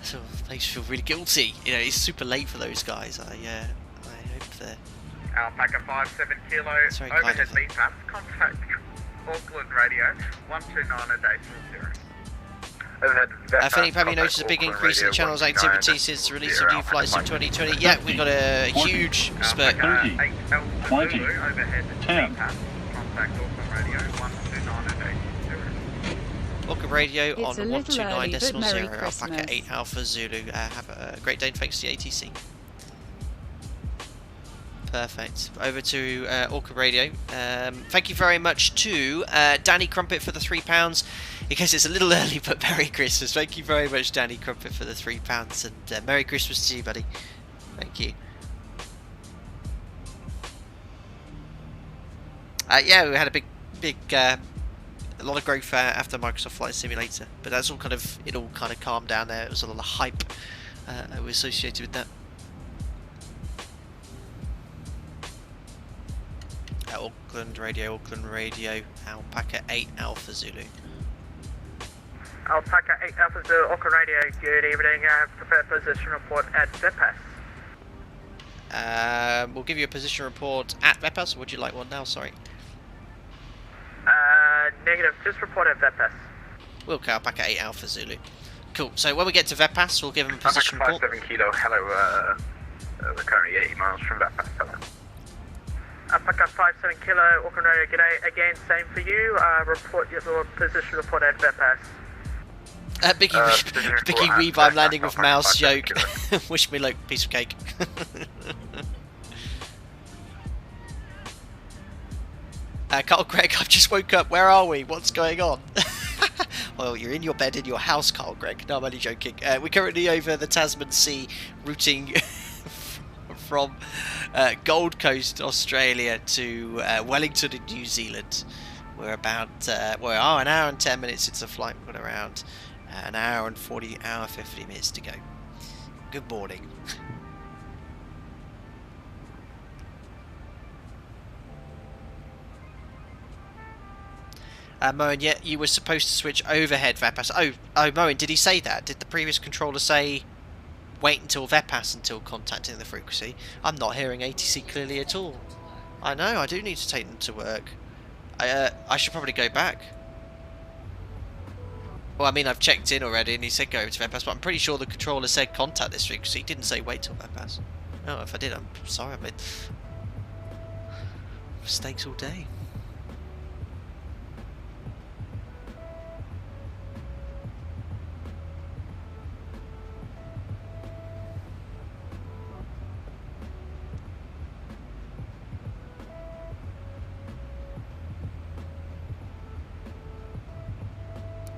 So it makes me feel really guilty. You know, it's super late for those guys. I hope they're... Alpaca 57 kilo, Sorry, overhead VPAS, contact Auckland radio, 129.0. I think you probably noticed a big increase in the channel's activity since the release of new flights in 2020. Yeah, we've got a huge spurt. 30, 20, 10. Auckland radio on It's a little early, but 129.0. Merry Alpaca Christmas. 8 Alpha Zulu. Have a great day and thanks to the ATC. Perfect. Over to Auckland radio. Thank you very much to Danny Crumpet for the £3. Because it's a little early, but Merry Christmas. Thank you very much, Danny Crumpet, for the £3. And Merry Christmas to you, buddy. Thank you. Yeah, we had a a lot of growth after Microsoft Flight Simulator, but that's all it all kind of calmed down there. It was a lot of hype associated with that. Auckland radio, Alpaca 8 Alpha Zulu. Alpaca 8 Alpha Zulu, Auckland radio, good evening. Preferred position report at VATPAS. We'll give you a position report at VATPAS, or would you like one now? Sorry. Negative, just report at VATPAS. Wilco, Alpaca 8 Alpha Zulu. Cool, so when we get to VATPAS, we'll give them a position report. Alpaca 57 kilo, hello, we're currently 80 miles from VATPAS, hello. Alpaca 57 kilo, Auckland radio, g'day. Again, same for you. Report your position report at VATPAS. Biggie Weeb, I'm landing with mouse joke. Wish me luck, piece of cake. Carl Gregg, I've just woke up. Where are we? What's going on? Well, you're in your bed in your house, Carl Gregg. No, I'm only joking. We're currently over the Tasman Sea, routing from Gold Coast, Australia to Wellington in New Zealand. We're about, an hour and 10 minutes into the flight. We've got around an hour and 50 minutes to go. Good morning. Moen, yeah, you were supposed to switch overhead VATPAS. Oh, Moen, did he say that? Did the previous controller say wait until VATPAS until contacting the frequency? I'm not hearing ATC clearly at all. I know, I do need to take them to work. I should probably go back. Well, I mean, I've checked in already and he said go over to VATPAS, but I'm pretty sure the controller said contact this frequency. He didn't say wait till VATPAS. Oh, if I did, I'm sorry. I made mistakes all day.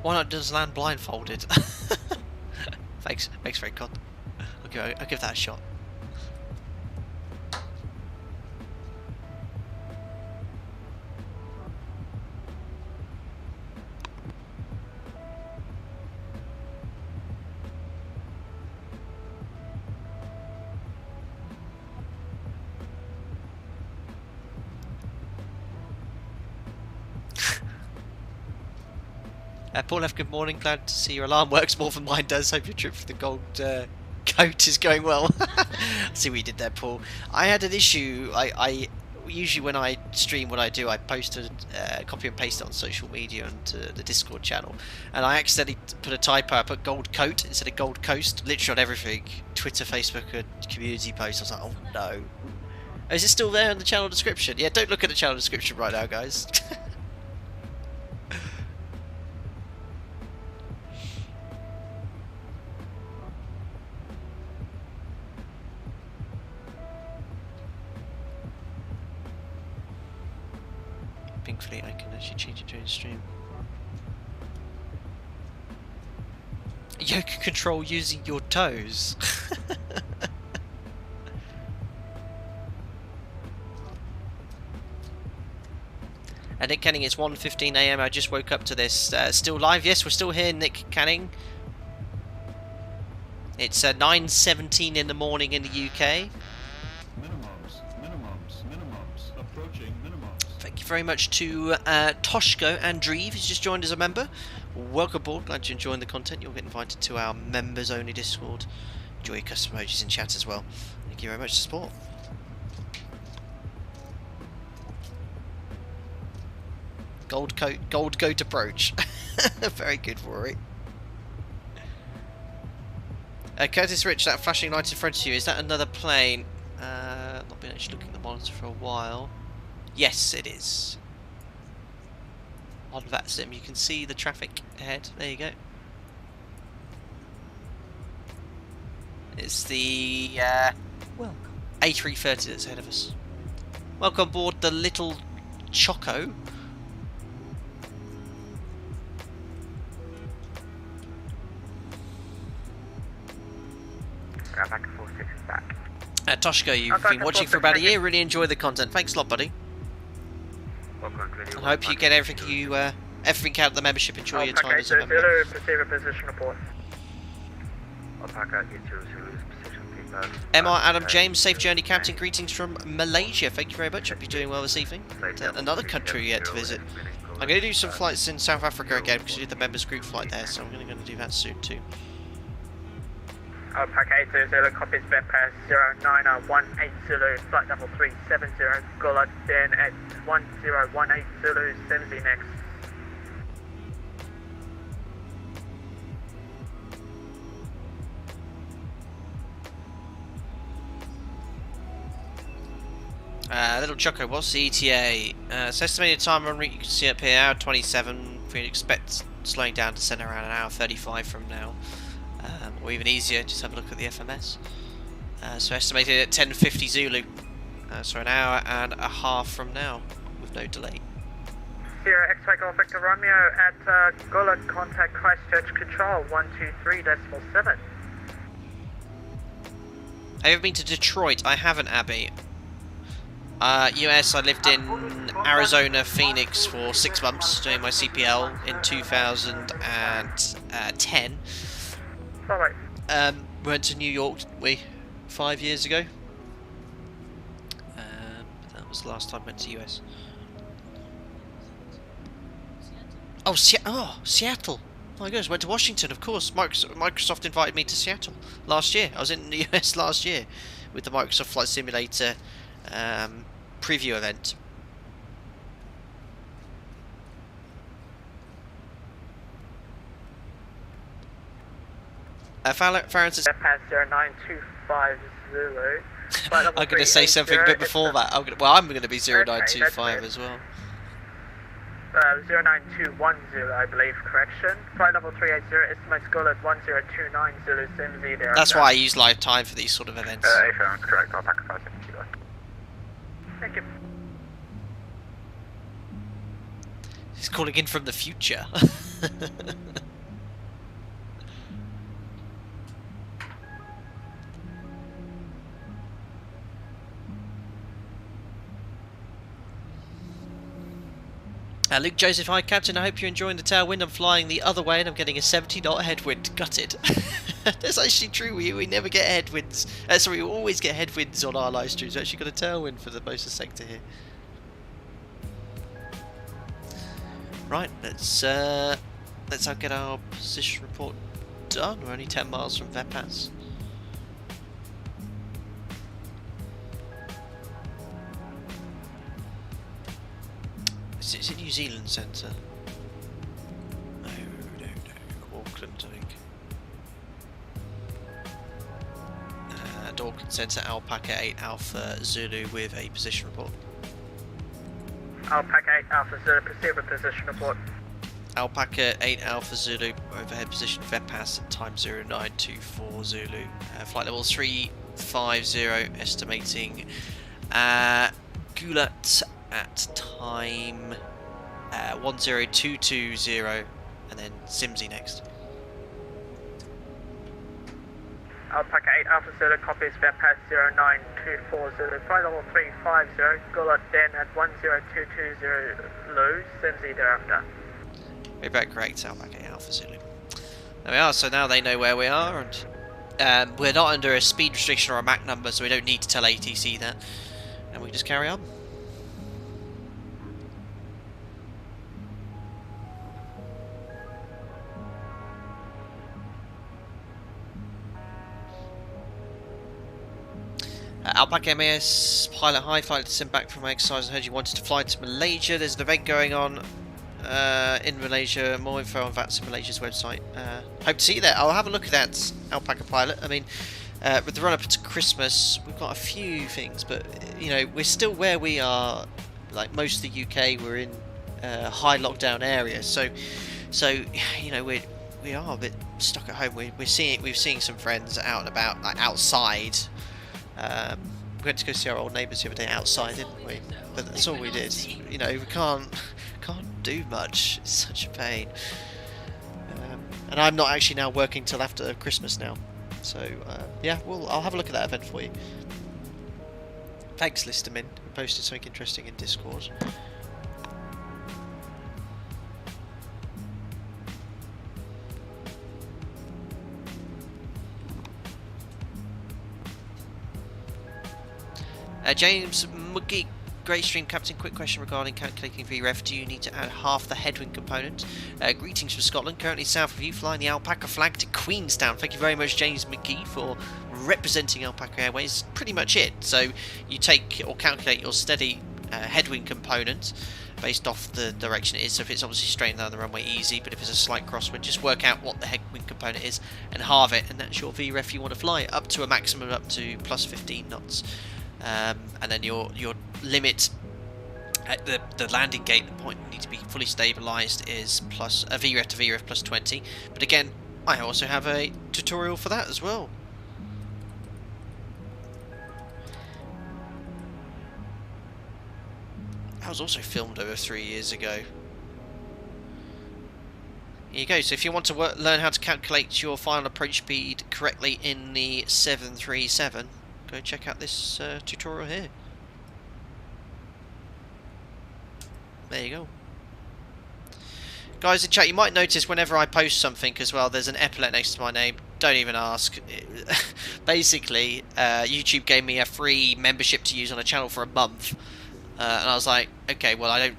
Why not just land blindfolded? Thanks very good. Okay, I'll give that a shot. Paul F, good morning. Glad to see your alarm works more than mine does. Hope your trip for the gold coat is going well. See what you did there, Paul. I had an issue. I usually when I stream, what I do, I post a copy and paste it on social media and the Discord channel. And I accidentally put a typo. I put gold coat instead of gold coast. Literally on everything. Twitter, Facebook, and community posts. I was like, oh no. Oh, is it still there in the channel description? Yeah, don't look at the channel description right now, guys. Thankfully I can actually change it during the stream. Yoke control using your toes. And Nick Canning, it's 1:15 AM. I just woke up to this. Still live? Yes, we're still here, Nick Canning. It's 9:17 in the morning in the UK. Minimums, approaching minimums. Thank you very much to Toshko Andreev, who's just joined as a member. Welcome aboard, glad you're enjoying the content. You'll get invited to our members only Discord. Enjoy your custom emojis in chat as well. Thank you very much for support. Gold coat approach. Very good, Rory. Curtis Rich, that flashing light in front of you, is that another plane? Not been actually looking at the monitor for a while. Yes, it is. On VATSIM, you can see the traffic ahead. There you go. It's the A330 that's ahead of us. Welcome aboard the Little Choco. Toshko, you've been watching for about a year. Really enjoy the content. Thanks a lot, buddy. I hope you get everything everything out of the membership. Enjoy your time as a member. MR Adam James, safe journey, Captain. Greetings from Malaysia. Thank you very much. Hope you're doing well this evening. Another country yet to visit. I'm going to do some flights in South Africa again because we did the members group flight there, so I'm going to do that soon too. Alpaca 820 copies VATPAC 09180, flight level 370, Gola then at 1018 Zulu, 70 next. Little Choco, what's the ETA? It's estimated time en route, you can see up here, hour 27. We expect slowing down to center around an hour 35 from now. Or even easier, just have a look at the FMS. So estimated at 10:50 Zulu. So an hour and a half from now, with no delay. Sierra X-Ray Golf Victor Romeo at Gola, contact Christchurch Control 123.7. Have you ever been to Detroit? I haven't, Abby. US, I lived in Arizona, Phoenix for 6 months doing my CPL in 2010. Went to New York 5 years ago. That was the last time I went to US. Oh, Seattle! Oh my goodness, went to Washington, of course. Microsoft invited me to Seattle last year. I was in the US last year with the Microsoft Flight Simulator preview event. Farron's Pass 0925 Zulu. I'm going to say something a bit before that. I'm going to be 0925 as well. 09210, I believe, correction. Flight level 380, estimates goal at 1029 Zulu, Simsy there. That's why I use live time for these sort of events. A-Farron's correct, I'll pack a 570 kilo. Thank you. He's calling in from the future. Luke Joseph, hi Captain, I hope you're enjoying the tailwind. I'm flying the other way and I'm getting a 70 knot headwind. Gutted. That's actually true, we never get headwinds. Sorry, we always get headwinds on our live streams. We actually got a tailwind for the most of the sector here. Right, let's get our position report done. We're only 10 miles from VATPAC. It's a New Zealand centre. No. Auckland, I think. Auckland centre, Alpaca 8 Alpha Zulu with a position report. Alpaca 8 Alpha Zulu, proceed with position report. Alpaca 8 Alpha Zulu, overhead position VATPAC at time 0924 Zulu. Flight level 350, estimating Gulat at time 10220, and then Simsy next. Alpaca 8 Alpha Zulu copies VATPAC 0924 flight level 350, go out then at 10220 low, Simsy thereafter. We're back correct, Alpaca 8 Alpha Zulu. There we are, so now they know where we are, and we're not under a speed restriction or a Mach number, so we don't need to tell ATC that, and we just carry on. Alpaca MAS, pilot hi, flight to send back from my exercise. I heard you wanted to fly to Malaysia. There's an event going on in Malaysia. More info on VATSIM Malaysia's website. Hope to see you there. I'll have a look at that, Alpaca pilot. I mean, with the run-up to Christmas, we've got a few things, but you know, we're still where we are. Like most of the UK, we're in high lockdown areas. So you know, we are a bit stuck at home. We're seeing some friends out and about, like outside. We went to go see our old neighbours the other day outside, didn't we? But that's all we did. You know, we can't do much. It's such a pain. And I'm not actually now working till after Christmas now. So yeah, I'll have a look at that event for you. Thanks, Listerman. We posted something interesting in Discord. James Muggy, Great Stream Captain, quick question regarding calculating VREF. Do you need to add half the headwind component? Greetings from Scotland, currently south of you, flying the Alpaca flag to Queenstown. Thank you very much, James McGee, for representing Alpaca Airways. Pretty much it. So you take or calculate your steady headwind component based off the direction it is. So if it's obviously straight down the runway, easy, but if it's a slight crosswind, just work out what the headwind component is and halve it, and that's your VREF you want to fly, up to a maximum up to plus 15 knots. And then your limit at the landing gate, the point you need to be fully stabilised, is plus a VREF to VREF plus 20. But again, I also have a tutorial for that as well. That was also filmed over 3 years ago. Here you go. So if you want to learn how to calculate your final approach speed correctly in the 737, go check out this tutorial here. There you go. Guys in chat, you might notice whenever I post something as well, there's an epaulet next to my name. Don't even ask. Basically, YouTube gave me a free membership to use on a channel for a month. And I was like, okay, well, I've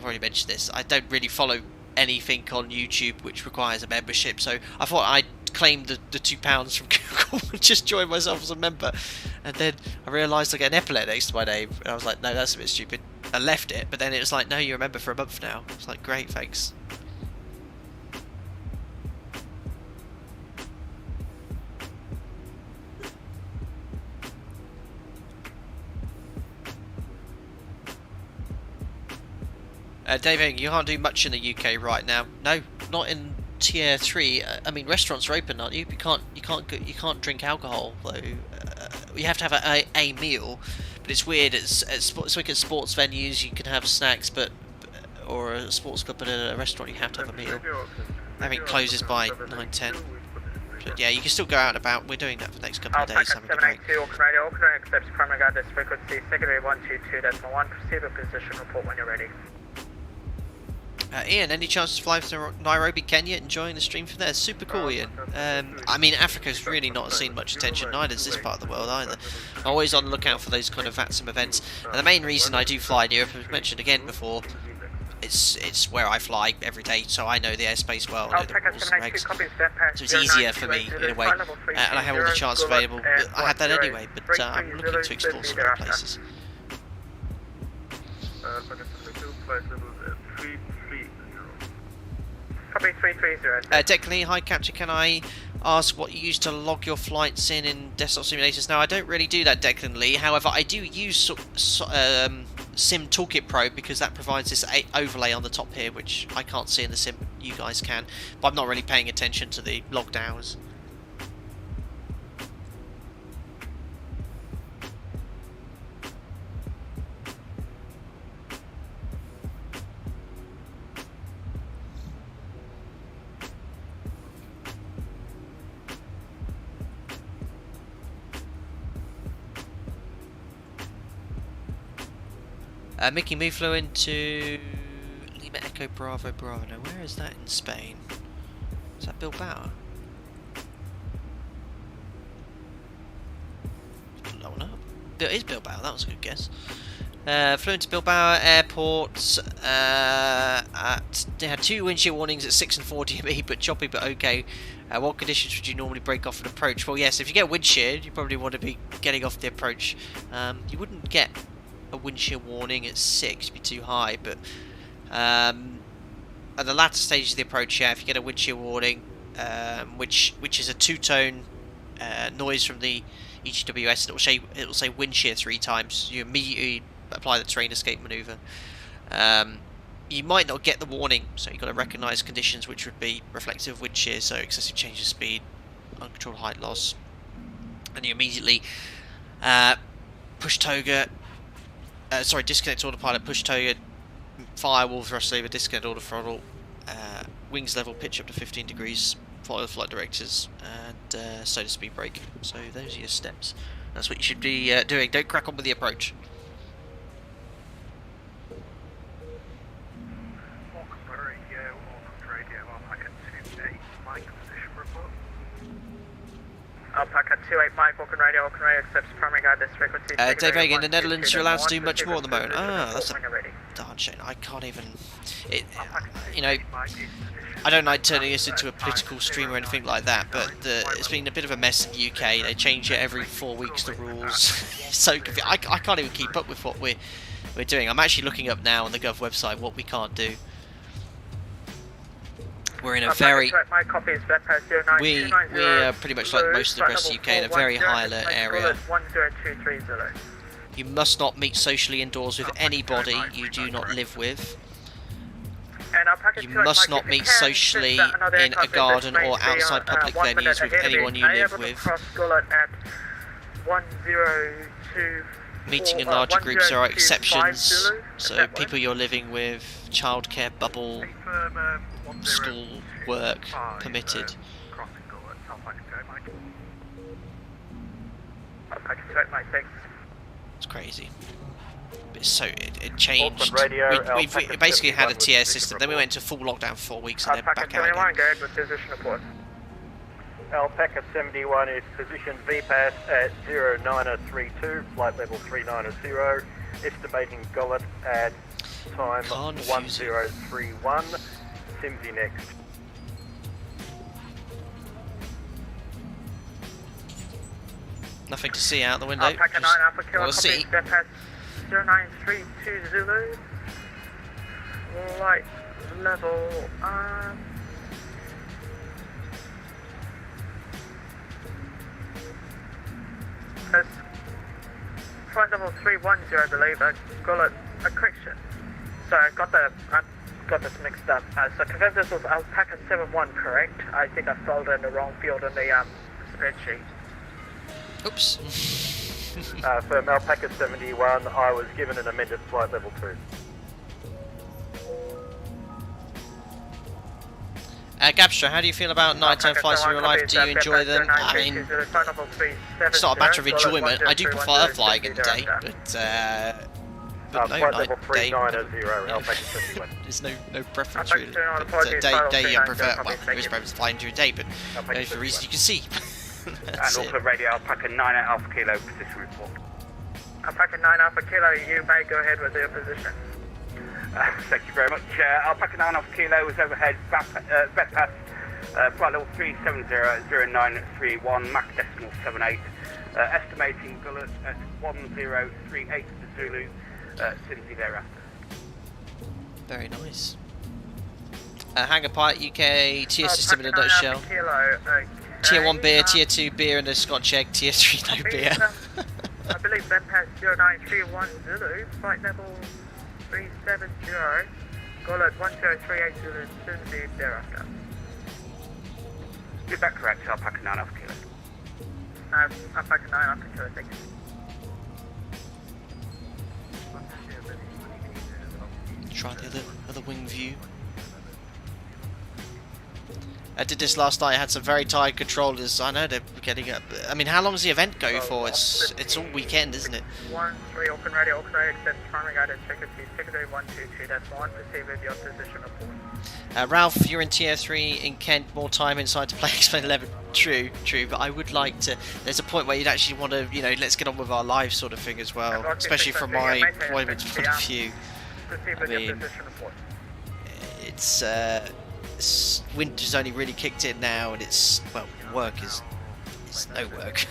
already mentioned this. I don't really follow anything on YouTube which requires a membership, so I thought I'd claim the £2 from Google and just join myself as a member. And then I realised I get an epaulet next to my name, and I was like, no, that's a bit stupid. I left it, but then it was like, no, you're a member for a month now. I was like, great, thanks. David, you can't do much in the UK right now. No, not in Tier 3. I mean, restaurants are open, aren't you? You can't drink alcohol though. You have to have a meal, but it's weird. It's like at sports venues you can have snacks, or a sports club, but at a restaurant you have to have a meal. Everything closes by 9:10. But yeah, you can still go out and about. We're doing that for the next couple of days. Having a break. Auckland accepts primary guide this frequency, secondary 122.1. Proceed with position report when you're ready. Ian, any chance to fly to Nairobi, Kenya? Enjoying the stream from there? Super cool, Ian. I mean, Africa's really not seen much attention, neither does this part of the world either. I'm always on the lookout for those kind of VATSIM events. And the main reason I do fly in Europe, as mentioned again before, it's where I fly every day, so I know the airspace well, I know the rules and regs. So it's easier for me in a way, and I have all the chance available. But I had that anyway, but I'm looking to explore some other places. Copy 330. Declan Lee, hi Captain, can I ask what you use to log your flights in desktop simulators? Now, I don't really do that, Declan Lee. However, I do use Sim Toolkit Pro, because that provides this overlay on the top here, which I can't see in the sim. You guys can, but I'm not really paying attention to the logged hours. Mickey, move flow into Lima Echo Bravo Bravo. Now, where is that in Spain? Is that Bilbao? Low enough. It is Bilbao, that was a good guess. Flew into Bilbao Airport. They had 2 wind shear warnings at 6 and 4 dB, but choppy but okay. What conditions would you normally break off an approach? Well, yes, if you get wind shear, you probably want to be getting off the approach. You wouldn't get a wind shear warning at 6, it'd be too high, but at the latter stages of the approach, yeah, if you get a wind shear warning, which is a 2-tone noise from the EGWS, it'll say wind shear 3 times. You immediately apply the terrain escape maneuver. You might not get the warning, so you've got to recognise conditions which would be reflective of wind shear, so excessive change of speed, uncontrolled height loss, and you immediately disconnect autopilot, push toga, firewall thrust lever, disconnect auto throttle, wings level, pitch up to 15 degrees, follow the flight directors, and slow the speed brake. So those are your steps. That's what you should be doing. Don't crack on with the approach. Alpaca 28 Mike, Auckland Radio accepts primary guide this frequency. Dave Hagen, in the Netherlands you're allowed to do much more at the moment. That's a darn shame. I can't even... you know, I don't like turning this into a political stream or anything like that, but it's been a bit of a mess in the UK. They change it every 4 weeks, the rules. So I can't even keep up with what we're doing. I'm actually looking up now on the Gov website what we can't do. We're in a very... We are pretty much like most of the rest of the UK in a very high alert area. You must not meet socially indoors with anybody you do not live with. You must not meet socially in a garden or outside public venues with anyone you live with. Meeting in larger groups are exceptions, so people you're living with, childcare bubble, school work permitted. It's crazy. It changed. We basically had a TS system, then we went to full lockdown for 4 weeks and then back out again. Alpaca 71 is positioned VPAS at 0932, flight level 390, estimating gullet at time 1031, Simsy next. Nothing to see out the window. Alpaca 9 Alpha Kilo, see. VPAS 0932 Zulu, flight level flight level 310, I believe. I got a correction. So I got this mixed up. So confirm this was Alpaca 71, correct? I think I filled in the wrong field in the spreadsheet. Oops. From Alpaca 71, I was given an amended flight level 2. Gabstra, how do you feel about nighttime flights in real life? Do you enjoy them? I mean, it's not a matter of enjoyment. I do prefer flying in the day, but no, night, day. There's no preference really. But day I prefer. Well, there is preference flying during the day, but only for the reason you can see. And also Radio Alpaca 9 Alpha Kilo position report. Alpaca 9 Alpha Kilo, you may go ahead with your position. Thank you very much. Alpaca 9 Alpha Kilo is overhead, VETPAS, flight level 370-0931, Mach decimal 78, estimating gullet at 1038 to Zulu, Cincy thereafter. Very nice. Hangar Pike UK, tier system in a nutshell. Tier 1 beer, tier 2 beer and a Scotch egg, tier 3 no beer. I believe VETPAS 0931 Zulu, flight level 370, gullet 1038 Zulu, Cincy thereafter. Is that correct, Alpaca 9 Alpha Kilo? Alpaca 9 Alpha Kilo, thank you. Try the other wing view. I did this last night. I had some very tired controllers. I know they're getting up. I mean, how long does the event go for? It's all weekend, isn't it? 13 Auckland Radio, extend primary guided checker speed, secondary 122, that's 1, proceed with your position report. Ralph, you're in tier 3 in Kent, more time inside to play Explain 11. True, but I would like to, there's a point where you'd actually want to, you know, let's get on with our live sort of thing as well, especially from my employment point of view. I mean, it's winter's only really kicked in now, and it's, well, work is no work.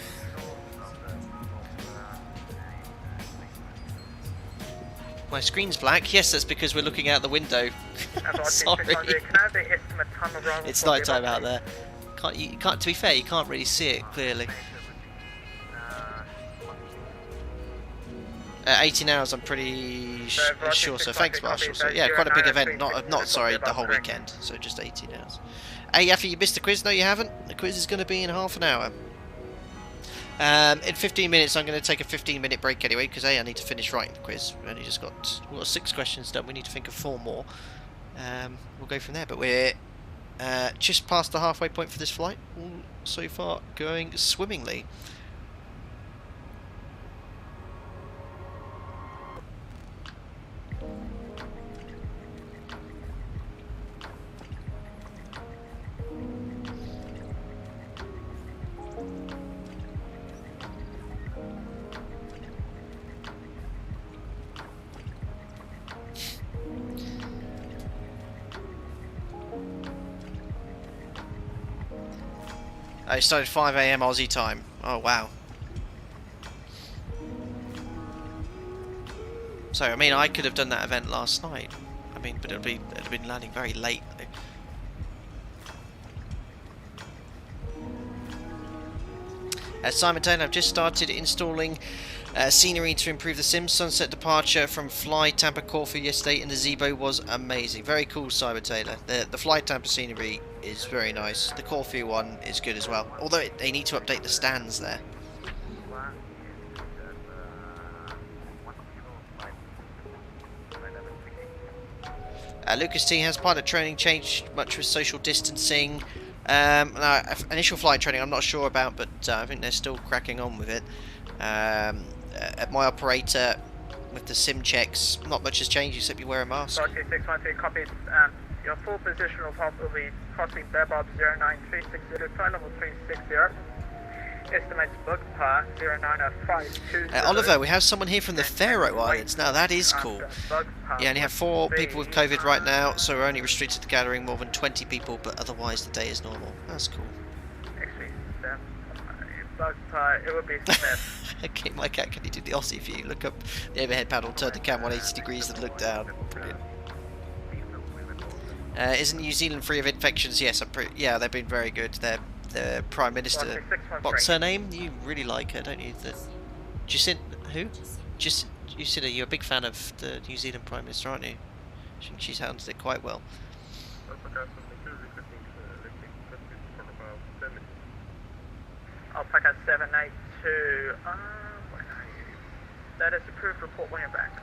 My screen's black. Yes, that's because we're looking out the window. Sorry. It's night time out there. You can't. To be fair, you can't really see it clearly. 18 hours. I'm pretty sure. So thanks, Marshall. So yeah, quite a big event. Not sorry, the whole weekend. So just 18 hours. Hey, Yaffy, you missed the quiz. No, you haven't. The quiz is going to be in half an hour. In 15 minutes, I'm going to take a 15-minute break anyway, because I need to finish writing the quiz. We've only just got 6 questions done. We need to think of 4 more. We'll go from there. But we're just past the halfway point for this flight. All so far going swimmingly. I started 5 AM Aussie time. Oh wow. So I mean, I could have done that event last night. I mean, but it'd have been landing very late. Simon Taylor, I've just started installing scenery to improve the sim. Sunset departure from Fly Tampa Corfu yesterday in the ZIBO was amazing. Very cool, Simon Taylor. The Fly Tampa scenery is very nice. The Corfu one is good as well. Although they need to update the stands there. Lucas T, has pilot training changed much with social distancing? Initial flight training I'm not sure about, but I think they're still cracking on with it. At my operator, with the sim checks, not much has changed except you wear a mask. 612 copies. Your full positional pulse will be crossing Bob 09360, flight level 360. Estimates book par 09052. Oliver, we have someone here from the Faroe Islands. Now that is cool. Yeah, only have 4 people with COVID right now, so we're only restricted to gathering more than 20 people, but otherwise the day is normal. That's cool. It would be Smith. Okay, my cat, can you do the Aussie view? Look up the overhead panel, turn the cam 180 degrees and look down. Brilliant. Isn't New Zealand free of infections? Yes, yeah, they've been very good. Their Prime Minister, what's her name? You really like her, don't you? Jacinda, who? Jacinda, you're a big fan of the New Zealand Prime Minister, aren't you? I think she's handled it quite well. Alpaca 782, where are you? That is approved, report when you're back.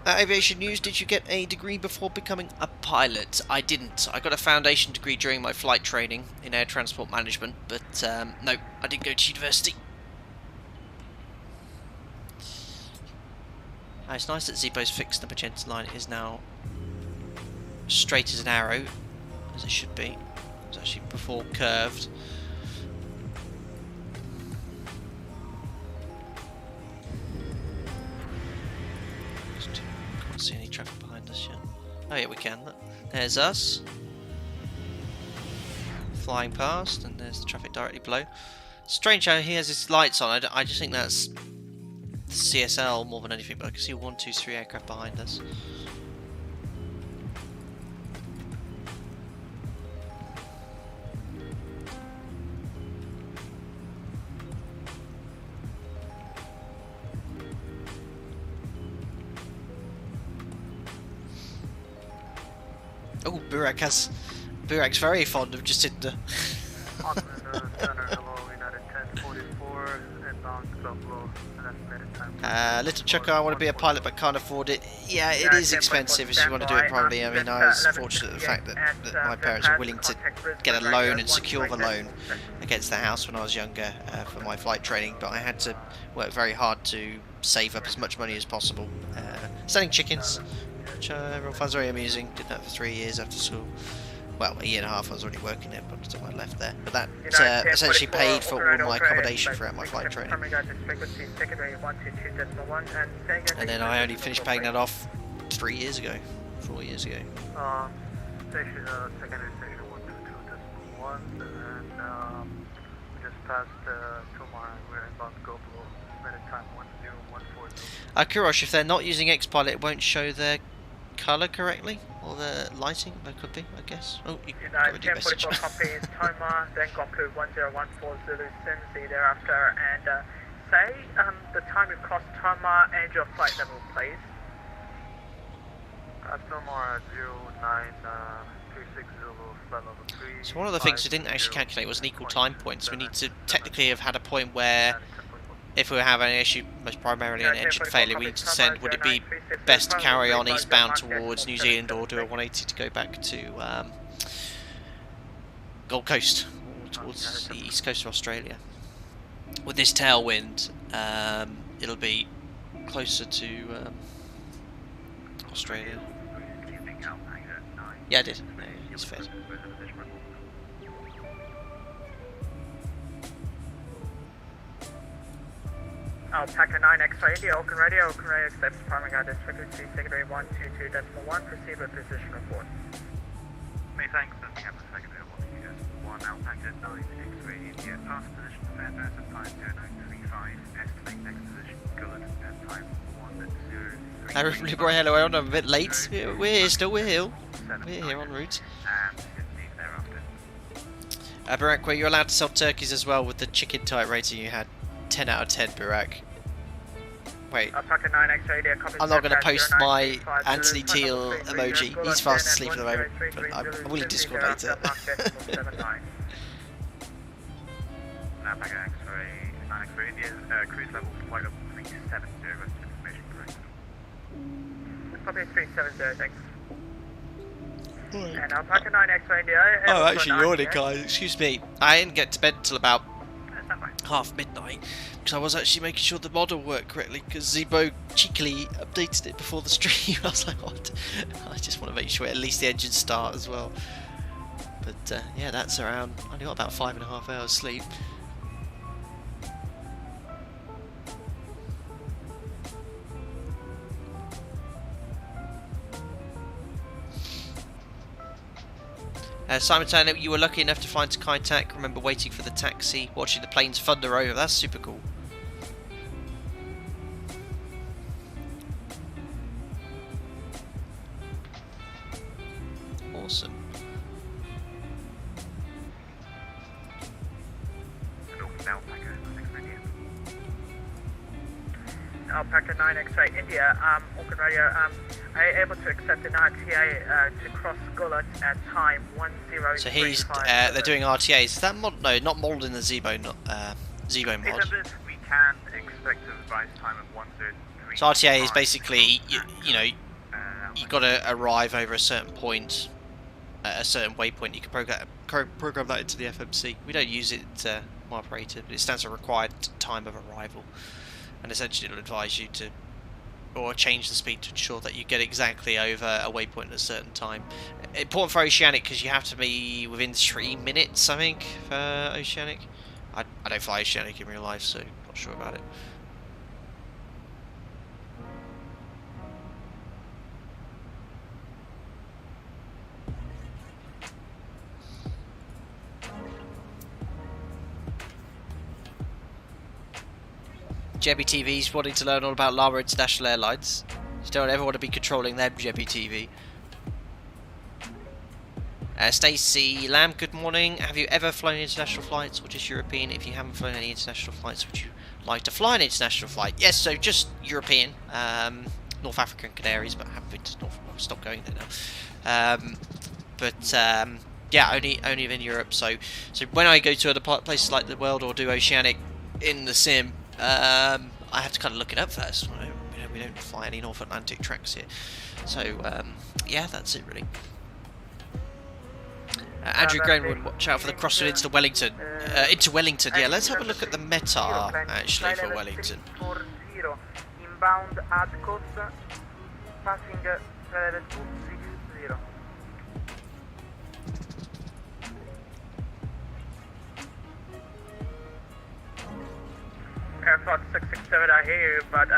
Aviation news, did you get a degree before becoming a pilot? I didn't. I got a foundation degree during my flight training in air transport management, but no, I didn't go to university. It's nice that ZIBO's fixed the magenta line. It is now straight as an arrow, as it should be. It was actually before curved. Can't see any traffic behind us yet. Oh yeah, we can. Look. There's us flying past, and there's the traffic directly below. Strange how he has his lights on. I just think that's CSL more than anything, but I can see 1, 2, 3 aircraft behind us. Oh, Burak's very fond of Jacinda. Auckland, Center, hello, United 1044, inbound Buffalo, Little Chucker, I want to be a pilot but can't afford it. Yeah, it is expensive if you want to do it properly. I mean, I was fortunate the fact that my parents were willing to get a loan and secure the loan against the house when I was younger for my flight training, but I had to work very hard to save up as much money as possible. Selling chickens, which everyone finds very amusing. Did that for 3 years after school. Well, a year and a half I was already working it, but I left there. But that essentially paid for all my accommodation throughout my flight training. And then I only finished paying that off 4 years ago. Station, secondary station 122.1, and we just passed 2 miles. We're about to go below minute time 10140. Kurosh, if they're not using X-Pilot, it won't show their colour correctly? Or the lighting? That could be, I guess. Oh, you got a new message. 1044 copy is Toma, then Goku 1014 Zulu Sim, see you thereafter, and say the time you've crossed Toma and your flight level, please. Toma 0936 Zulu, flight level 3. So one of the things we didn't actually calculate was an equal time points. We need to technically have had a point where, if we were having an issue, most primarily an engine failure, we need to descend. Would it be best to carry on eastbound towards New Zealand or do a 180 to go back to Gold Coast, or towards the east coast of Australia? With this tailwind, it'll be closer to Australia. Yeah, I did. Yeah, it's fair. Alpaca 9 X-ray India, Oaken Radio accepts primary guidance frequency, secondary 122.1, proceed with position report. Many thanks, and we have the secondary 1 Alpaca 9 X-ray India, past position Fairbairn at 50935, estimate next position, Gullet at time 103. Hello, I'm a bit late. We're here still, we're here en route. Barack, were you allowed to sell turkeys as well with the chicken type rating you had? 10 out of 10, Barack. Wait, I'm not going to post my Anthony Teal emoji. He's fast asleep at the moment, but I'm willing to Discord later. Cruise level flight level 370, rest information correct. Copy 370, thanks. And Alpaca 9 X-ray India. Oh, actually, you're in, guys. Excuse me. I didn't get to bed until about half midnight because I was actually making sure the model worked correctly because ZIBO cheekily updated it before the stream. I was like, what? I just want to make sure at least the engines start as well. But yeah, that's around. I only got about 5.5 hours sleep. Simon Turner, you were lucky enough to find Skytac. Remember waiting for the taxi, watching the planes thunder over. That's super cool. Awesome. Alpaca 9 X-ray India, Auckland Radio, are you able to accept an RTA to cross Gullet at time 1035? So he's, they're doing RTAs. Is that mod? No, not modeled in the ZIBO, not ZIBO mod. We can expect a revised time of 1:33. So RTA is basically, you know, you've got to arrive over a certain point, a certain waypoint. You can program that into the FMC. We don't use it my operator, but it stands for required time of arrival. And essentially it'll advise you to, or change the speed to ensure that you get exactly over a waypoint at a certain time. Important for Oceanic because you have to be within 3 minutes, I think, for Oceanic. I don't fly Oceanic in real life, so not sure about it. Jebby TV's wanting to learn all about Llama International Airlines. You don't ever want to be controlling them, Jebby TV. Stacey Lamb, good morning. Have you ever flown international flights or just European? If you haven't flown any international flights, would you like to fly an international flight? Yes, so just European. North African Canaries, but I haven't been to North. I've stopped going there now. Yeah, only in Europe. So when I go to other places like the world or do Oceanic in the sim, I have to kind of look it up first. We don't fly any North Atlantic tracks here. So, yeah, that's it really. Andrew Greenwood, watch out for the crosswind into Wellington. Yeah, let's have a look at the METAR, actually, for Wellington. Inbound ad coast, passing 260. Airport 667, I hear you, but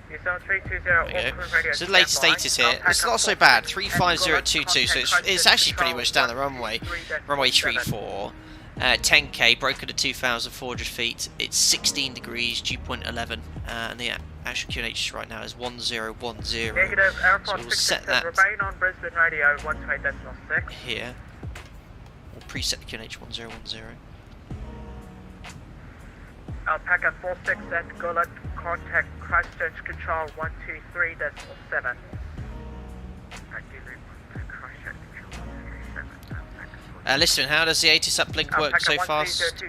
you sound 320. So the latest status here, it's not so bad, 35022, so it's actually pretty much down the runway. Runway 34, 10k, broken at 2,400 feet, it's 16 degrees, dew point 11, and the actual QNH right now is 1010. Negative, so we'll set that remain on Brisbane radio 128.6. Here. We'll preset the QNH 1010. Alpaca 46 at Gullett, contact Christchurch Control 123.7. Listen, how does the ATIS uplink work so fast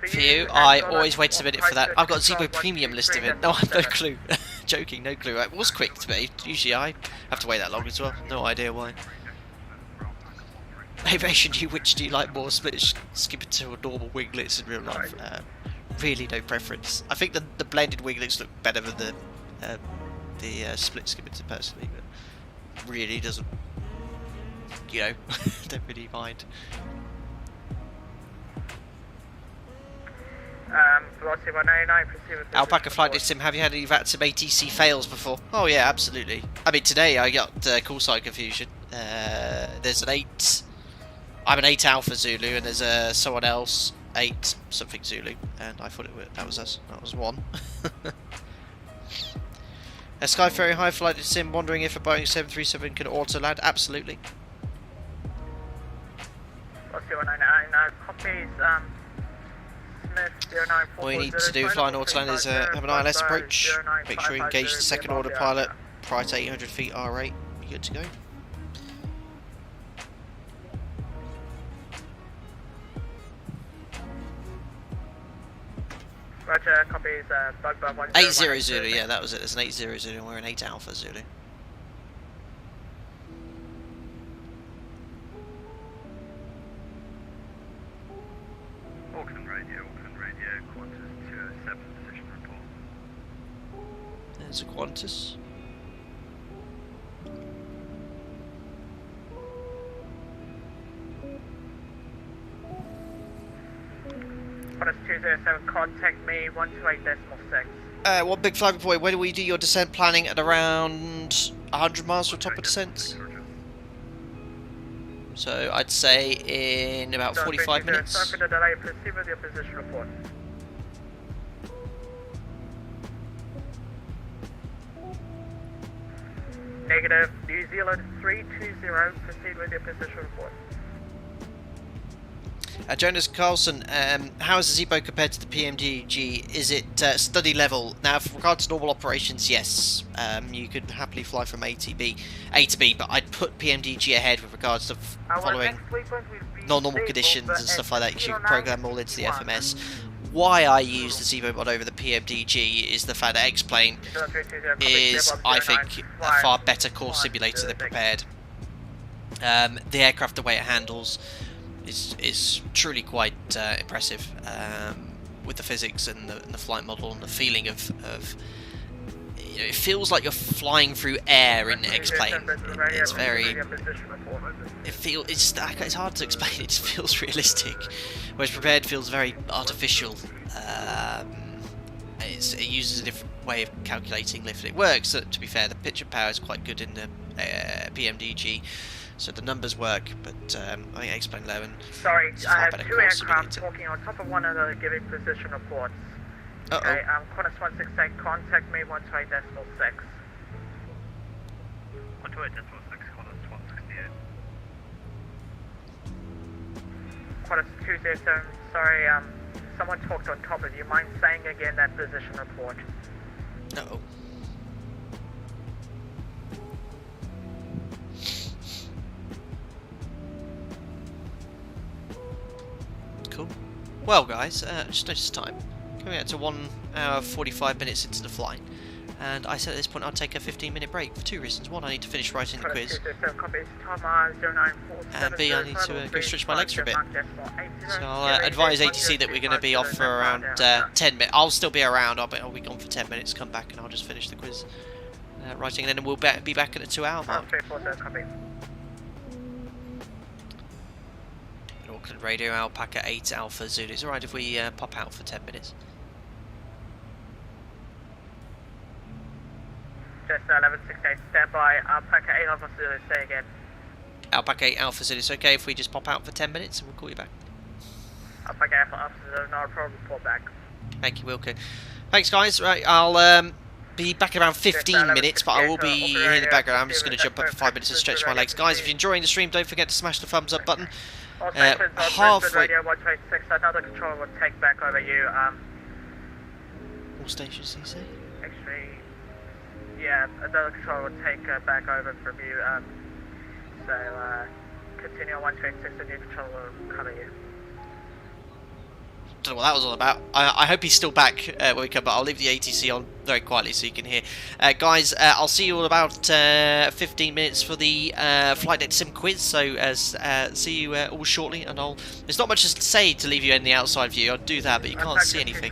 for you? I always wait a minute for that. I've got ZIBO Premium listed in. No, I have no clue. Joking, no clue. It was quick to me. Usually I have to wait that long as well. No idea why. Aviation, which do you like more? Split skip it to a normal winglets in real life? Really no preference. I think the blended winglets look better than the split skimmers personally, but really doesn't, you know, don't really mind. Alpaca flight sim, have you had any VATSIM ATC fails before? Oh yeah, absolutely. I mean today I got call sign confusion. There's an 8, I'm an 8 Alpha Zulu and there's someone else 8 something Zulu, and I thought that was us. That was 1. A Sky Ferry high flight sim, wondering if a Boeing 737 can auto land. Absolutely. All you need to do flying auto land is have an ILS approach. Make sure you engage the second order pilot prior to 800 feet R8. You're good to go. Roger, copies, Bugbar 10. 80 Zulu, yeah, that was it. There's an 80 Zulu and we're an 8 Alpha Zulu. Auckland radio, Qantas 207 position report. There's a Qantas. Qantas 207, contact me 128.6. One big flying boy, when do we do your descent planning at around 100 miles from top of descent? So I'd say in about 45 minutes. Sorry for the delay, proceed with your position report. Negative, New Zealand 320, proceed with your position report. Jonas Carlson, how is the ZIBO compared to the PMDG? Is it study level? Now, with regards to normal operations, yes. You could happily fly from A to B, but I'd put PMDG ahead with regards to following non-normal conditions and stuff like that. You should program all into the FMS. Why I use the ZIBO mod over the PMDG is the fact that X-Plane is, I think, a far better course simulator than Prepared. The aircraft, the way it handles, is truly quite impressive, with the physics and the flight model and the feeling of you know, it feels like you're flying through air in X-Plane. It's very, it's hard to explain. It just feels realistic, whereas Prepared feels very artificial. It uses a different way of calculating lift. It works. To be fair, the pitch and power is quite good in the PMDG. So the numbers work, but I think X-Plane 11. Sorry, I have 2 aircraft walking on top of one another giving position reports. Okay, Qantas 168, contact me 128.6. 128.6, Qantas 168. Qantas 207, sorry, someone talked on top of you. Mind saying again that position report? Uh-oh. Cool. Well, guys, just noticed time. Coming out to 1 hour 45 minutes into the flight. And I said at this point I'd take a 15-minute break for two reasons. One, I need to finish writing the quiz. And B, I need to go stretch my legs for a bit. So I'll advise ATC that we're going to be off for around 10 minutes. I'll still be around. I'll be gone for 10 minutes, come back and I'll just finish the quiz writing, and then we'll be back at the 2-hour mark. Auckland Radio, Alpaca 8 Alpha Zulu. It's alright if we pop out for 10 minutes. Just 1168, stand by, Alpaca 8 Alpha Zulu, say again. Alpaca 8 Alpha Zulu, it's okay if we just pop out for 10 minutes and we'll call you back. Alpaca Alpha Zulu, not a problem, report back. Thank you, Wilco. Thanks guys, right, I'll be back around 15 minutes, but I will be here in the background. I'm just going to jump up for 5 minutes and stretch my legs. Guys, if you're enjoying the stream, don't forget to smash the thumbs up button. Halfway... Radio 126, another controller will take back over you, All stations, you say? Actually, yeah, another controller will take back over from you, so, continue on 126, the new controller will cover you. Don't know what that was all about. I hope he's still back when we come, but I'll leave the ATC on very quietly so you can hear. Guys, I'll see you all about 15 minutes for the flight deck sim quiz, so see you all shortly. And there's not much to say to leave you in the outside view. I'll do that, but you can't see anything.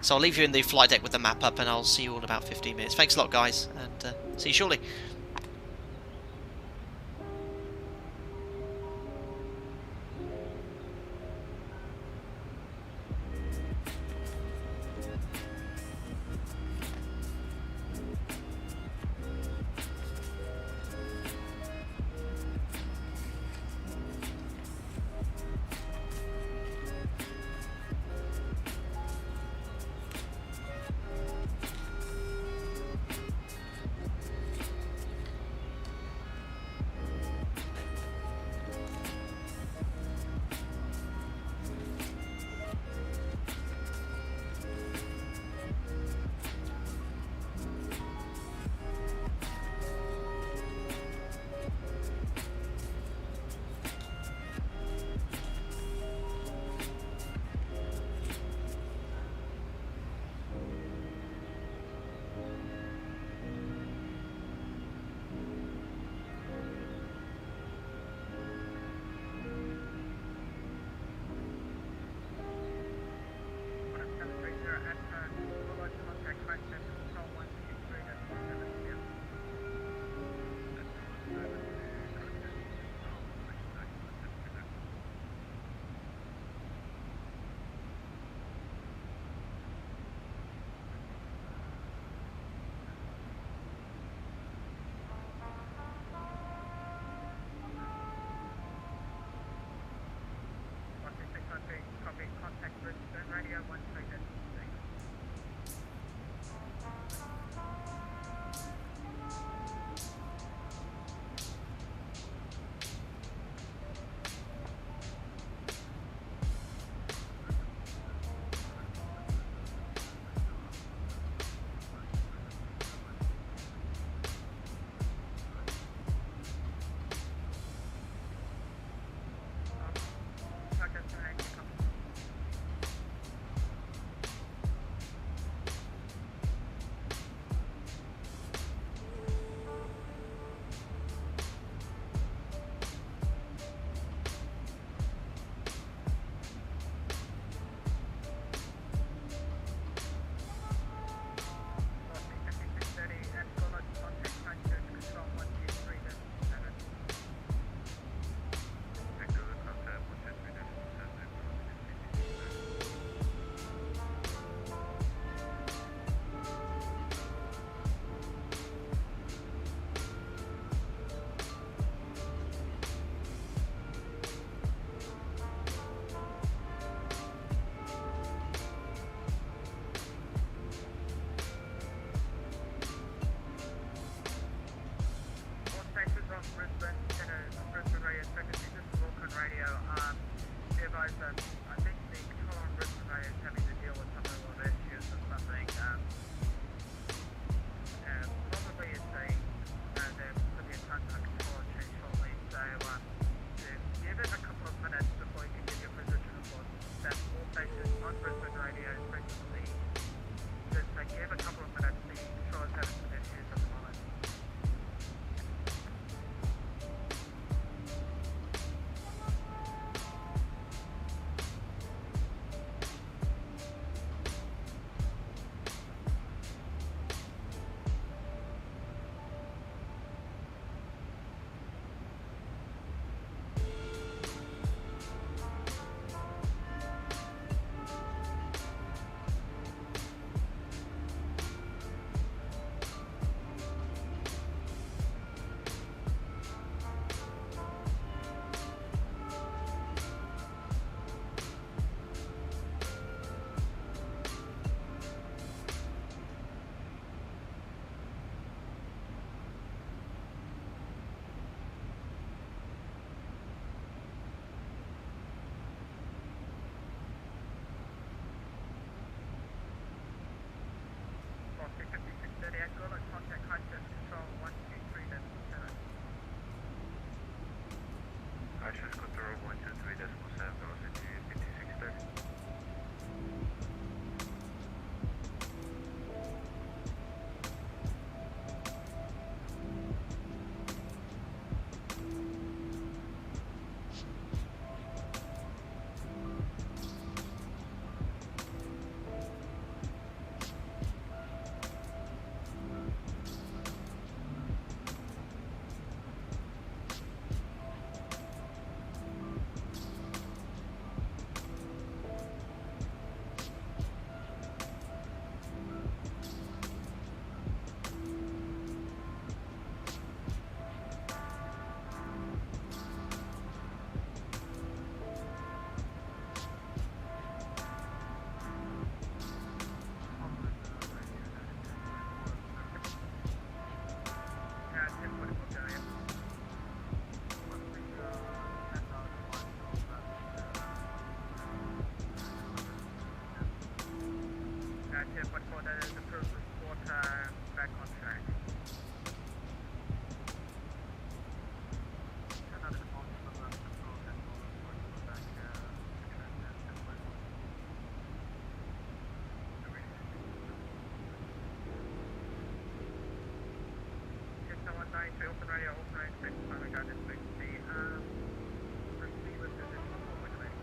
So I'll leave you in the flight deck with the map up, and I'll see you all in about 15 minutes. Thanks a lot, guys, and see you shortly. back on track. Another departure from the control center for back to Just 193, open radio, next time we got this big C. Receiver position, open ready.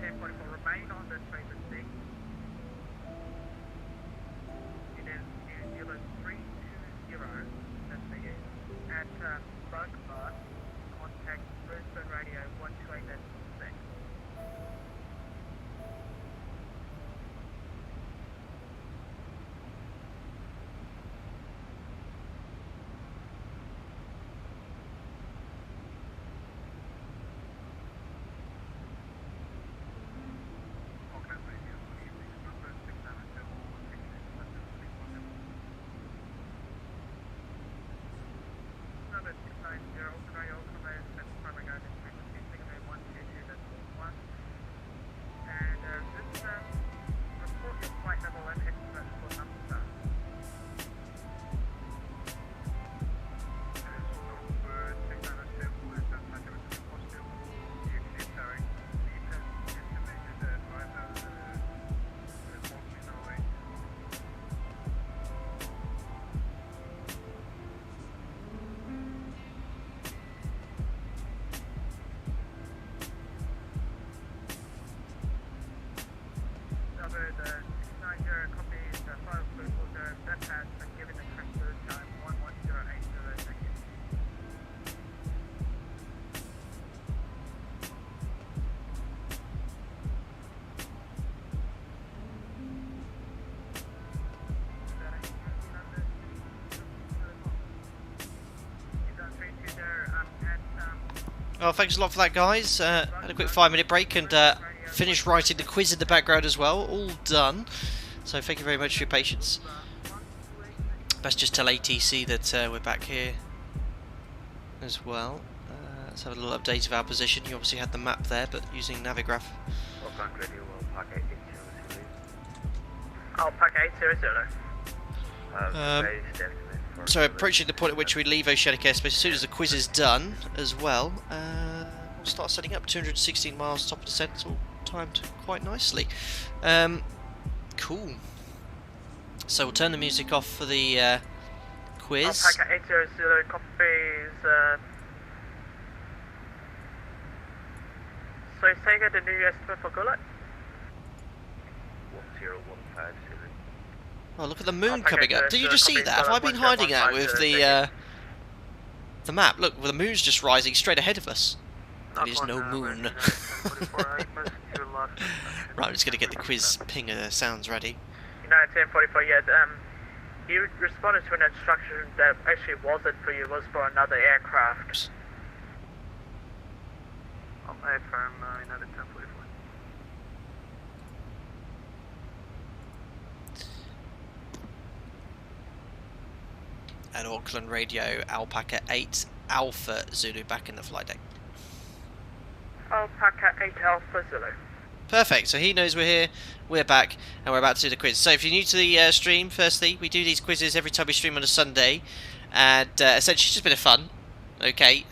1044, remain on this frequency. And then New Zealand 320, that's for you. At Bugbar, contact Brisbane Radio 128.6. Number 690, Australia, Auckland, that's primary guidance frequency, signal 122.1. And just report your flight level and estimate for number star. Number 690 copies, file code order, that has been given the correct time 11080, thank you. Well, thanks a lot for that, guys. Had a quick 5-minute break and finished writing the quiz in the background as well. All done. So thank you very much for your patience. Best just tell ATC that we're back here as well. Let's have a little update of our position. You obviously had the map there, but using Navigraph. Alpaca 800. So approaching the point at which we leave Oceanic airspace as soon as the quiz is done as well. We'll start setting up 216 miles top of descent. It's all timed quite nicely. Cool. So we'll turn the music off for the quiz. Alpaca 800 copies. So Sega, the new estimate for Gullet? 10150. Oh, look at the moon coming up. Did you just see that? Have I been hiding that with the map? Look, well, the moon's just rising straight ahead of us. There is no moon. Right, I'm just going to get the quiz pinger sounds ready. United 1044, yeah. You responded to an instruction that actually wasn't for you, it was for another aircraft. I'll affirm United 1044. At Auckland Radio, Alpaca 8 Alpha Zulu back in the flight deck. Alpaca 8 Alpha Zulu. Perfect, so he knows we're here, we're back, and we're about to do the quiz. So if you're new to the stream, firstly, we do these quizzes every time we stream on a Sunday, and essentially it's just a bit of fun, okay?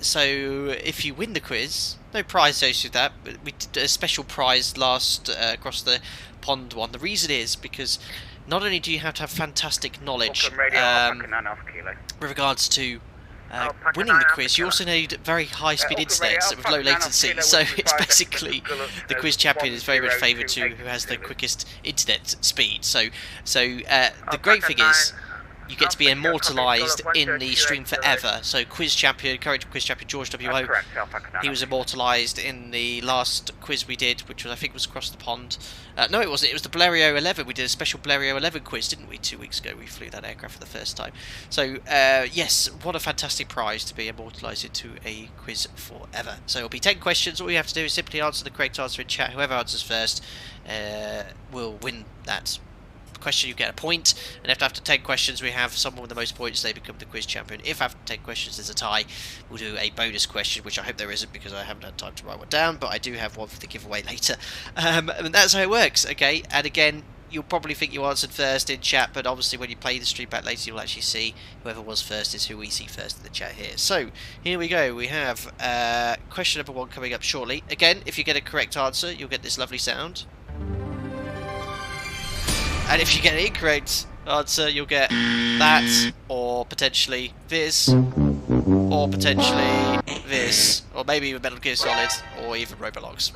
So if you win the quiz, no prize associated with that, but we did a special prize last across the pond one. The reason is because not only do you have to have fantastic knowledge with regards to winning the quiz, you also need very high-speed internet with low latency. So it's basically the quiz champion is very much favoured to who has the quickest internet speed. So the great thing is you get to be immortalised in the stream forever. So quiz champion, current quiz champion George W.O., he was immortalised in the last quiz we did, which was, I think was across the pond. No, it wasn't. It was the Blériot 11. We did a special Blériot 11 quiz, didn't we? 2 weeks ago we flew that aircraft for the first time. So yes, what a fantastic prize to be immortalised into a quiz forever. So it'll be 10 questions. All you have to do is simply answer the correct answer in chat. Whoever answers first will win that question. You get a point, and if after 10 questions we have someone with the most points, they become the quiz champion. If after 10 questions there's a tie, we'll do a bonus question, which I hope there isn't because I haven't had time to write one down, but I do have one for the giveaway later. And that's how it works, okay? And again, you'll probably think you answered first in chat, but obviously when you play the stream back later you'll actually see whoever was first is who we see first in the chat here. So here we go. We have question number 1 coming up shortly. Again, if you get a correct answer you'll get this lovely sound. And if you get an incorrect answer, you'll get that, or potentially this, or potentially this, Or maybe with Metal Gear Solid, or even Roblox.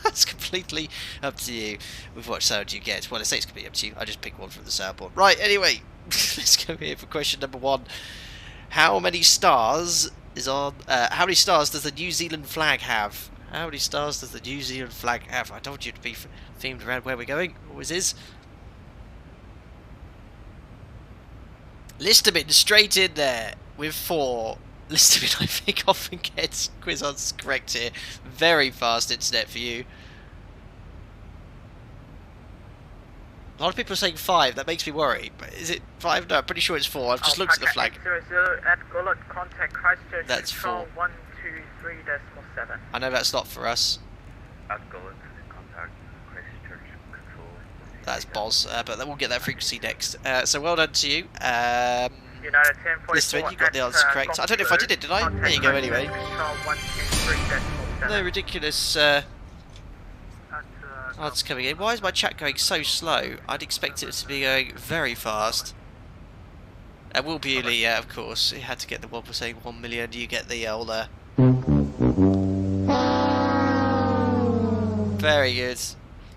That's completely up to you with what sound you get. Well, I say it's completely up to you. I just pick one from the soundboard. Right, anyway, let's go here for question number 1. How many stars is on... how many stars does the New Zealand flag have? How many stars does the New Zealand flag have? I told you to be themed around where we're going. Always is. Listerman straight in there with 4. Listerman, I think, often gets quiz answers correct here. Very fast internet for you. A lot of people are saying 5. That makes me worry. But is it 5? No, I'm pretty sure it's 4. I've just looked at the flag. 800 at Gullet, contact Christchurch. That's 4. 123.7. I know that's not for us. At Gullet, contact Christchurch Control. That's Boz, but then we'll get that frequency next. So well done to you. United 10.4. Listerman, you got the answer correct. I don't know if I did it, did I? There you go, anyway. No ridiculous answers coming in. Why is my chat going so slow? I'd expect it to be going very fast. Will Bewley, yeah, of course. He had to get the one for saying 1 million. You get the old... Very good.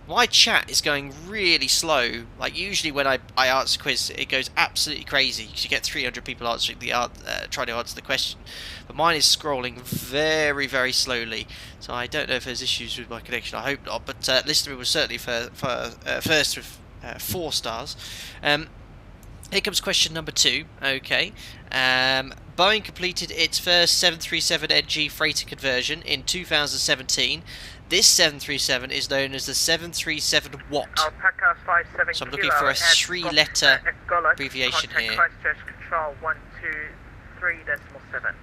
My chat is going really slow. Like, usually when I answer a quiz, it goes absolutely crazy because you get 300 people answering the trying to answer the question. But mine is scrolling very, very slowly. So I don't know if there's issues with my connection. I hope not. But Listerman was certainly first with 4 stars. Here comes question number 2. Okay. Boeing completed its first 737NG freighter conversion in 2017. This 737 is known as the 737 Watt. Alpaca 57 So I'm looking for a 3-letter abbreviation here. Christchurch Control 123.7.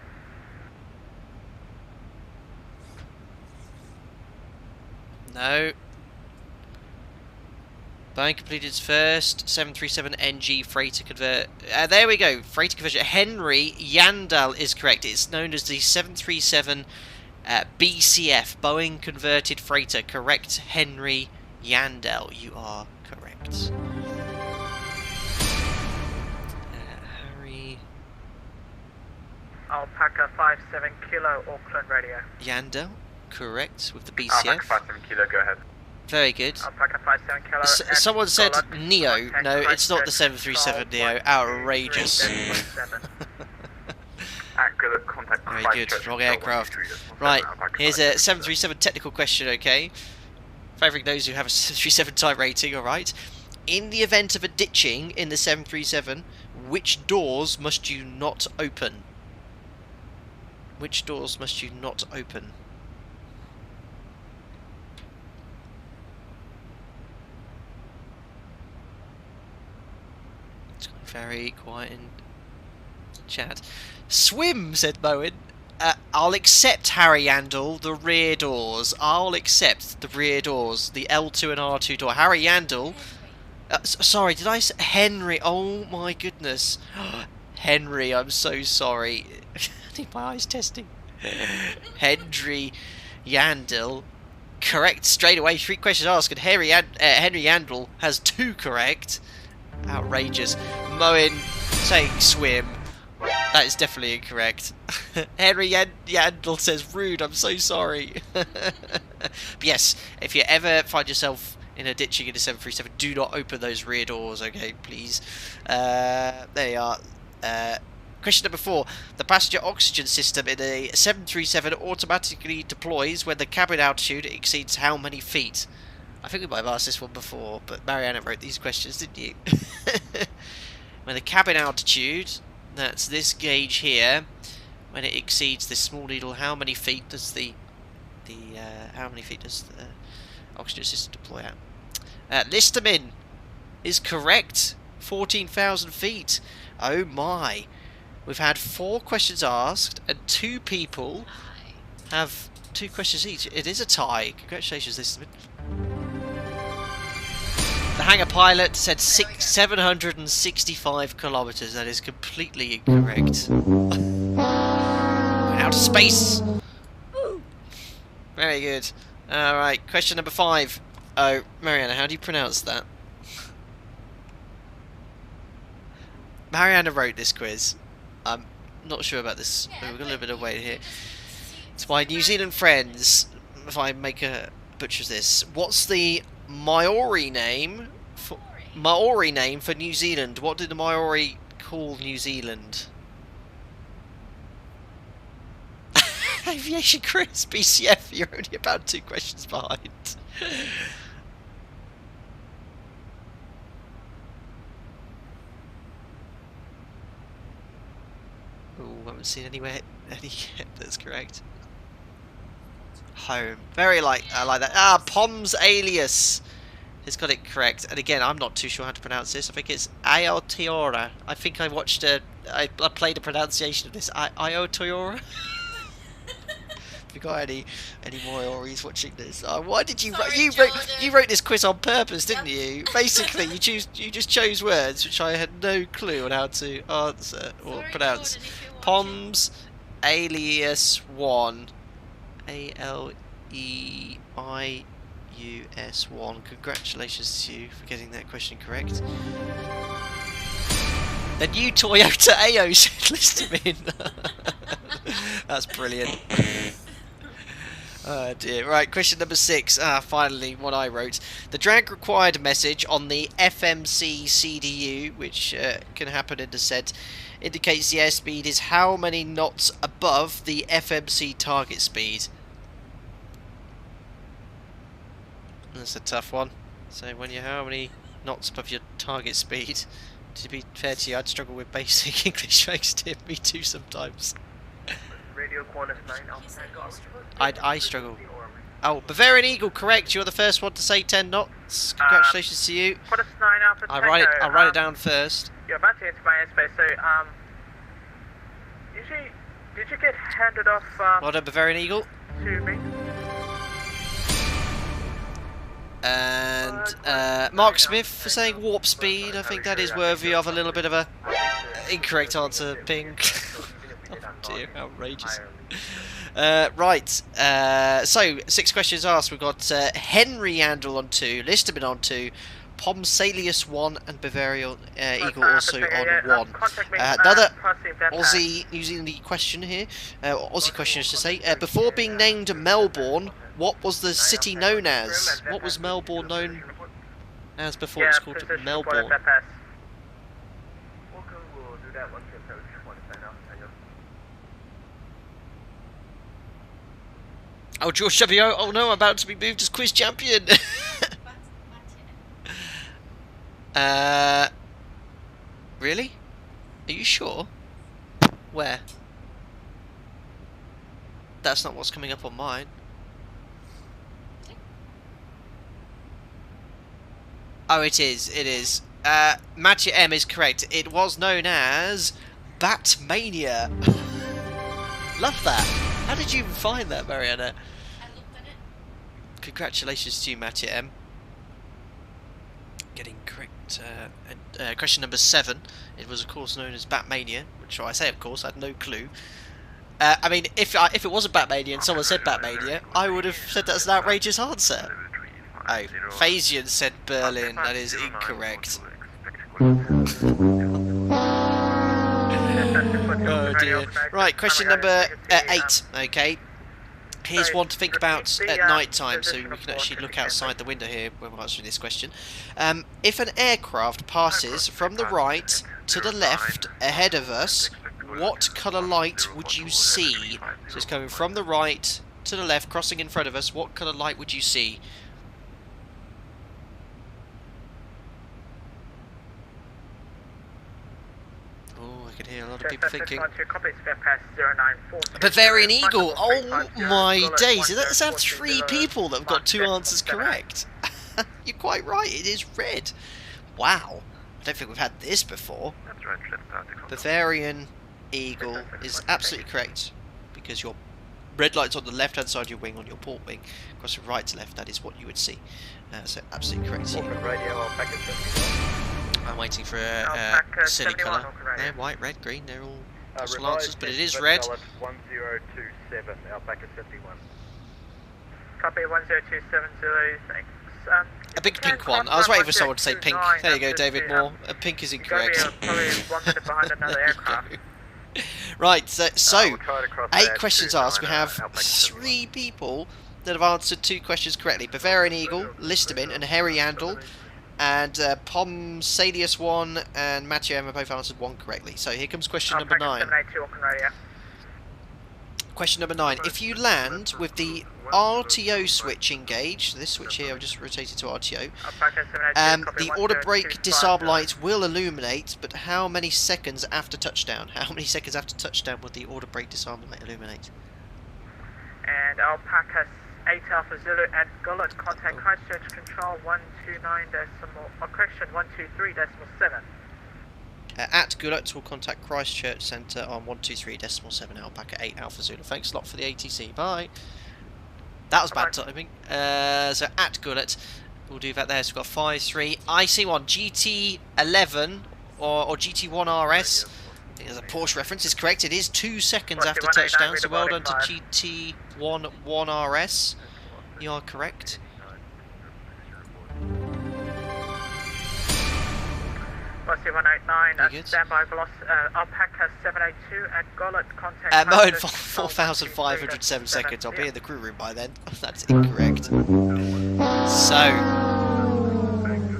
No. Boeing completed its first 737NG freighter convert. There we go. Freighter conversion. Henry Yandal is correct. It's known as the 737 BCF, Boeing Converted Freighter. Correct, Henry Yandel. You are correct. Harry... Alpaca 57 Kilo, Auckland Radio. Yandel, correct, with the BCF. Alpaca 57 Kilo, go ahead. Very good. Alpaca 57 Kilo. Someone said Neo. No, it's not the 737 Neo. Outrageous. Very good, wrong aircraft. Right, here's a 737 technical question, okay? Favouring those who have a 737 type rating, alright? In the event of a ditching in the 737, which doors must you not open? Which doors must you not open? It's gone very quiet in chat. Swim, said Moen. I'll accept, Harry Yandel, the rear doors. I'll accept the rear doors. The L2 and R2 door. Harry Yandel. Sorry, did I say Henry? Oh my goodness. Henry, I'm so sorry. I need my eyes testing. Henry Yandel. Correct straight away. 3 questions asked, and Henry Yandel has 2 correct. Outrageous. Moen saying swim. That is definitely incorrect. Henry Yandel says rude, I'm so sorry. But yes, if you ever find yourself in a ditching in a 737, do not open those rear doors, okay, please. There you are. Question number 4. The passenger oxygen system in a 737 automatically deploys when the cabin altitude exceeds how many feet? I think we might have asked this one before, but Mariana wrote these questions, didn't you? When the cabin altitude... That's this gauge here. When it exceeds this small needle, how many feet does the oxygen system deploy at? Listerman is correct. 14,000 feet. Oh my! We've had 4 questions asked, and 2 people have 2 questions each. It is a tie. Congratulations, Listerman. The hangar pilot said 765 kilometers. That is completely incorrect. Out of space. Very good. Alright, question number 5. Oh, Mariana, how do you pronounce that? Mariana wrote this quiz. I'm not sure about this. We've got a little bit of weight here. To my New Zealand friends, if I make a butcher of this, what's the Maori name for New Zealand? What did the Maori call New Zealand? Aviation Chris, BCF, you're only about 2 questions behind. Oh, I haven't seen any yet that's correct. Home. Very I like that. Ah, Pom's Alias has got it correct. And again, I'm not too sure how to pronounce this. I think it's Aotearoa. I think I watched I played a pronunciation of this. Aotearoa. Have you got any Maoris watching this? Why did you you wrote this quiz on purpose, didn't you? Basically, you just chose words which I had no clue on how to answer or pronounce. Pom's Alias 1. ALEIUS1. Congratulations to you for getting that question correct. The new Toyota AO said list him in. That's brilliant. Oh dear. Right, question number 6. Finally, what I wrote. The drag required message on the FMC CDU, which can happen in descent, indicates the airspeed is how many knots above the FMC target speed. That's a tough one. So when you're how many knots above your target speed? To be fair to you, I'd struggle with basic English fakes, me too sometimes. Radio Qantas 9 I struggle. Oh, Bavarian Eagle, correct. You're the first one to say 10 knots. Congratulations to you. Qantas 9 Alpha I'll write it down first. You're about to enter my airspace, so did you get handed off Well done, Bavarian Eagle. to me? And Mark Smith for saying warp speed. I think that is worthy of a little bit of a incorrect answer, Ping. Oh dear, outrageous. Right, so 6 questions asked. We've got Henry Andel on 2, Listerman on 2, Pomsalius 1, and Bavarian Eagle also on 1. Another Aussie, New Zealand question here. Aussie question, I should say. Before being named Melbourne, what was the city known as? What was Melbourne known as before it was called Melbourne? Oh, George W. Oh no, I'm about to be moved as quiz champion. Really? Are you sure? Where? That's not what's coming up on mine. Oh, it is. It is. Matthew M is correct. It was known as Batmania. Love that. How did you even find that, Mariana? I looked at it. Congratulations to you, Matthew M. Getting correct. Question number 7. It was, of course, known as Batmania, which I say, of course, I had no clue. I mean, if it wasn't Batmania and someone said Batmania, I would have said that's an outrageous answer. Oh, Phasian said Berlin. That is incorrect. Oh dear. Right, question number 8. Okay. Here's one to think about at night time, so we can actually look outside the window here when we're answering this question. If an aircraft passes from the right to the left ahead of us, what colour light would you see? So it's coming from the right to the left, crossing in front of us. What colour light would you see? Oh, I can hear a lot of people thinking. Bavarian Eagle! Oh my days! That's had 3 people that have got 2 answers correct. You're quite right, it is red. Wow. I don't think we've had this before. Bavarian Eagle is absolutely correct, because your red light's on the left hand side of your wing, on your port wing, across from right to left, that is what you would see. So absolutely correct. I'm waiting for a silly colour. They're white, red, green, they're all possible answers, but it is red. 1027, Alpaca 71. Copy 1027, thanks. A big pink one. I was waiting for someone to say pink. There you go, David Moore. A pink is incorrect. Probably 1 minute behind another aircraft. Right, so we'll try to cross 8 that questions to asked. We 9, have Alpaca 3 people that have answered 2 questions correctly. Bavarian Eagle, Listerman, and Harry Andel. And Pomsadius 1 and Matthew Emma both answered 1 correctly. So here comes question number 9. 782 Auckland Radio. Question number 9. If you land with the RTO switch engaged, this switch here I've just rotated to RTO, the order brake disarm light will illuminate, but how many seconds after touchdown? How many seconds after touchdown will the order brake disarm light illuminate? And Alpaca 8 Alpha Zulu at Gullet, contact Christchurch Control 129 decimal, correction 123.7. At Gullet will contact Christchurch Centre on 123.7 Alpaca 8 Alpha Zulu. Thanks a lot for the ATC. Bye. That was bad timing. So at Gullet, we'll do that there. So we've got 5-3. IC1 GT11 or GT1 RS. There's a Porsche reference. Is correct. It is 2 seconds after touchdown. So well done to GT11 RS. You are correct. Velocity 189, standby velocity, Alpaca 782 at Gullet, contact... Moen 4,507 seconds, I'll be in the crew room by then. That's incorrect. So,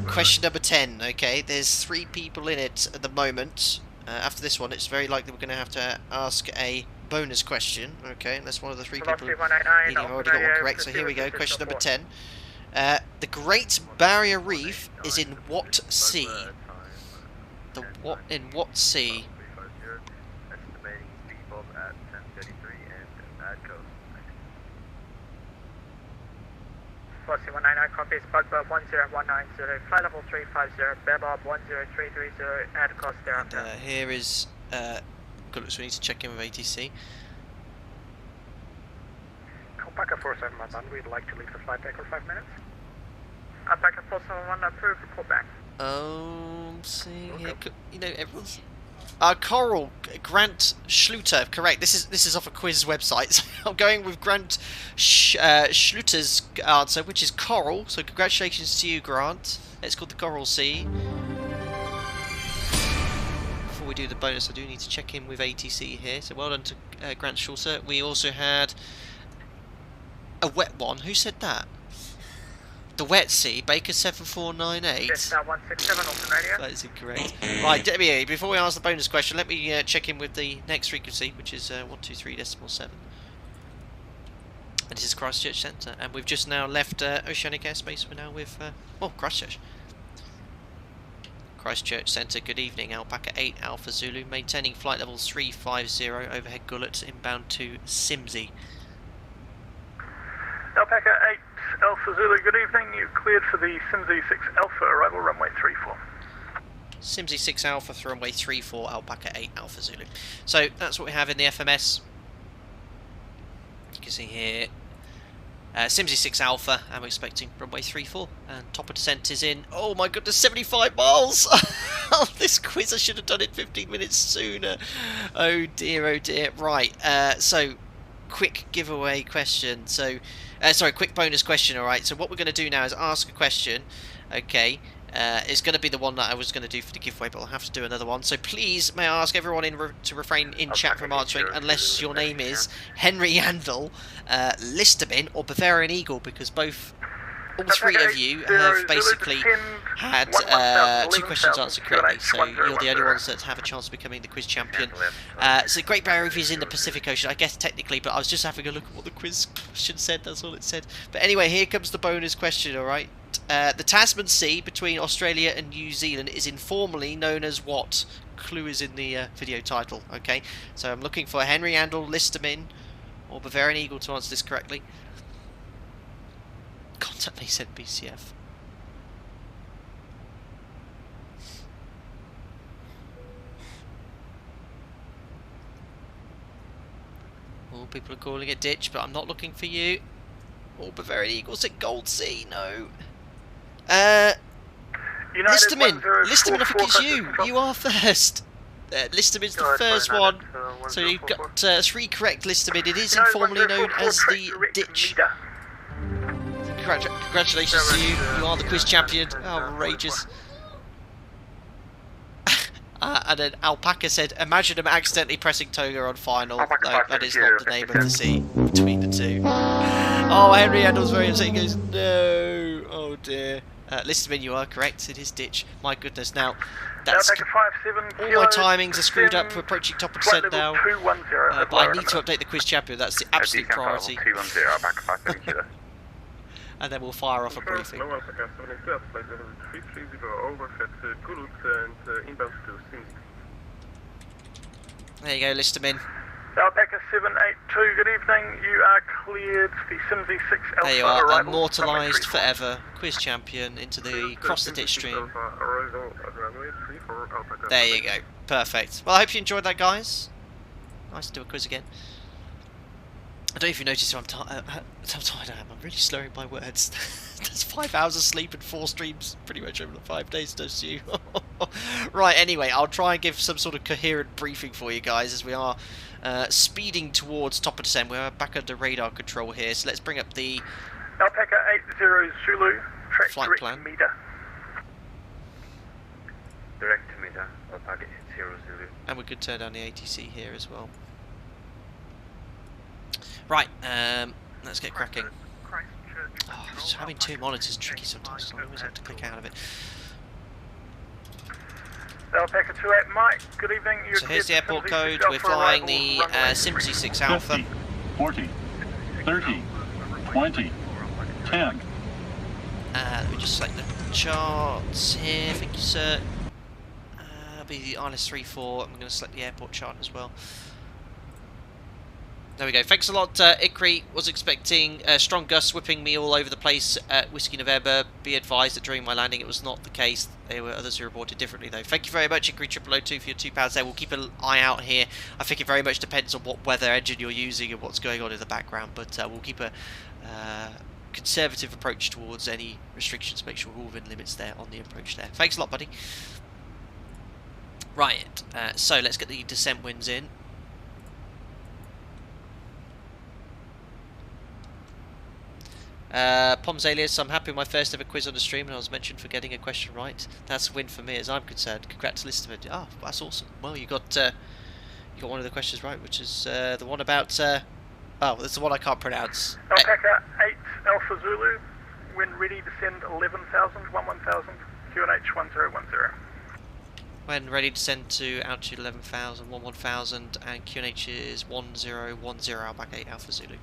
question number 10, okay, there's 3 people in it at the moment. After this one, it's very likely we're going to have to ask a bonus question, okay, unless one of the 3 people have already got one correct. So here we go, question number 10. The Great Barrier Reef is in what sea? In what sea? Estimating speed bomb at 10:33 and ADCO. Velocity 199, copies, Bugboat 10190, flight level 350, Bebob 10330, add cost thereafter. And here is, good, so we need to check in with ATC. Alpaca 471, we'd like to leave the flight deck for 5 minutes. Alpaca 471, approved, report back. See here, you know, everyone's... Coral, Grant Schluter, correct. This is off a quiz website. So I'm going with Grant Schluter's answer, which is coral. So congratulations to you, Grant. It's called the Coral Sea. Before we do the bonus, I do need to check in with ATC here. So well done to Grant Schluter. We also had a wet one. Who said that? The Wet Sea, Baker 7498. That is incorrect. Right, before we ask the bonus question, let me check in with the next frequency, which is 123.7. And this is Christchurch Centre, and we've just now left Oceanic airspace. We're now with Christchurch. Christchurch Centre, good evening. Alpaca 8 Alpha Zulu, maintaining flight level 350, overhead Gullet, inbound to Simsey. Alpaca 8 Alpha Zulu, good evening. You've cleared for the Simsey 6 Alpha, arrival runway 34. Simsey 6 Alpha for runway 34, Alpaca 8 Alpha Zulu. So that's what we have in the FMS. You can see here Simsey 6 Alpha, and we're expecting runway 34. And top of descent is in, oh my goodness, 75 miles! Oh, this quiz, I should have done it 15 minutes sooner. Oh dear, oh dear. Right, so quick giveaway question. So, sorry, quick bonus question, alright. So what we're going to do now is ask a question, okay. It's going to be the one that I was going to do for the giveaway, but I'll have to do another one. So please, may I ask everyone to refrain in chat from answering, unless your name is Henry Yandel, Listerman, or Bavarian Eagle, because all 3 of you have basically had 2 questions answered correctly, so you're the only ones that have a chance of becoming the quiz champion. So Great Barrier Reef is in the Pacific Ocean, I guess technically, but I was just having a look at what the quiz question said, that's all it said. But anyway, here comes the bonus question, alright? The Tasman Sea between Australia and New Zealand is informally known as what? Clue is in the video title, okay? So I'm looking for Henry Andel, Listerman, or Bavarian Eagle to answer this correctly. Contact me, said BCF. All people are calling it ditch, but I'm not looking for you. All Bavarian Eagle said Gold Sea, no. Listerman, I think it's you. You are first. Listerman's the first one. So you've got 3 correct, Listerman. It is informally known as the ditch. Congratulations to you. You are the quiz champion. Outrageous. And then Alpaca said, imagine him accidentally pressing Toga on final. No, that is not the name of the sea between the two. Oh, Henry Handle's very upset. He goes, no. Oh dear. Listerman, you are correct. It is ditch. My goodness. Now, that's all my timings are screwed up. We're approaching top of descent now. But I need to update the quiz champion. That's the absolute priority. And then we'll fire off a briefing. There you go, Listerman. Alpaca 782, good evening. You are cleared the Simsy 6 Alpha. There you are, immortalised forever. Quiz champion into the cross the ditch stream. There you go, perfect. Well, I hope you enjoyed that, guys. Nice to do a quiz again. I don't know if you noticed how tired I am. I'm really slurring my words. There's 5 hours of sleep and 4 streams pretty much over the 5 days, don't you? Right, anyway, I'll try and give some sort of coherent briefing for you guys as we are speeding towards top of descent. We're back under radar control here, so let's bring up the Alpaca 80 Zulu, track flight direct plan. meter. Direct meter, Alpaca 80 Zulu. And we could turn down the ATC here as well. Right, let's get cracking. Oh, just having 2 monitors is tricky sometimes, so I always have to click out of it. Alpaca 28 Mike, good evening. So here's the airport code. We're flying the Simsy 6 Alpha. 50, 40, 30, 20, 10. Let me just select the charts here. Thank you, sir. Be the ILS34. I'm going to select the airport chart as well. There we go. Thanks a lot, Ikri. Was expecting strong gusts whipping me all over the place at Whiskey November. Be advised that during my landing it was not the case. There were others who reported differently, though. Thank you very much, Ikri 0002, for your £2 there. We'll keep an eye out here. I think it very much depends on what weather engine you're using and what's going on in the background, but we'll keep a conservative approach towards any restrictions. Make sure we're all within limits there on the approach there. Thanks a lot, buddy. Right, so let's get the descent winds in. Poms Alias, I'm happy with my first ever quiz on the stream and I was mentioned for getting a question right. That's a win for me as I'm concerned. Congrats to Listerman. Oh, that's awesome. Well, you got one of the questions right, which is the one about oh, that's the one I can't pronounce. Alpaca 8 Alpha Zulu, when ready descend 11,000, 11,000, QNH 1010. When ready to send to altitude 11,000, 11,000 and QNH is 1010, Alpaca 8 Alpha Zulu.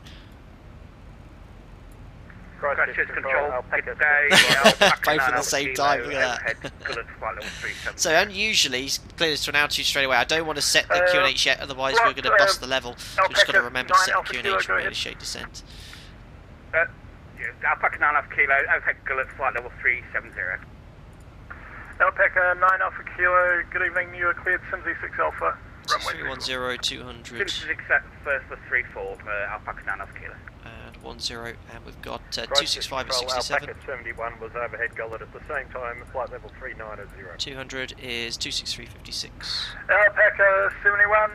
Christchurch control, Alpaca day, both at the same time, look at that. So unusually, clear this to an altitude straight away. I don't want to set the QNH yet, otherwise we're going to bust the level. So we've just got to remember to set the QNH and really shake descent. Alpaca 9 Alpha Kilo, Alpaca Gullet, flight level 370. Alpaca 9 Alpha Kilo, good evening, you are cleared Simsy 6 Alpha. 310, 200. Simsy 6 at first for 34, Alpaca 9 Alpha Kilo. 10, and we've got 265 at 67. Alpaca 71 was overhead gullet at the same time, flight level 390. 200 is 263.56. Alpaca 71,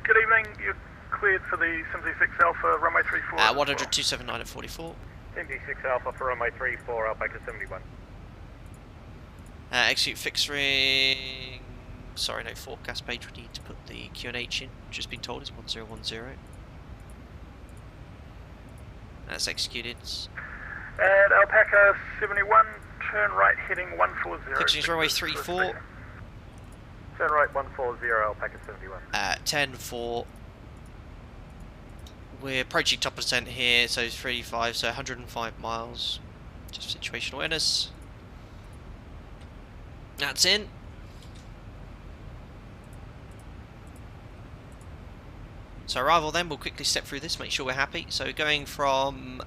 good evening, you're cleared for the Simsy 6 Alpha, runway 34. 100, 279 at 44. Simsy 6 Alpha for runway 34, Alpaca 71. Execute fixed ring. Sorry, no forecast page. We need to put the QNH in. Just been told it's 1010. That's executed. And Alpaca 71, turn right heading 140. Fixing is runway 34. Turn right 140, Alpaca 71. 10-4. We're approaching top of descent here, so 35, so 105 miles. Just situational awareness. That's in. So arrival then, we'll quickly step through this, make sure we're happy. So going from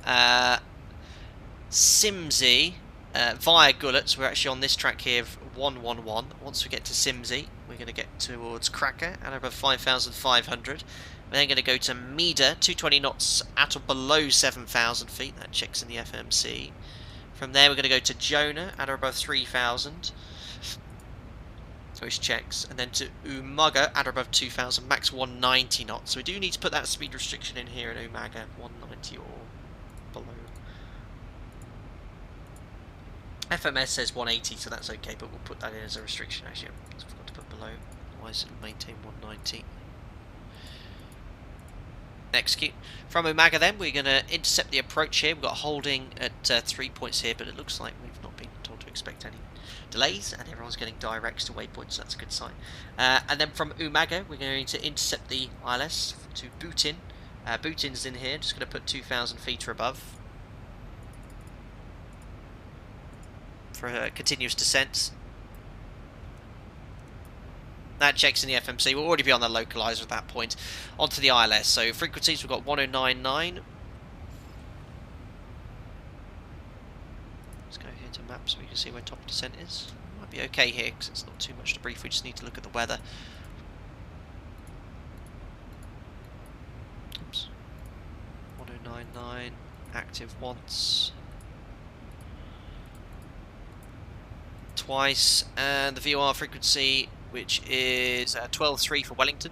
Simsy via Gullets, we're actually on this track here of 111. Once we get to Simsy, we're going to get towards Cracker at above 5,500. We're then going to go to Mida, 220 knots at or below 7,000 feet. That checks in the FMC. From there we're going to go to Jonah at or above 3,000. Which checks, and then to Umaga at or above 2,000, max 190 knots. So we do need to put that speed restriction in here in Umaga, 190 or below. FMS says 180, so that's okay, but we'll put that in as a restriction. Actually, I forgot to put below. low, otherwise it'll maintain 190. Execute. From Umaga then, we're going to intercept the approach here. We've got holding at 3 points here, but it looks like we've not been told to expect any delays, and everyone's getting directs to waypoints, so that's a good sign. And then from Umaga, we're going to intercept the ILS to Bootin. Bootin's in here, just going to put 2,000 feet or above for a continuous descent. That checks in the FMC. We'll already be on the localizer at that point. Onto the ILS. So frequencies, we've got 1099. Let's go here to map so we can see where top of descent is. Might be okay here because it's not too much to brief. We just need to look at the weather. Oops. 1099. Active once. Twice. And the VOR frequency, which is 12.3 for Wellington.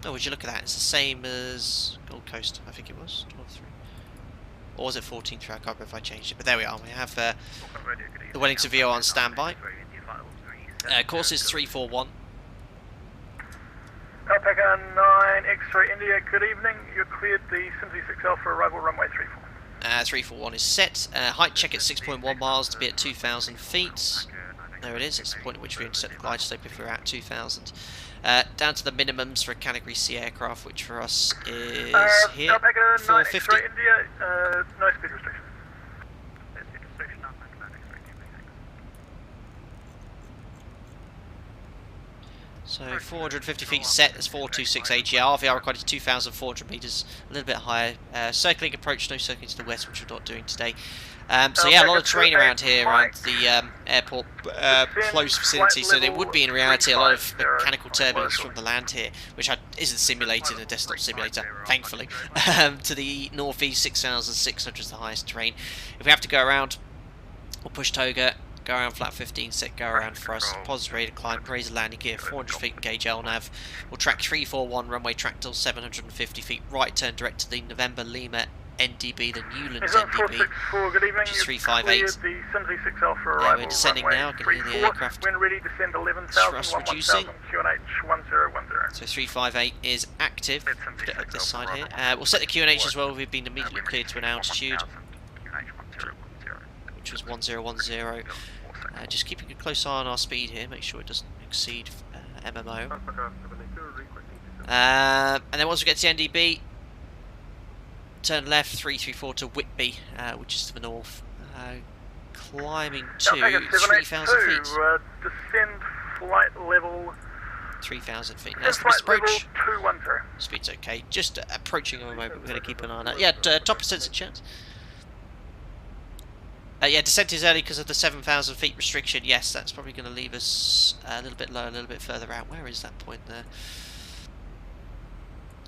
Oh, would you look at that? It's the same as Gold Coast, I think it was, 12.3. Or was it 14.3? I can't remember if I changed it, but there we are. We have the Wellington VO on standby. Course is 341. Alpaca 9 X-ray India, good evening. You're cleared the Simsy 6 Alpha arrival runway 34. 341 is set. Height check at 6.1 miles to be at 2,000 feet. There it is. It's the point at which we intercept the glide slope if we're at 2,000. Down to the minimums for a Category C aircraft, which for us is here, 450. India, no speed restriction. So 450 feet set, that's 426 AGR. RVR required is 2,400 metres, a little bit higher. Circling approach, no circling to the west, which we're not doing today. So yeah, a lot of terrain around here, around the airport close vicinity, so there would be in reality a lot of mechanical turbulence from the land here, which isn't simulated in a desktop simulator, thankfully. To the northeast, 6,600 is the highest terrain. If we have to go around, we'll push toga, go around flat 15, set, go around thrust, positive rate of climb, raise the landing gear, 400 feet engage LNAV. We'll track 341, runway track till 750 feet, right turn direct to the November Lima NDB, the Newlands NDB, which is 358. Yeah, we're descending now, can hear the aircraft thrust reducing. So 358 is active, put it at this side here. We'll set the QNH as well, we've been immediately cleared to an altitude, which was 1010. Just keeping a close eye on our speed here, make sure it doesn't exceed MMO. And then once we get to the NDB, turn left 334 to Whitby, which is to the north, climbing to 3,000 feet. Descend flight level 3,000 feet. That's the best approach. Speed's okay. Just approaching a moment. We're going to keep an eye on that. Yeah, top percent's in chat. Yeah, descent is early because of the 7,000 feet restriction. Yes, that's probably going to leave us a little bit lower, a little bit further out. Where is that point there?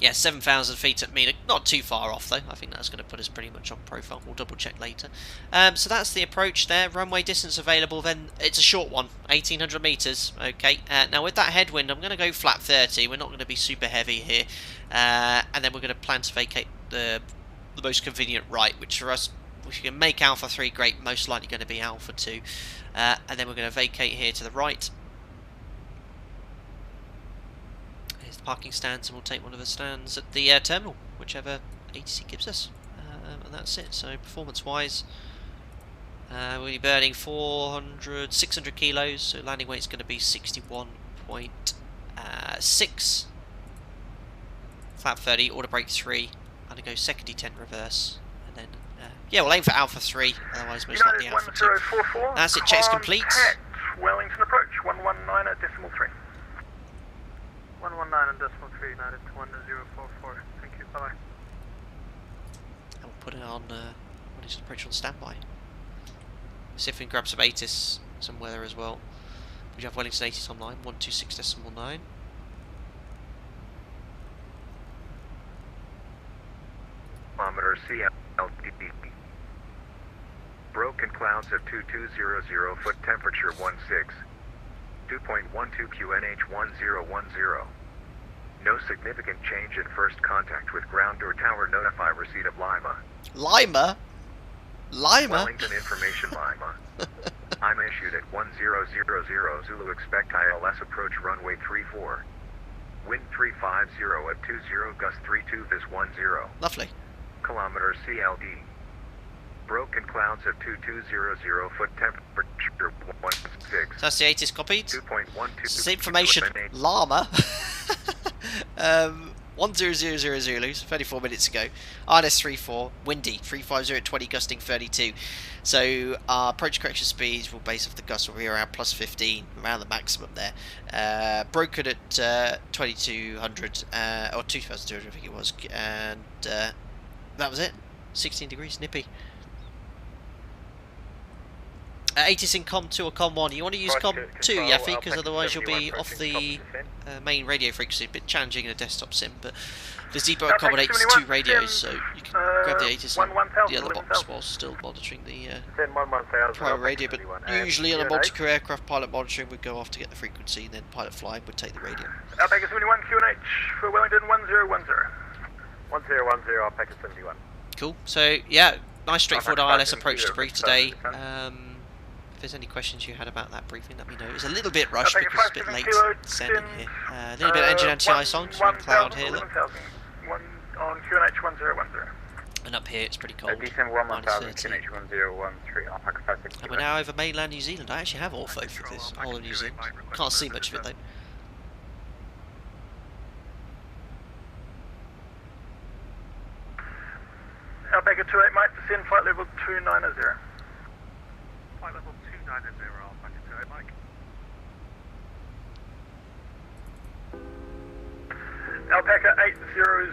Yeah, 7,000 feet at Mina. Not too far off, though. I think that's going to put us pretty much on profile. We'll double check later. So that's the approach there. Runway distance available. Then it's a short one, 1,800 metres. Okay. Now with that headwind, I'm going to go flat 30. We're not going to be super heavy here. And then we're going to plan to vacate the most convenient right, which for us, if you can make Alpha 3, great. Most likely going to be Alpha 2. And then we're going to vacate here to the right. Here's the parking stands, and we'll take one of the stands at the terminal, whichever ATC gives us. And that's it. So performance-wise, we'll be burning 600 kilos. So landing weight's going to be 61.6. Flat 30, order brake 3. I'm going to go second detent reverse. And then yeah, we'll aim for Alpha 3, otherwise most likely Alpha 2. That's it, check's complete. Wellington approach, 119 at decimal 3. 119 at decimal 3, United to 1044. Thank you, bye-bye. And we'll put it on, Wellington approach on standby. See if we can grab some ATIS, some weather as well. We have Wellington ATIS online, 126.9. Thermometer CLDD. Broken clouds at 2200, foot temperature 16. 2.12 QNH 1010. No significant change in first contact with ground or tower. Notify receipt of Lima. Lima? Lima? Wellington information Lima. I'm issued at 1000 Zulu, expect ILS approach runway 34. Wind 350 at 20, gust 32 vis 10. Lovely. Kilometer CLD. Broken clouds at 2200, foot temperature 16. So that's the 80s copied. 2.12. This information, Llama. 1000 Zulu, so 34 minutes ago. ILS 34, windy, 350 at 20, gusting 32. So our approach correction speeds will base off the gust will be around plus 15, around the maximum there. Broken at 2200, or 2200 I think it was, and that was it. 16 degrees, nippy. 80s in COM 2 or COM 1. You want to use COM 2, Yaffe, because otherwise you'll be off the main radio frequency. A bit challenging in a desktop sim, but the ZIBO accommodates 2 radios, so you can grab the 80s and the other box while still monitoring the private radio. But usually on a multi-crew aircraft, pilot monitoring would go off to get the frequency, and then pilot flying would take the radio. Alpaca 71 QNH for Wellington 1010. 1010, Alpaca 71. Cool. So yeah, nice straightforward ILS approach to brief today. If there's any questions you had about that briefing, let me know. It was a little bit rushed because it's a bit late sending here. A little bit of engine anti-ice song, some cloud here, look. On QNH 1010. And up here it's pretty cold. December 1000, QNH 1013, Alpaca 560. And we're now over mainland New Zealand. I actually have ortho for this whole of New Zealand. Can't see much of it though. Alpaca 28 might descend flight level 290. Flight level 290, Alpaca 28 Mike. Alpaca 80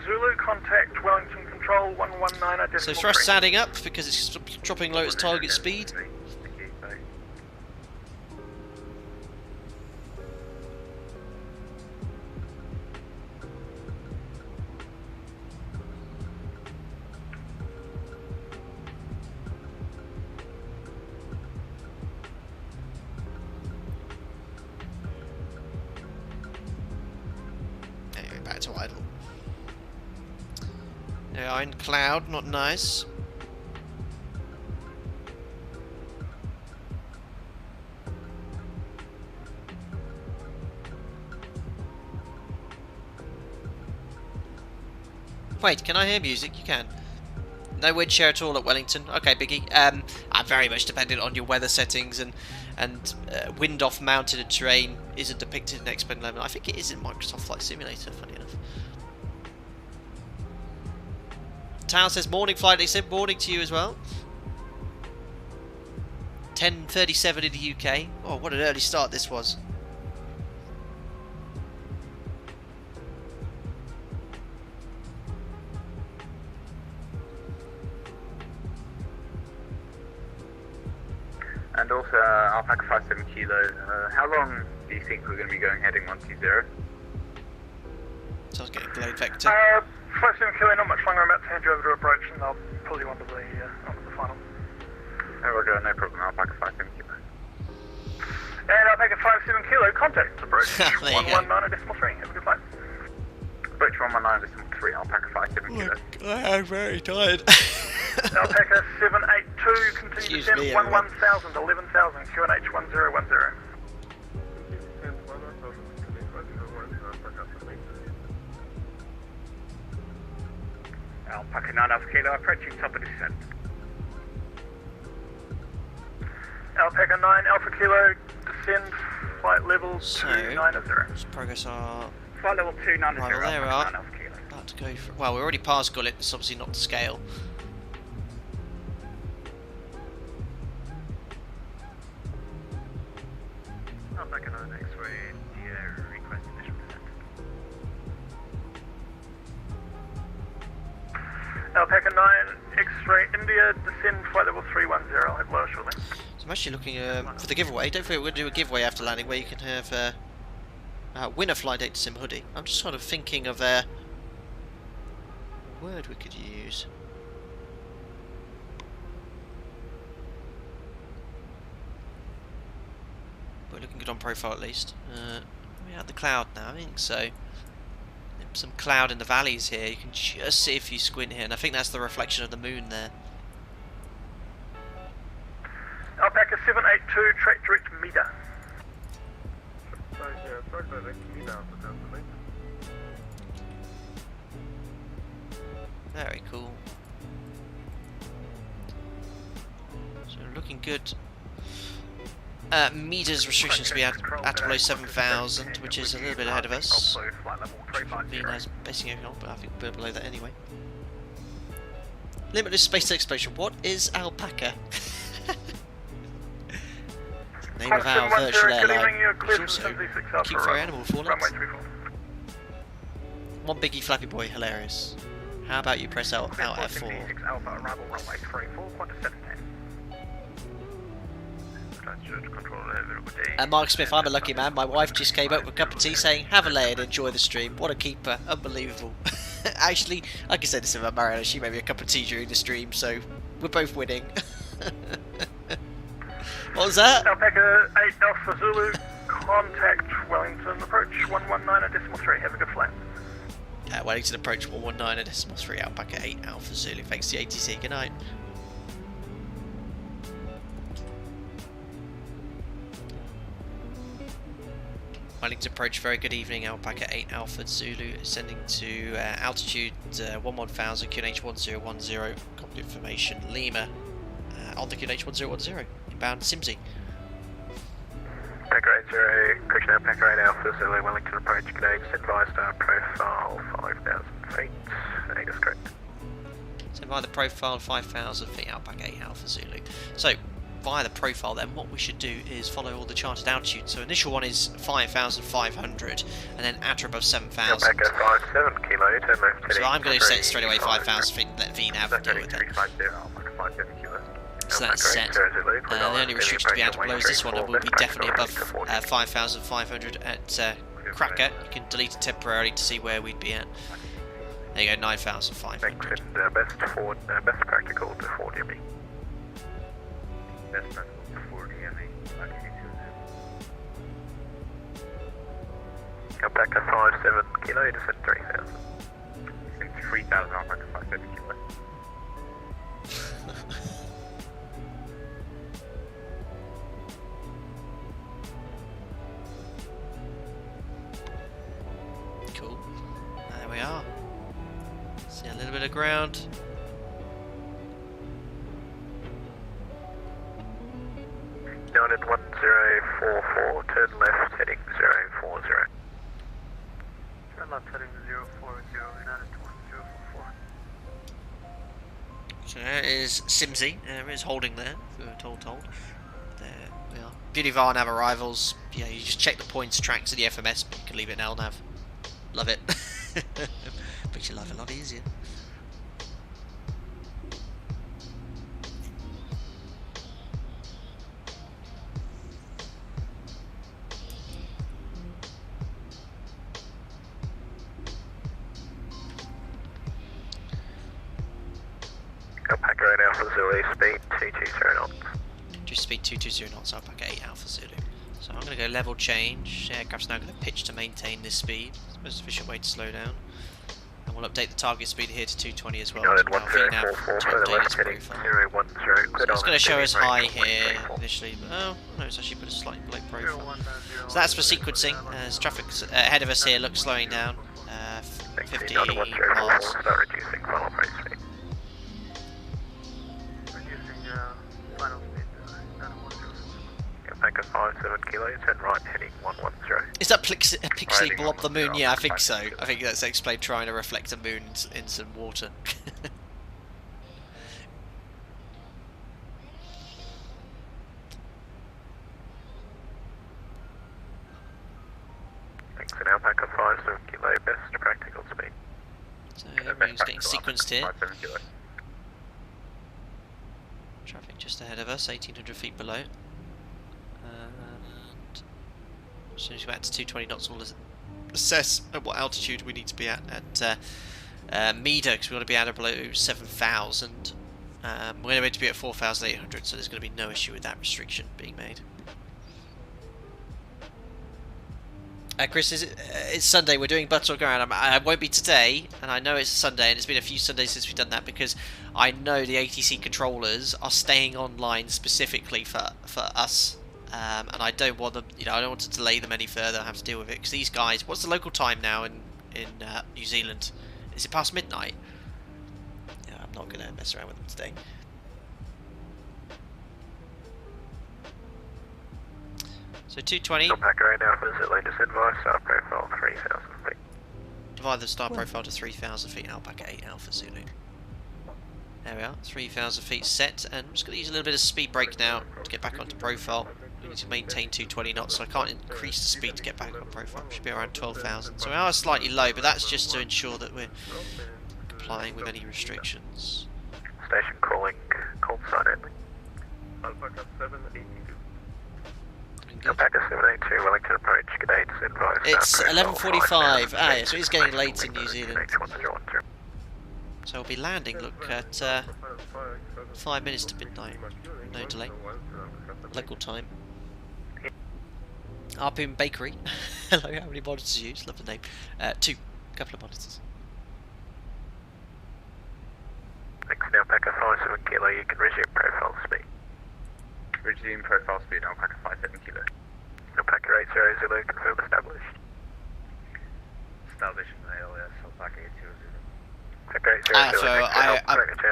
Zulu, contact Wellington Control 119. So thrust adding up because it's dropping low at target speed. Back to idle. They are in cloud, not nice. Wait, can I hear music? You can. No wind shear at all at Wellington. Okay, Biggie. I'm very much dependent on your weather settings, and wind off mountain and terrain isn't depicted in X-Plane 11. I think it is in Microsoft Flight Simulator, funny enough. Tao says morning flight. They said morning to you as well. 10:37 in the UK. Oh, what an early start this was. And also, Alpaca 57 Kilo, how long do you think we're going to be going heading 120? So I was getting glowed vector. 57 Kilo, not much longer. I'm about to hand you over to approach, and I'll pull you onto the final. Oh, we'll go, no problem. Alpaca 57 Kilo. And Alpaca 57 Kilo, contact approach 119.3. Have a good flight. Approach 119.3, Alpaca 57 Kilo. I am very tired. Alpaca 782, continue descent 11,000, 11,000, QNH 1010. Alpaca 9 Alpha Kilo, approaching top of descent. Alpaca 9 Alpha Kilo, descend flight level 290. Let's progress our... Flight level 290, right, well, there we are. Alpha Kilo. About to go for... Well, we're already past Gullet, it's obviously not to scale. Alpaca 9 X-ray, request initial descent. Alpaca 9 X-ray India, descend flight level 310. I'll have lower shortly. So I'm actually looking for the giveaway. Don't forget we're going to do a giveaway after landing where you can have win a flight date sim hoodie. I'm just sort of thinking of a word we could use. We're looking good on profile at least. We're at the cloud now, I think so. Some cloud in the valleys here. You can just see if you squint here, and I think that's the reflection of the moon there. to track direct meter. Track direct meter, Alpha Delta Mate. Very cool. So looking good. Meters restrictions we had at below 7,000, which is a little bit ahead of us. Venus basing everything on, but I think we're below that anyway. Limitless space exploration. What is Alpaca? Name of our virtual airline, which also cute furry animal with 4 legs. One biggie flappy boy, hilarious. How about you press out F4? Mark Smith, I'm a lucky man. My wife just came up with a cup of tea saying, have a lay and enjoy the stream. What a keeper. Unbelievable. Actually, like I said this about Mariana, she made me a cup of tea during the stream, so we're both winning. What was that? Alpaca 8 Alpha Zulu, contact Wellington approach 119.3. Have a good flight. Wellington approach 119.3, Alpaca 8 Alpha Zulu. Thanks to the ATC. Good night. Wellington approach, very good evening, Alpaca 8 Alpha Zulu, ascending to altitude 11,000, QNH 1010, copy information, Lima, on the QNH 1010, inbound Simsey. Packer 80, correction Alpaca 8 Alpha Zulu, Wellington approach, QNH, advised profile 5,000 feet, that is correct. So via the profile 5,000 feet, Alpaca 8 Alpha Zulu. So, via the profile then, what we should do is follow all the charted altitudes. So initial one is 5,500 and then at or above 7,000. So I'm going to set straight away 5,000 feet and let VNAV deal with it. So that's set. The only restriction to be added below is this one, and we'll be definitely above 5,500 at Cracker. You can delete it temporarily to see where we'd be at. There you go, 9,500. Best practical to 40 ME. Best practical to 40 ME, Alpaca 57 kilo, descend 3,000. 3,000 Alpaca 57 kilo. Cool. There we are. See a little bit of ground. United 1044, turn left heading 040. Turn left heading 040, United 1044. So there is Simsey, there is holding there, if we were told. There we are. Beauty of RNAV arrivals. Yeah, you just check the points, tracks, and the FMS, but you can leave it in LNAV. Love it. Makes your life a lot easier. Alpaca 8 Alpha Zulu, speed 220 knots. Just speed 220 knots, Alpaca 8 Alpha Zulu. So I'm going to go level change. Aircraft's now going to pitch to maintain this speed. It's the most efficient way to slow down. And we'll update the target speed here to 220 as well. United 1044, further left heading 010. So it's going to show us high here initially, but oh no, it's actually put a slightly below profile. So that's for sequencing. As traffic ahead of us here looks slowing down. 50 miles. Start reducing final approach speed. Final speed, Alpaca 57 kilo, turn right heading 110. Is that Pixely Blob the Moon? Yeah, I think so. I think that's explained trying to reflect a moon in some water. Thanks, an Alpaca 57 kilo, best practical speed. So everything's getting sequenced here. Traffic just ahead of us, 1,800 feet below. And as soon as we get to 220 knots, we'll assess at what altitude we need to be at MEDA, because we want to be at or below 7,000. We're going to be at 4,800, so there's going to be no issue with that restriction being made. Chris, it's Sunday, we're doing butts or ground. I won't be today, and I know it's Sunday, and it's been a few Sundays since we've done that, because I know the ATC controllers are staying online specifically for us and I don't want them, you know, I don't want to delay them any further. I have to deal with it because these guys. What's the local time now in New Zealand? Is it past midnight? Yeah, I'm not gonna mess around with them today. So 220. Alpaca 8 Alpha Zulu, descend via star profile 3,000 feet. Divide the star profile to 3,000 feet. Alpaca 8 Alpha Zulu. There we are, 3,000 feet set, and I'm just going to use a little bit of speed brake now to get back onto profile. We need to maintain 220 knots, so I can't increase the speed to get back on profile. Should be around 12,000. So we are slightly low, but that's just to ensure that we're complying with any restrictions. Station calling, call sign only. Alpaca 782. Alpaca 782, Wellington approach, good day, descend via It's star profile 11:45. 5,000 Ah, yeah, feet. so it's getting late in New Zealand. H1010. So we'll be landing, look, at 5 minutes to midnight. No delay. Local time. Harpoon Bakery. Hello, how many monitors you use? Love the name. 2. Couple of monitors. Thanks, Alpaca 57 kilo, you can resume profile speed. Resume profile speed, Alpaca 57 kilo. Alpaca 80 Zulu, confirm established. Established in ALS, Alpaca 80 Zulu.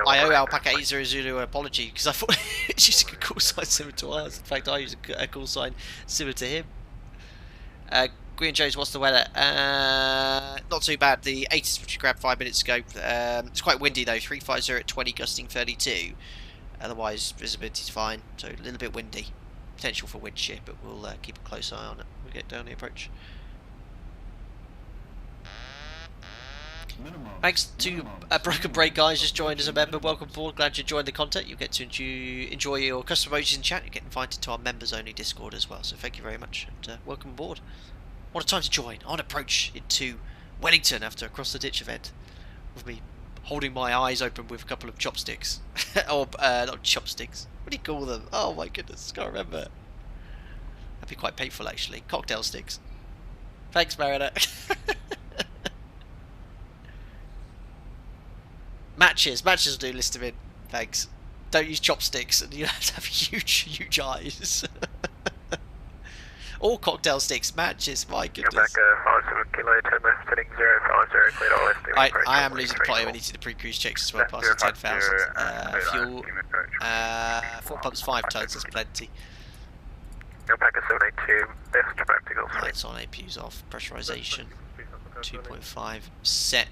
I owe Alpaca 80 Zulu an apology because I thought it's using a call sign similar to ours. In fact, I use a call sign similar to him. Green Jones, what's the weather? Not too bad. The 80s which we grabbed 5 minutes ago. It's quite windy though. 350 at 20, gusting 32. Otherwise, visibility's fine. So a little bit windy. Potential for wind shear, but we'll keep a close eye on it. We'll get down the approach. Thanks to Broken Break guys, just joined as a member. Welcome aboard, glad you enjoyed the content. You'll get to enjoy your custom emojis in chat. You get invited to our members only Discord as well, so thank you very much and welcome aboard. What a time to join on approach into Wellington after a Across the Ditch event with me holding my eyes open with a couple of chopsticks. Or not chopsticks, what do you call them? Oh my goodness, can't remember. That'd be quite painful actually. Cocktail sticks. Thanks Marina. Matches will do, list them in. Thanks. Don't use chopsticks and you have to have huge eyes. Or cocktail sticks, matches, my goodness. Alpaca 57 kilo, 10 left, heading 050, clear all ST. I am losing the plot, we need to do the pre-cruise checks as well, passing 10,000. Fuel, 4 pumps, 5 tons, that's plenty. Alpaca 782, best practical speed. Lights on, APUs off, pressurization, 2.5, set.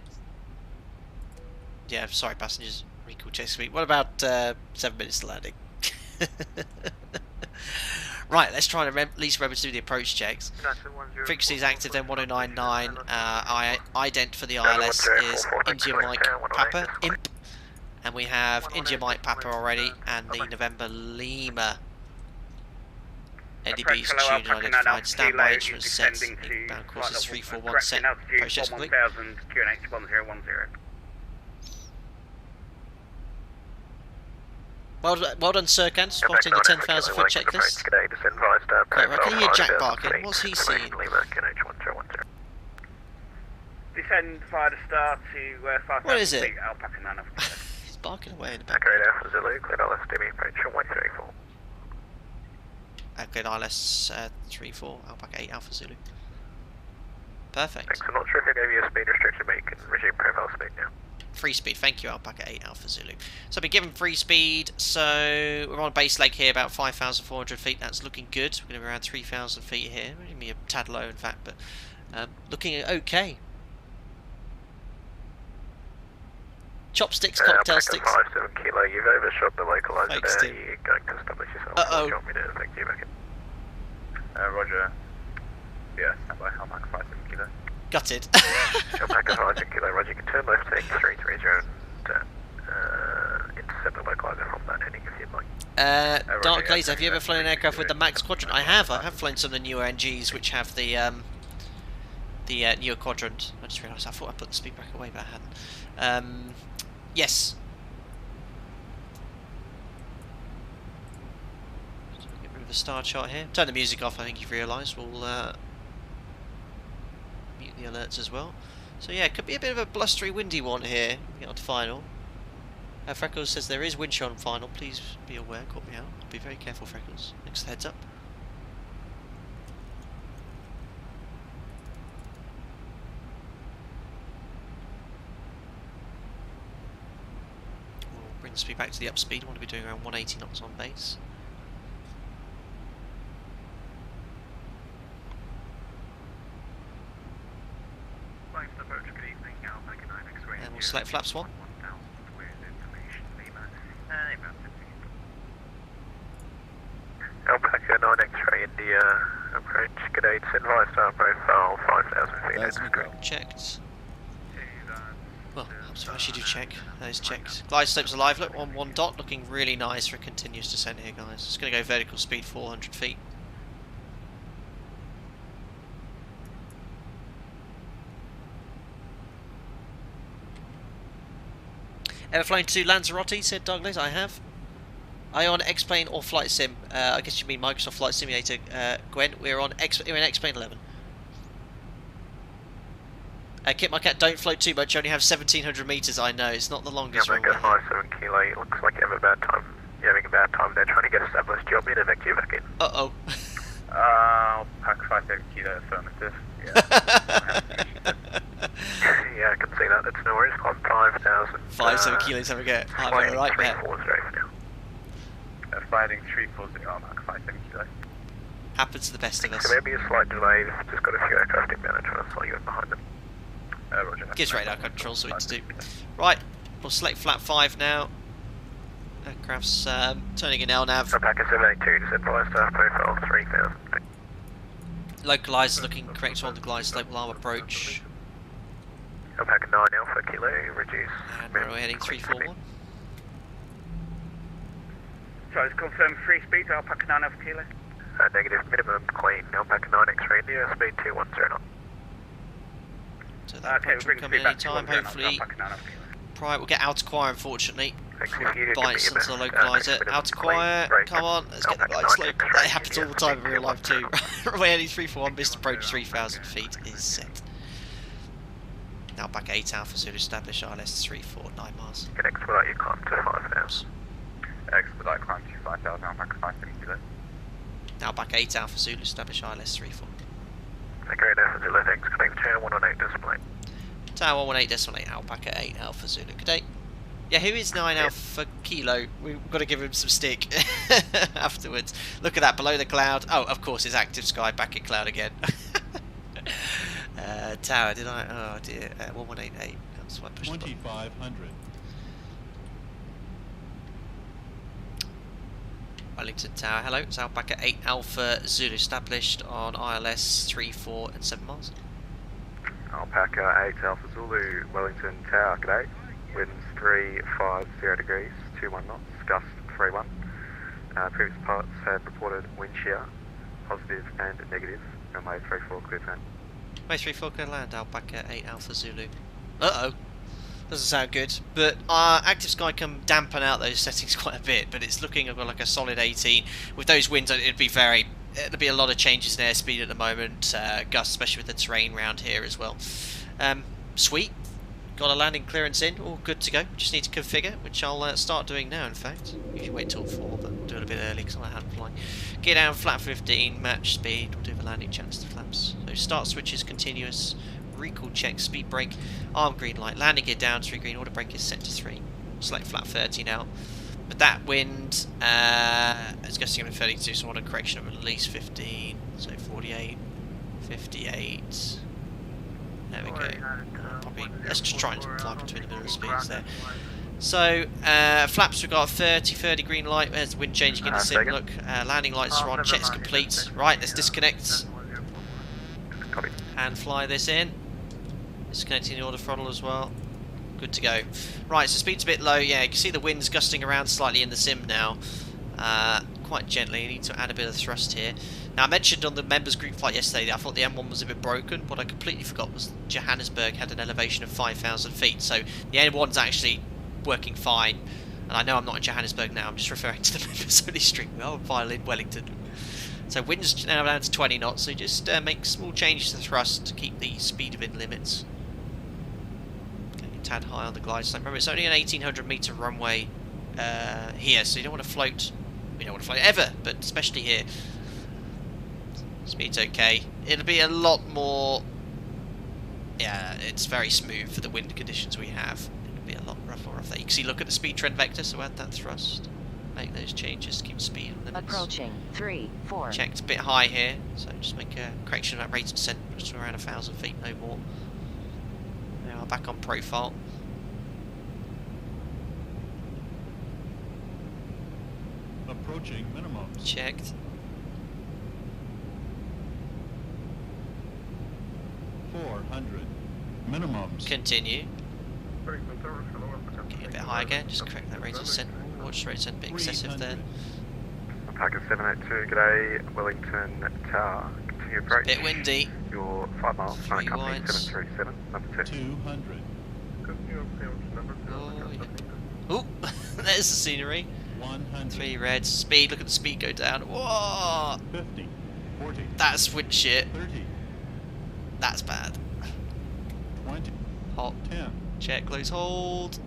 Yeah, sorry passengers, recall check speed. What about 7 minutes to landing? Right, let's try to at least remember to do the approach checks. Frequency is active, then 1099. Ident for the ILS is India Mike Papa, IMP. And we have India Mike Papa already, and the November Lima. NDB's tuned and identified. Standby instruments set. Inbound course is 341 set. Approach checks complete. Well done, Sirkan, spotting the 10,000 foot checklist. Right, I can hear Jack barking. What's he seeing? Descend via the star to 5,000 What is it? feet, Alpaca 9 Alpha. He's barking away in the back. Alpha Zulu, clear LSTB, approach 134. Good ILS 34, Alpaca 8 Alpha Zulu. Perfect. Thanks, I'm not sure if I gave you a speed restriction, but you can resume profile speed now. Free speed, thank you, Alpaca 8 Alpha Zulu. So I've been given free speed, so we're on a base leg here, about 5,400 feet. That's looking good. We're going to be around 3,000 feet here. Maybe a tad low, in fact, but looking okay. Chopsticks, cocktail sticks. 57 kilo, you've overshot the localizer Thanks, there. Tim. You're going to establish yourself. Uh-oh. Do you want me to take you back in? Roger. Yeah, stand by, Alpaca 57 kilo. Gutted. Alpaca 57 kilo, Roger, you can turn left, take 330 and intercept the localizer from that heading if you'd like. Dark Laser, have you ever flown an aircraft with the Max Quadrant? I have flown some of the newer NGs which have the newer quadrant. I just realised I thought I put the speed break away, but I hadn't. Yes. So get rid of the star chart here. Turn the music off, I think you've realised. We'll mute the alerts as well. So yeah, it could be a bit of a blustery, windy one here. We get on to final. Freckles says there is wind chill on final. Please be aware, caught me out. Be very careful, Freckles. Thanks for the heads up. speed back to the upspeed. I want to be doing around 180 knots on base. And we'll select flaps 1. Alpaca 9 X-ray India approach. G'day, send via star profile 5,000 feet. That's me go. Checked. Well, I should do check. That is checked. Glide slope's alive. Look, on 1 dot, looking really nice for a continuous descent here, guys. It's going to go vertical speed 400 feet. Ever flown to Lanzarote? Said Douglas. I have. Are you on X-Plane or Flight Sim? I guess you mean Microsoft Flight Simulator, Gwen. We're in X-Plane 11. Kit my cat, don't float too much. You only have 1,700 meters. I know it's not the longest runway. Yeah, 57 kilo. It looks like you have a bad time. You're having a bad time. They're trying to get established. Do you want me to evac you back in? Uh-oh. Pack 57 kilo affirmative. Yeah. Yeah, I can see that. That's no worries. On 5,000. 57 kilos. Have a go. I'm alright there. Fighting 340 on Pack 57 kilo. Happens to the best of us. So maybe a slight delay. We've just got a few aircraft inbound and trying to slow you in behind them. Roger. Gives radar control, so it's to do. Right, we'll select flap 5 now. Aircraft's turning in LNAV. Alpaca 782, just advise star profile 3,000 feet. Localised, looking correct on the glide slope, will arm approach. Alpaca 9 Alpha Kilo, reduce. And we're heading 341. So it's confirmed free speed, Alpaca 9 Alpha Kilo. Negative, minimum clean, Alpaca 9 X-ray India, speed 210 knots. So that approach will come in any time, hopefully. Right, we'll get out of quiet, unfortunately. Bites onto the localiser. Out of quiet, come on, let's get the glide slope. That happens all the time in real life too. Runway heading 341, missed approach 3,000 feet is set. Now back 8 Alpha Zulu, establish ILS 349 miles. Can expedite your climb to 5,000. Expedite climb to 5,000, Alpaca 57 kilo. Now back 8 Alpha Zulu, establish ILS 34. Okay, Alpha Zulu, thanks. Connect Tower 118 display. Tower 118.8, Alpaca 8 Alpha Zulu. Good day. Yeah, who is 9 Alpha Kilo? We've got to give him some stick afterwards. Look at that, below the cloud. Oh, of course, it's active sky, back in cloud again. Tower, did I? Oh dear, 1188. That's why I pushed 2,500. Wellington Tower, hello. It's Alpaca 8 Alpha Zulu, established on ILS 3, 4 and 7 miles. Alpaca 8 Alpha Zulu, Wellington Tower, g'day. Winds 350 degrees, 21 knots, gust 31. Previous pilots had reported wind shear, positive and negative. Runway 34 clear to land. Runway 34 clear to land, Alpaca 8 Alpha Zulu. Uh-oh. Doesn't sound good, but active sky can dampen out those settings quite a bit, but it's looking like a solid 18. With those winds, it'll be a lot of changes in airspeed at the moment, gusts, especially with the terrain around here as well. Sweet, got a landing clearance in, all good to go. Just need to configure, which I'll start doing now in fact. Usually wait till 4, but do it a bit early because I'm hand flying. Get down, flap 15, match speed, we'll do the landing checks to flaps. So start switches continuous, recall check, speed brake, arm green light, landing gear down, 3 green, auto brake is set to 3. Select flap 30 now. But that wind is gusting up to 32, so I want a correction of at least 15, so 48, 58. There we go. Probably, let's just try and fly between the middle of the speeds there. So, flaps, we've got 30 green light, there's the wind changing in the sim, look, landing lights are on, checks complete. Right, let's disconnect and fly this in. Disconnecting the auto throttle as well. Good to go. Right, so speed's a bit low, yeah, you can see the wind's gusting around slightly in the sim now. Quite gently, you need to add a bit of thrust here. Now I mentioned on the members group flight yesterday that I thought the M1 was a bit broken. What I completely forgot was Johannesburg had an elevation of 5,000 feet, so the M1's actually working fine. And I know I'm not in Johannesburg now, I'm just referring to the members only stream. We are while in Wellington. So wind's now down to 20 knots, so just make small changes to thrust to keep the speed within limits. Getting a tad high on the glide slope. Remember, it's only an 1,800 metre runway here, so you don't want to float. We don't want to float ever, but especially here. Speed's okay. It'll be a lot more. Yeah, it's very smooth for the wind conditions we have. It'll be a lot rougher off there. You can see, look at the speed trend vector, so add that thrust. Make those changes, keep speed on limits. Approaching 3-4. Checked a bit high here, so just make a correction of that rate of descent, just around 1,000 feet, no more. Now back on profile. Approaching minimums. Checked. 400. Minimums. Continue. Getting a bit high again, just correct that rate of descent. Watch the rate of descent a bit excessive there. Packet 782, g'day, Wellington Tower, continue approach. Bit windy. You're 5 miles, Three company wides. 737, number 2. 200. Oh, there's the scenery. 100. 3 reds. Speed, look at the speed go down. Whoa! 50. 40. That's wind shit. 30. That's bad. 20. Hot. 10. Check, close hold.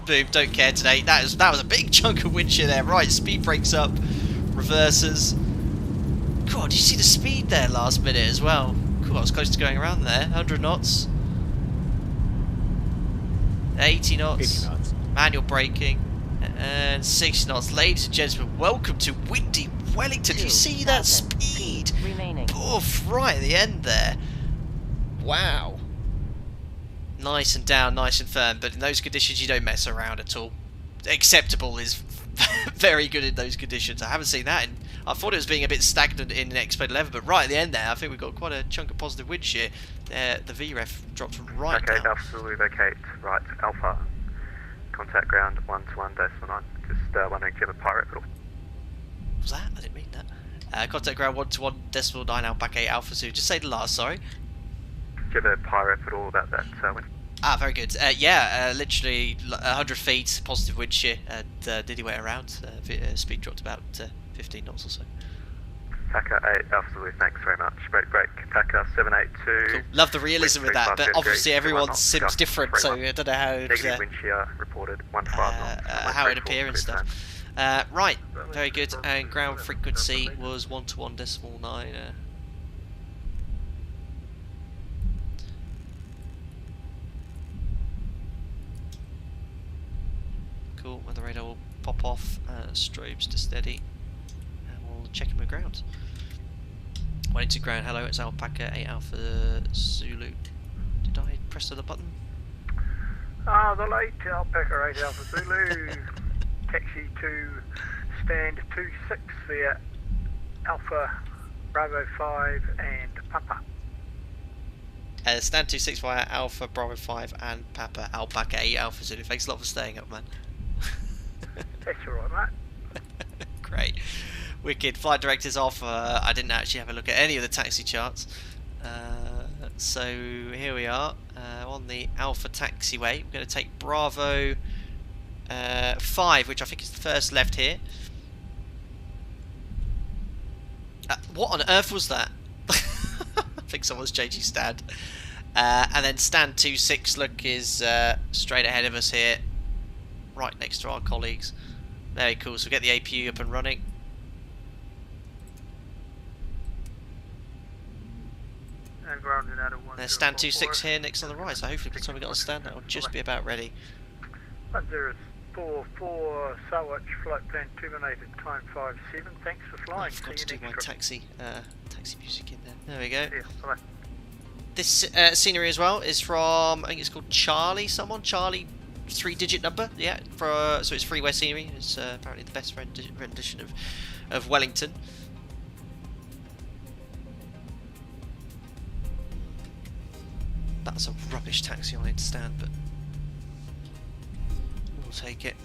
Boom, don't care today. That was a big chunk of wind shear there. Right, speed breaks up. Reverses. God, did you see the speed there last minute as well? Cool, I was close to going around there. 100 knots. 80 knots. 80 knots. Manual braking. And 60 knots. Ladies and gentlemen, welcome to windy Wellington. Do you see that speed? Remaining. Oof, right at the end there. Wow. Nice and down, nice and firm, but in those conditions you don't mess around at all. Acceptable is very good in those conditions. I haven't seen that. I thought it was being a bit stagnant in Expert 11, but right at the end there, I think we've got quite a chunk of positive wind shear. The VREF dropped right Okay, down. Alpha Zulu, vacate, right, Alpha. Contact ground 121.9. Just wondering if you have a pirate pedal. What was that? I didn't mean that. Contact ground 121.9 Alpha 8 Alpha Zulu. Just say the last, sorry. Do you have a pirate pedal about that wind? Ah, very good. Yeah, literally 100 feet, positive wind shear, and did he wait around? Speed dropped about 15 knots or so. Packer 8 Alpha Zulu, thanks very much. Break, Packer 782. Cool. Love the realism of that, but obviously everyone sims different, so I don't know how Negative wind shear reported 15 knots. how it appear and stuff. Right, very good. And ground frequency was 121.9. Cool, when the radar will pop off, strobes to steady, and we'll check in with ground. Wellington ground, hello, it's Alpaca 8 Alpha Zulu. Did I press the button? The late Alpaca 8 Alpha Zulu, taxi to stand 26 via Alpha Bravo 5 and Papa. Stand 26 via Alpha Bravo 5 and Papa Alpaca 8 Alpha Zulu. Thanks a lot for staying up, man. That's alright, mate. Great. Wicked. Flight director's off. I didn't actually have a look at any of the taxi charts. So here we are on the Alpha taxiway. We're going to take Bravo 5, which I think is the first left here. What on earth was that? I think someone's changing stand. And then stand 26, look, is straight ahead of us here. Right next to our colleagues. Very cool, so we'll get the APU up and running. And grounded out of There's stand 26 here next on the right, so hopefully by the time we get on stand that will just be about ready. 1044 Sawatch, flight plan terminated, time 57. Thanks for flying. I forgot to do my taxi music in there. There we go. Yeah, bye. This scenery as well is from, I think it's called Charlie, Charlie 3-digit number, yeah, so it's freeway scenery. It's apparently the best rendition of Wellington. That's a rubbish taxi, I understand, but we'll take it.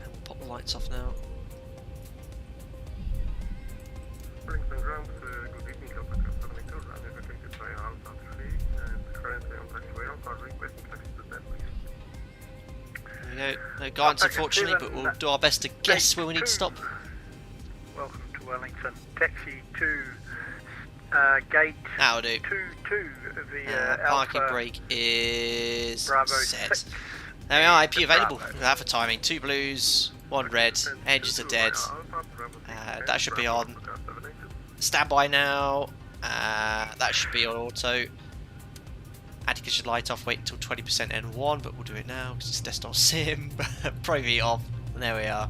And we'll pop the lights off now. Wellington ground, good evening, Alpaca 72, runway vacated by Alpha 3, and currently on taxiway Alpha, requesting taxi to that, please. There we go. No guidance, unfortunately, but we'll do our best to guess where we need to stop. Welcome to Wellington. Taxi to gate That'll do. 22 via parking Alpha brake is Bravo set. 6. There we are, AP available. That for timing. 2 blues, 1 red, edges are dead. That should be on. Standby now. That should be on auto. Attica should light off, wait until 20% N1, but we'll do it now because it's desktop sim. Private off, and there we are.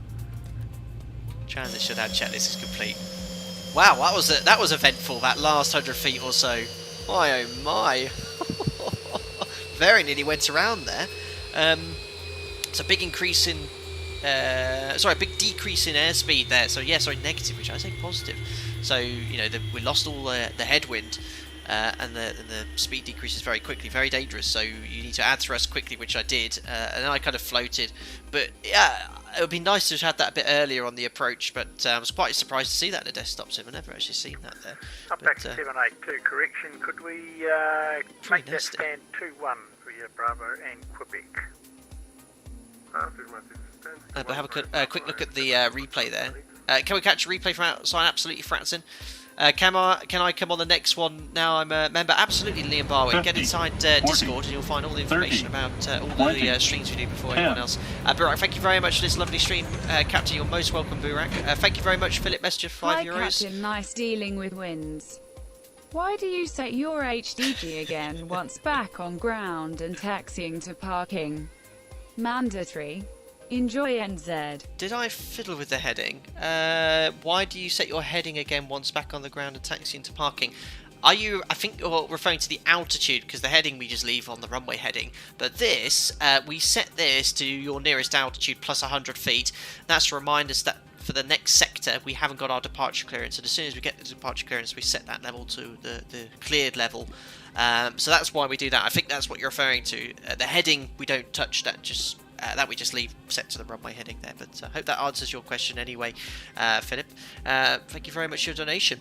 Transit shutdown checklist is complete. Wow, that was eventful, that last 100 feet or so. My oh my. Very nearly went around there. It's a big increase in big decrease in airspeed there. So yeah, sorry, negative, which I say positive. So you know, we lost all the headwind, and the speed decreases very quickly, very dangerous. So you need to add thrust quickly, which I did, and then I kind of floated. But yeah, it would be nice to have had that a bit earlier on the approach. But I was quite surprised to see that in a desktop sim. I've never actually seen that there. Up back to 782, correction. Could we make that stand 2-1 for your Bravo and Quebec? But have a quick look at the replay there. Can we catch a replay from outside? Absolutely, Fratzen. Can I come on the next one now? I'm a member. Absolutely, Liam Barwick. Get inside Discord and you'll find all the information about all the streams we do before anyone else. Burak, thank you very much for this lovely stream. Captain, you're most welcome, Burak. Thank you very much, Philip Messenger, €5. Hi, Captain. Nice dealing with winds. Why do you set your HDG again once back on ground and taxiing to parking? Mandatory. Enjoy NZ. Did I fiddle with the heading? Why do you set your heading again once back on the ground and taxi into parking? Are you, I think you're referring to the altitude, because the heading we just leave on the runway heading. But this, we set this to your nearest altitude plus 100 feet. That's to remind us that for the next sector, we haven't got our departure clearance. And as soon as we get the departure clearance, we set that level to the cleared level. So that's why we do that. I think that's what you're referring to. The heading, we don't touch that, just that we just leave set to the runway heading there. But I hope that answers your question anyway, Philip. Thank you very much for your donation.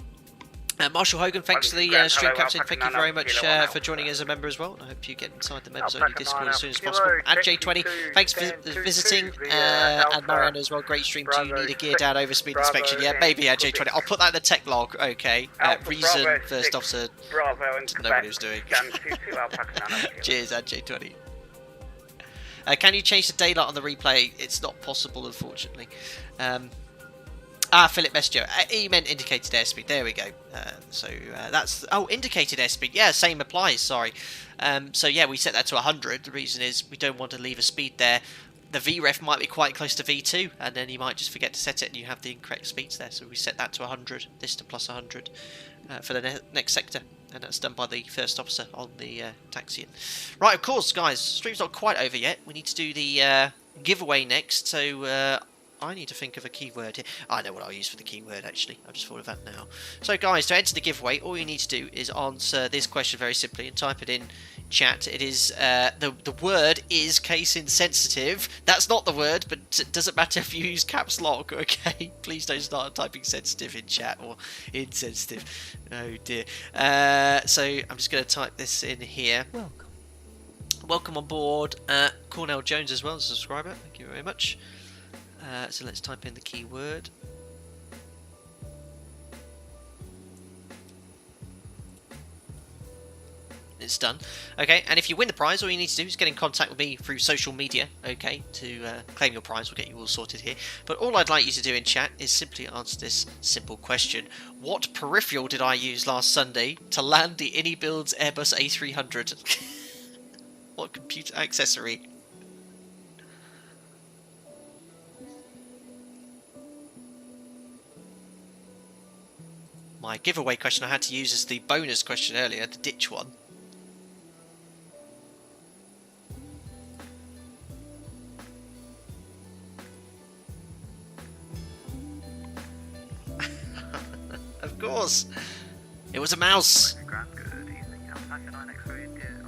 Marshall Hogan, thanks for the stream, Captain. Thank you very much for joining as a member as well. I hope you get inside the members only Discord as soon as possible. And J20, thanks for visiting. And Mariana as well, great stream. Do you need a gear down over speed inspection? Yeah, maybe J20. I'll put that in the tech log. Okay. Reason first officer doesn't know what he was doing. Cheers, J20. Can you change the daylight on the replay? It's not possible, unfortunately. Philip Messenger. He meant indicated airspeed. There we go. That's... Oh, indicated airspeed. Yeah, same applies. Sorry. So yeah, we set that to 100. The reason is we don't want to leave a speed there. The VREF might be quite close to V2, and then you might just forget to set it and you have the incorrect speeds there. So we set that to 100. This to plus 100 for the next sector. And that's done by the first officer on the taxiing. Right, of course, guys. Stream's not quite over yet. We need to do the giveaway next. So... I need to think of a keyword here. I know what I'll use for the keyword, actually. I've just thought of that now. So, guys, to enter the giveaway, all you need to do is answer this question very simply and type it in chat. It is, the word is case insensitive. That's not the word, but it doesn't matter if you use caps lock, okay? Please don't start typing sensitive in chat or insensitive. Oh, dear. So, I'm just going to type this in here. Welcome on board. Cornell Jones as well as a subscriber. Thank you very much. So let's type in the keyword. It's done. Okay, and if you win the prize, all you need to do is get in contact with me through social media, okay, to claim your prize. We'll get you all sorted here. But all I'd like you to do in chat is simply answer this simple question. What peripheral did I use last Sunday to land the InnyBuild's Airbus A300? What computer accessory? My giveaway question I had to use as the bonus question earlier, the ditch one. Of course! It was a mouse!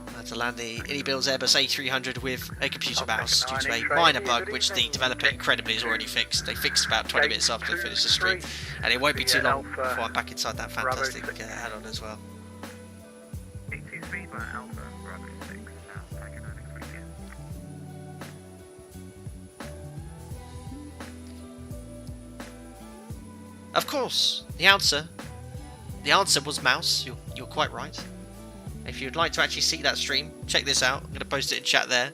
I had to land the InnyBuild's Airbus A300 with a computer mouse due to a minor bug which the developer incredibly has already fixed. They fixed about 20 minutes after they finished the stream, and it won't be too long before I'm back inside that fantastic add-on as well. Of course, the answer was mouse. You're quite right. If you'd like to actually see that stream, check this out. I'm going to post it in chat there.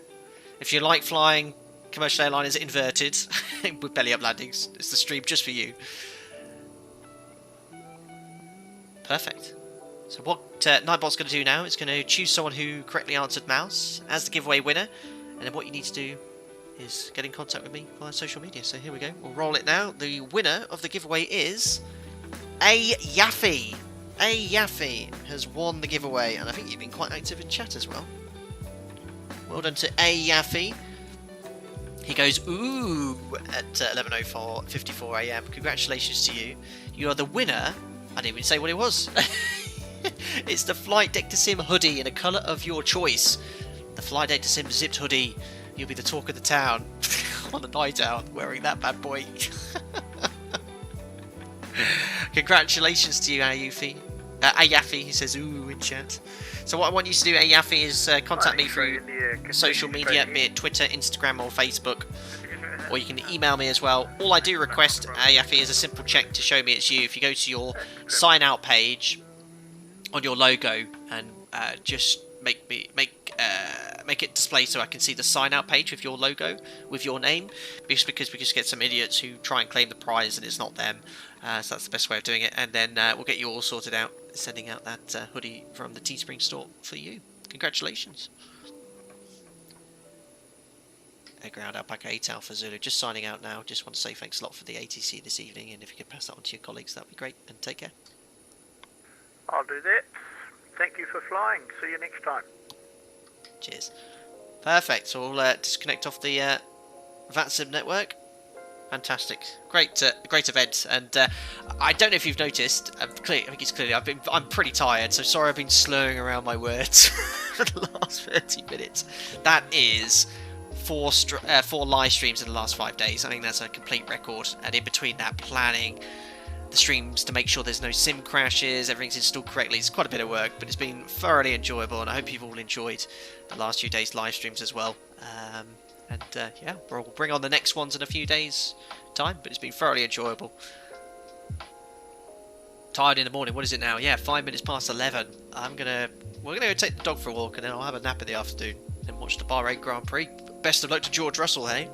If you like flying commercial airliners inverted with belly up landings, it's the stream just for you. Perfect. So what Nightbot's going to do now is going to choose someone who correctly answered mouse as the giveaway winner, and then what you need to do is get in contact with me via social media. So here we go, we'll roll it now. The winner of the giveaway is A Yaffe. A Yaffe has won the giveaway, and I think you've been quite active in chat as well. Well done to A Yaffe. He goes ooh at 11:54 AM. Congratulations to you. You are the winner. I didn't even say what it was. It's the Flight Deck to Sim hoodie in a colour of your choice. The Flight Deck to Sim zipped hoodie. You'll be the talk of the town on a night out wearing that bad boy. Congratulations to you, Ayufi. Ayafi, he says ooh in chat. So what I want you to do, Ayafi, is contact me through social media, be it Twitter, Instagram or Facebook. Or you can email me as well. All I do request, Ayafi, is a simple check to show me it's you. If you go to your sign out page on your logo and just make it display so I can see the sign out page with your logo, with your name, just because we just get some idiots who try and claim the prize and it's not them. So that's the best way of doing it, and then we'll get you all sorted out, sending out that hoodie from the Teespring store for you. Congratulations. Ground Alpaca 8 Alpha Zulu, just signing out now. Just want to say thanks a lot for the ATC this evening, and if you could pass that on to your colleagues, that'd be great, and take care. I'll do that. Thank you for flying. See you next time. Cheers. Perfect. So we'll disconnect off the VATSIM network. Fantastic, great event, and I don't know if you've noticed. I think it's clearly I'm pretty tired, so sorry I've been slurring around my words for the last 30 minutes. That is 4 live streams in the last 5 days. I think that's a complete record, and in between that, planning the streams to make sure there's no sim crashes, everything's installed correctly. It's quite a bit of work, but it's been thoroughly enjoyable, and I hope you've all enjoyed the last few days live streams as well. And yeah, we'll bring on the next ones in a few days' time, but it's been thoroughly enjoyable. Tired in the morning, what is it now? Yeah, 5 minutes past 11. We're gonna go take the dog for a walk, and then I'll have a nap in the afternoon and watch the Bahrain Grand Prix. Best of luck to George Russell, hey?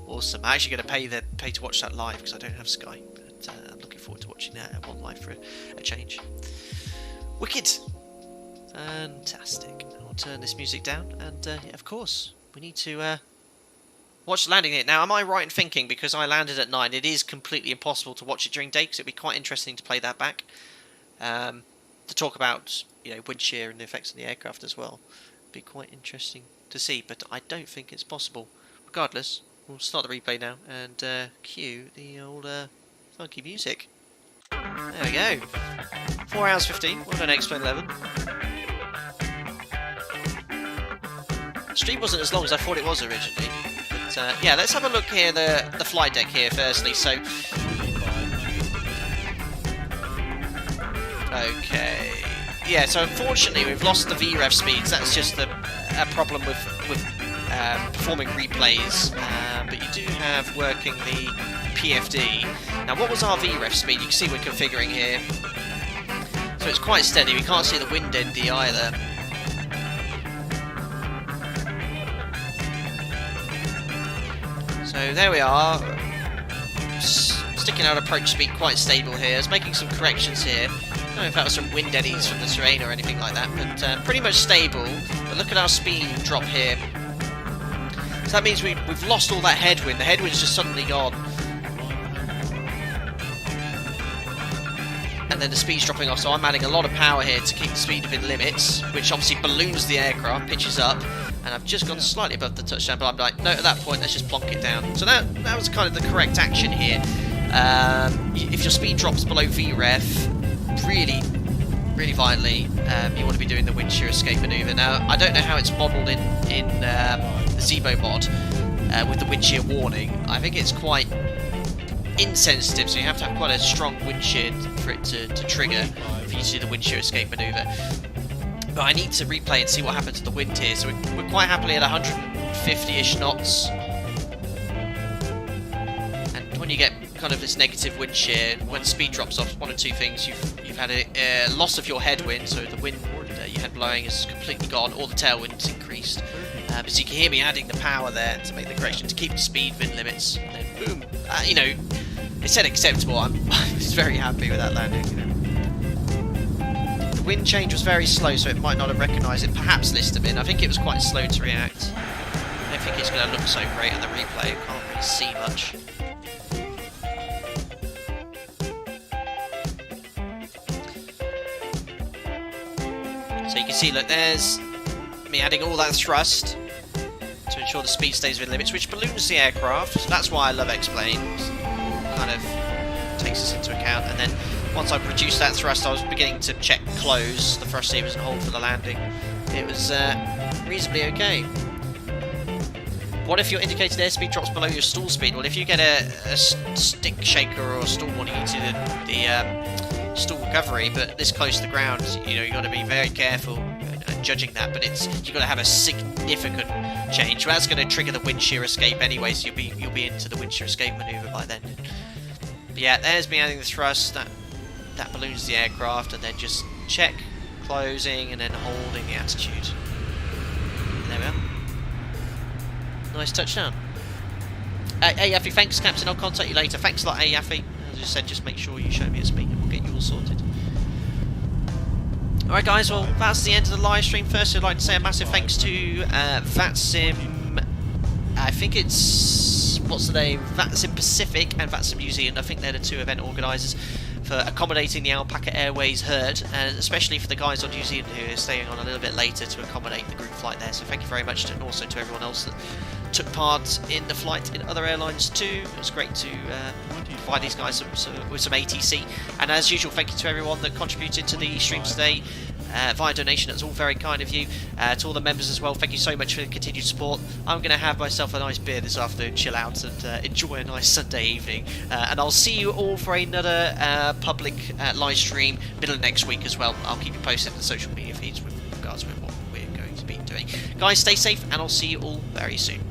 Awesome. I'm actually going to pay to watch that live because I don't have Sky, but I'm looking forward to watching that one live for a change. Wicked. Fantastic. I'll turn this music down, and yeah, of course, we need to watch the landing it. Now, am I right in thinking, because I landed at 9, it is completely impossible to watch it during day, because it'd be quite interesting to play that back. To talk about, wind shear and the effects on the aircraft as well. It'd be quite interesting to see, but I don't think it's possible. Regardless, we'll start the replay now, and cue the old funky music. There we go. 4 hours 15, well done X-Plane 11. The stream wasn't as long as I thought it was originally. But yeah, let's have a look here, the flight deck here firstly. So, okay, yeah. So unfortunately, we've lost the VREF speeds. That's just a problem with performing replays. But you do have working the PFD. Now, what was our VREF speed? You can see we're configuring here. So it's quite steady. We can't see the wind ND either. So there we are, sticking out approach speed quite stable here. I was making some corrections here. I don't know if that was some wind eddies from the terrain or anything like that, but pretty much stable. But look at our speed drop here. So that means we've lost all that headwind. The headwind's just suddenly gone. And then the speed's dropping off, so I'm adding a lot of power here to keep the speed within limits, which obviously balloons the aircraft, pitches up. And I've just gone slightly above the touchdown, but I'm like, no, at that point, let's just plonk it down. So that was kind of the correct action here. If your speed drops below VREF, really violently, you want to be doing the wind shear escape manoeuvre. Now, I don't know how it's modelled in the ZIBO mod with the wind shear warning. I think it's quite insensitive, so you have to have quite a strong wind shear for it to trigger for you to do the wind shear escape manoeuvre. But I need to replay and see what happened to the wind here. So we're quite happily at 150-ish knots. And when you get kind of this negative wind shear, when the speed drops off, one of two things. You've had a loss of your headwind, so the wind you had blowing is completely gone, or the tailwind's increased. But so you can hear me adding the power there to make the correction, to keep the speed within limits. And then boom, it said acceptable. I was very happy with that landing. wind change was very slow, so it might not have recognised it. Perhaps listed in. I think it was quite slow to react. I don't think it's going to look so great on the replay. I can't really see much. So you can see, look, there's me adding all that thrust to ensure the speed stays within limits, which balloons the aircraft. So that's why I love X-Plane. Kind of takes this into account. And then once I reduced that thrust, I was beginning to check close the thrust levers and hold for the landing. It was reasonably okay. What if your indicated airspeed drops below your stall speed? Well, if you get a stick shaker or a stall warning into the stall recovery, but this close to the ground, you know, you've got to be very careful judging that, but you've got to have a significant change. Well, that's going to trigger the wind shear escape anyway, so you'll be into the wind shear escape manoeuvre by then. But yeah, there's me adding the thrust. That balloons the aircraft, and then just check closing and then holding the attitude. And there we are. Nice touchdown. Hey Yaffy, thanks Captain. I'll contact you later. Thanks a lot, hey Yaffy. As I said, just make sure you show me a speed and we'll get you all sorted. Alright guys, well that's the end of the live stream. First I'd like to say a massive thanks to VATSIM, I think it's, what's the name, VATSIM Pacific and VATSIM New Zealand. I think they're the two event organisers for accommodating the Alpaca Airways herd, and especially for the guys on New Zealand who are staying on a little bit later to accommodate the group flight there. So thank you very much, and also to everyone else that took part in the flight in other airlines too. It was great to provide these guys with some ATC, and as usual thank you to everyone that contributed to the stream today via donation. That's all very kind of you. To all the members as well, thank you so much for the continued support. I'm going to have myself a nice beer this afternoon, chill out and enjoy a nice Sunday evening, and I'll see you all for another public live stream middle of next week as well. I'll keep you posted on the social media feeds with regards to what we're going to be doing. Guys, stay safe and I'll see you all very soon.